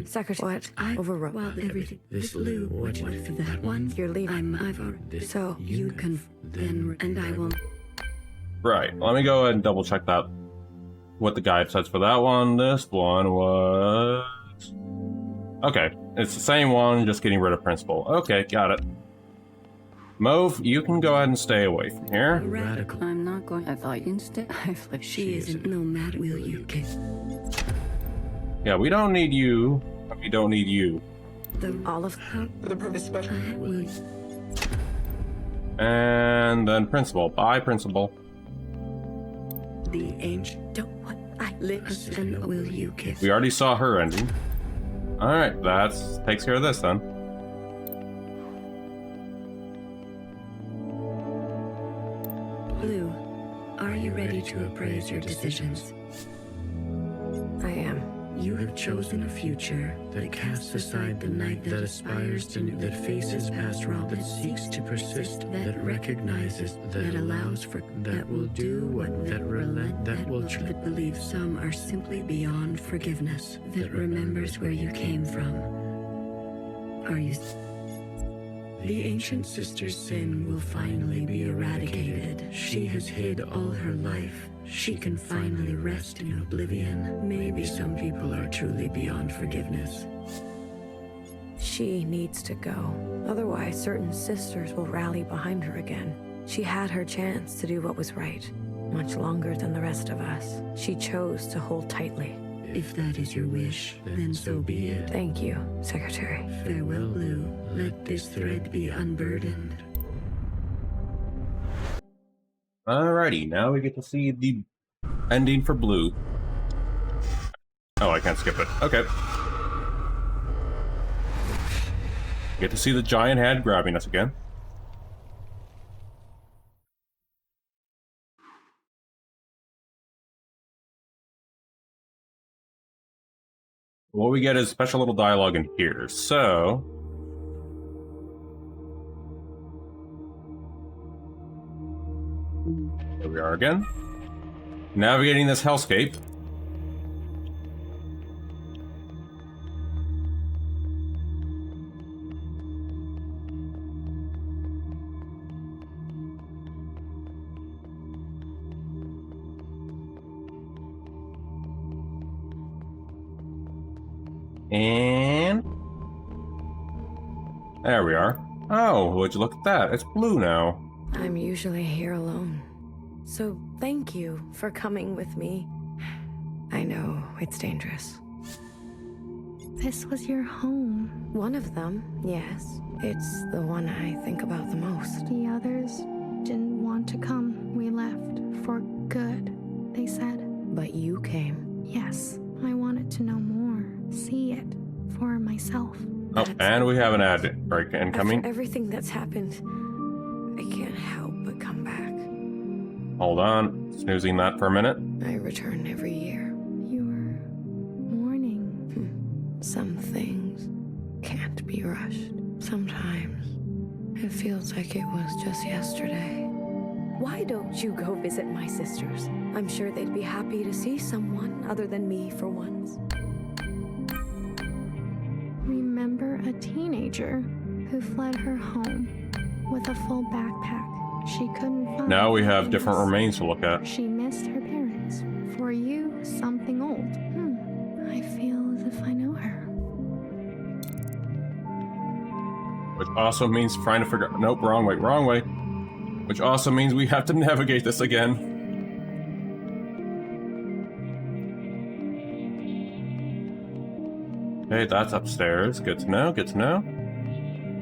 Secretary, what? Overrode. Well, everything. This Lou, what for that one? You're leaving. I've already. So, You can then, and I will. Right, let me go ahead and double check that. What the guide says for that one. This one was... Okay, it's the same one, just getting rid of principal. Okay, got it. Mauve, you can go ahead and stay away from here. Radical. I'm not going. I thought instead. I flipped. She isn't. No matter. Will you kiss? Yeah, we don't need you. We don't need you. The olive. The purpose special. Will. And then principal. Bye, principal. The ancient. Don't what I live and will you kiss? We already saw her ending. Alright, that takes care of this then. Blue, are you ready to appraise your decisions? I am. You have chosen a future that casts aside the night, that aspires to new, that faces past wrong, that seeks to persist, that recognizes, that allows for, that will do what, that relent, that will that believes some are simply beyond forgiveness, that remembers where you came from. Are you? The ancient sister's sin will finally be eradicated. She has hid all her life. She can finally rest in oblivion. Maybe some people are truly beyond forgiveness. She needs to go. Otherwise, certain sisters will rally behind her again. She had her chance to do what was right. Much longer than the rest of us. She chose to hold tightly. If that is your wish, then so be it. Thank you, Secretary. Farewell, Blue. Let this thread be unburdened. Alrighty, now we get to see the ending for Blue. Oh, I can't skip it. Okay. Get to see the giant head grabbing us again. What we get is special little dialogue in here. So here we are again. Navigating this hellscape. And there we are. Oh, would you look at that? It's blue now. I'm usually here alone. So thank you for coming with me. I know it's dangerous. This was your home. One of them, yes. It's the one I think about the most. The others didn't want to come. We left for good, they said. But you came. Yes, I wanted to know more, see it for myself. Oh, and we have an ad break incoming. After everything that's happened, I can't help but come back. Hold on, snoozing that for a minute. I return every year. You're mourning. Some things can't be rushed. Sometimes it feels like it was just yesterday. Why don't you go visit my sisters? I'm sure they'd be happy to see someone other than me for once. Remember a teenager who fled her home with a full backpack. She couldn't find Now we have different remains to look at. She missed her parents. For you, something old. I feel as if I know her. Which also means trying to figure out... Nope, wrong way, wrong way. Which also means we have to navigate this again. Okay, that's upstairs. Good to know, good to know.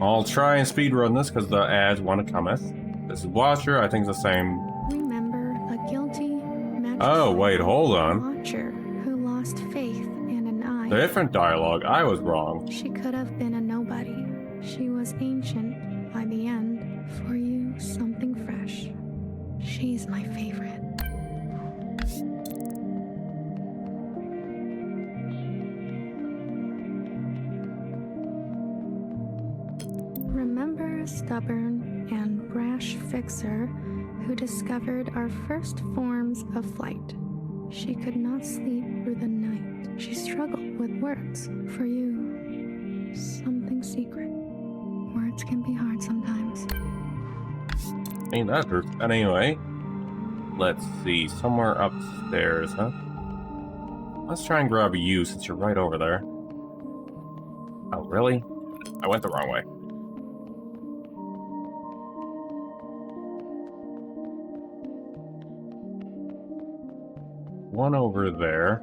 I'll try and speedrun this because the ads want to cometh. This is Watcher, I think it's the same. Remember a guilty magistrate Oh, wait, hold on. Watcher who lost faith and an eye. Different dialogue, I was wrong. She could have been a nobody. She was ancient by the end. For you, something fresh. She's my favorite. Remember a stubborn and brash fixer who discovered our first forms of flight. She could not sleep through the night. She struggled with words. For you, something secret. Words can be hard sometimes. Ain't that hurt. But anyway, let's see. Somewhere upstairs, huh? Let's try and grab you since you're right over there. Oh, really? I went the wrong way. One over there.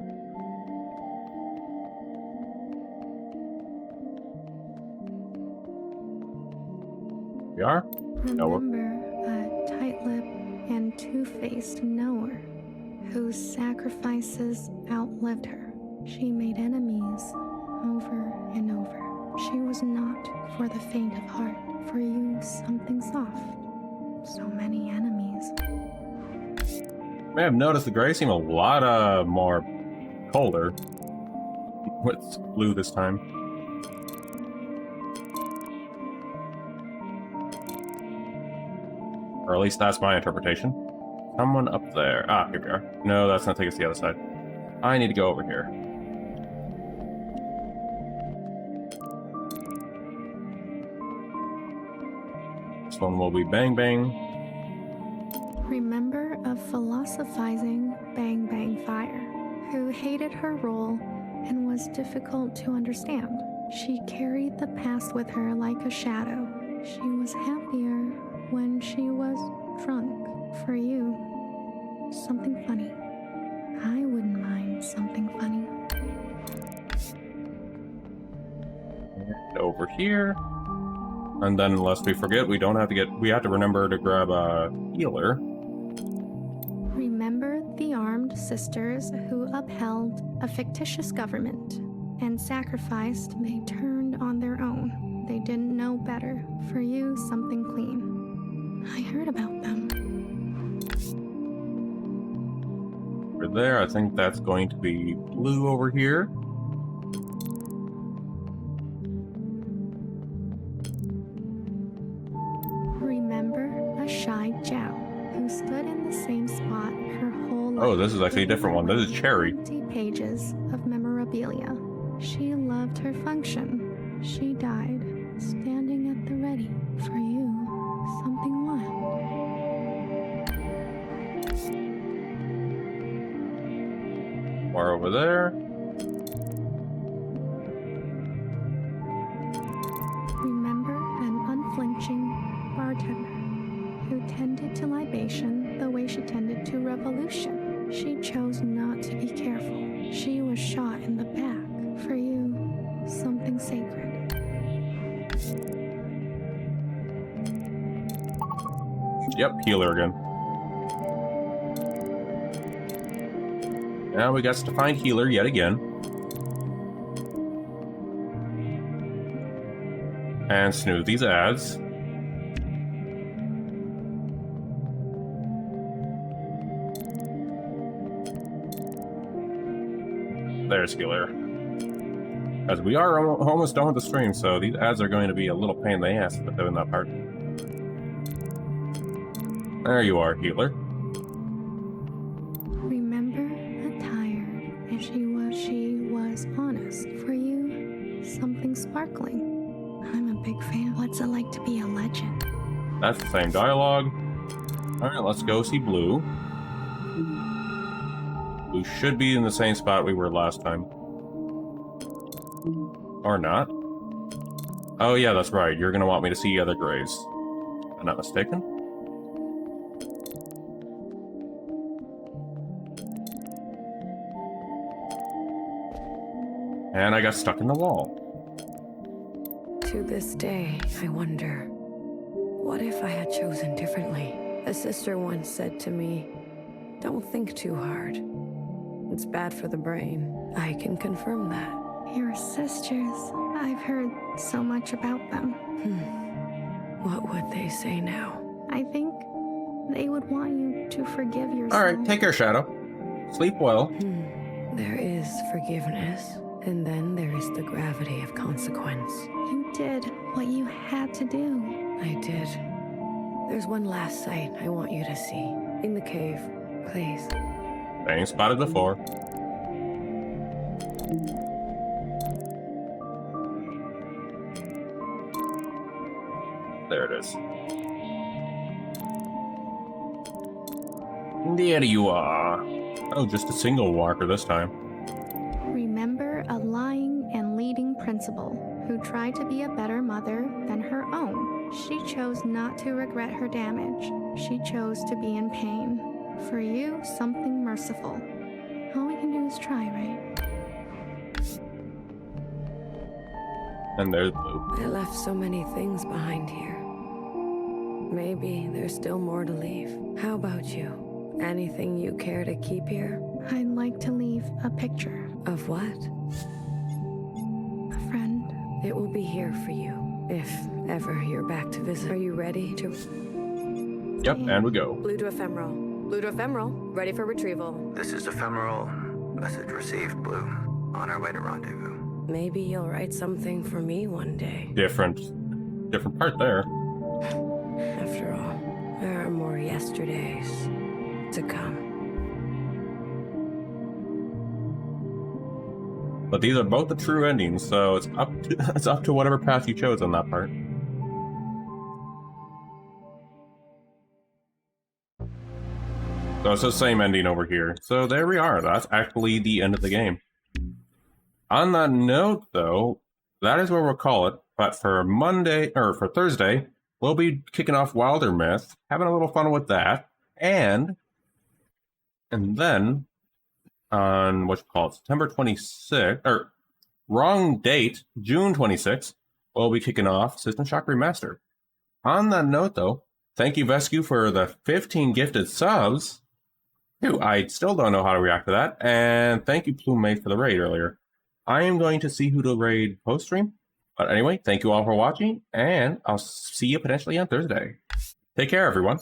We are? Remember a tight-lipped and two-faced knower whose sacrifices outlived her. She made enemies over and over. She was not for the faint of heart. For you, something soft. So many enemies. You may have noticed the gray seem a lot more colder. It's blue this time. Or at least that's my interpretation. Someone up there. Ah, here we are. No, that's not take us to the other side. I need to go over here. This one will be Bang Bang. Remember a philosophizing Bang Bang Fire who hated her role and was difficult to understand. She carried the past with her like a shadow. She was happier when she was drunk. For you, something funny. I wouldn't mind something funny. And over here. And then, lest we forget, we have to remember to grab a healer. Remember the armed sisters who upheld a fictitious government and sacrificed they turned on their own. They didn't know better. For you, something clean. I heard about them. Over there, I think that's going to be blue over here. Oh, this is actually a different one. This is Cherry. 20 pages of memorabilia. She loved her function. She died standing at the ready for you. Something wild. More over there. Remember an unflinching bartender who tended to libation the way she tended to revolution. She chose not to be careful. She was shot in the back. For you, something sacred. Yep, healer again. Now we got to find healer yet again. And snooze these ads. There's healer. As we are almost done with the stream, so these ads are going to be a little pain in the ass with doing that part. There you are, healer. Remember a tired, and she was honest. For you, something sparkling. I'm a big fan. What's it like to be a legend? That's the same dialogue. Alright, let's go see Blue. We should be in the same spot we were last time. Or not. Oh yeah, that's right. You're gonna want me to see other graves. I'm not mistaken. And I got stuck in the wall. To this day, I wonder, what if I had chosen differently? A sister once said to me, don't think too hard. It's bad for the brain. I can confirm that. Your sisters. I've heard so much about them. What would they say now? I think they would want you to forgive yourself. Alright, take care, Shadow. Sleep well. There is forgiveness, and then there is the gravity of consequence. You did what you had to do. I did. There's one last sight I want you to see. In the cave, please. Same spot as before. There it is. There you are. Oh, just a single walker this time. Remember a lying and leading principal who tried to be a better mother than her own. She chose not to regret her damage. She chose to be in pain. For you, something merciful. All we can do is try, right? And there's Blue. I left so many things behind here. Maybe there's still more to leave. How about you? Anything you care to keep here? I'd like to leave a picture. Of what? A friend. It will be here for you, if ever you're back to visit. Are you ready to... Yep, and we go. Blue to ephemeral. Blue to ephemeral. Ready for retrieval. This is ephemeral. Message received, Blue. On our way to rendezvous. Maybe you'll write something for me one day. Different part there. After all, there are more yesterdays to come. But these are both the true endings, so it's up to whatever path you chose on that part. So it's the same ending over here. So there we are. That's actually the end of the game. On that note, though, that is where we'll call it. But for for Thursday, we'll be kicking off Wilder Myth, having a little fun with that, and then on September 26th, or wrong date, June 26th, we'll be kicking off System Shock Remastered. On that note, though, thank you, Vescu, for the 15 gifted subs. Ew, I still don't know how to react to that. And thank you, Plumate, for the raid earlier. I am going to see who to raid post-stream. But anyway, thank you all for watching, and I'll see you potentially on Thursday. Take care, everyone.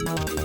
Bye.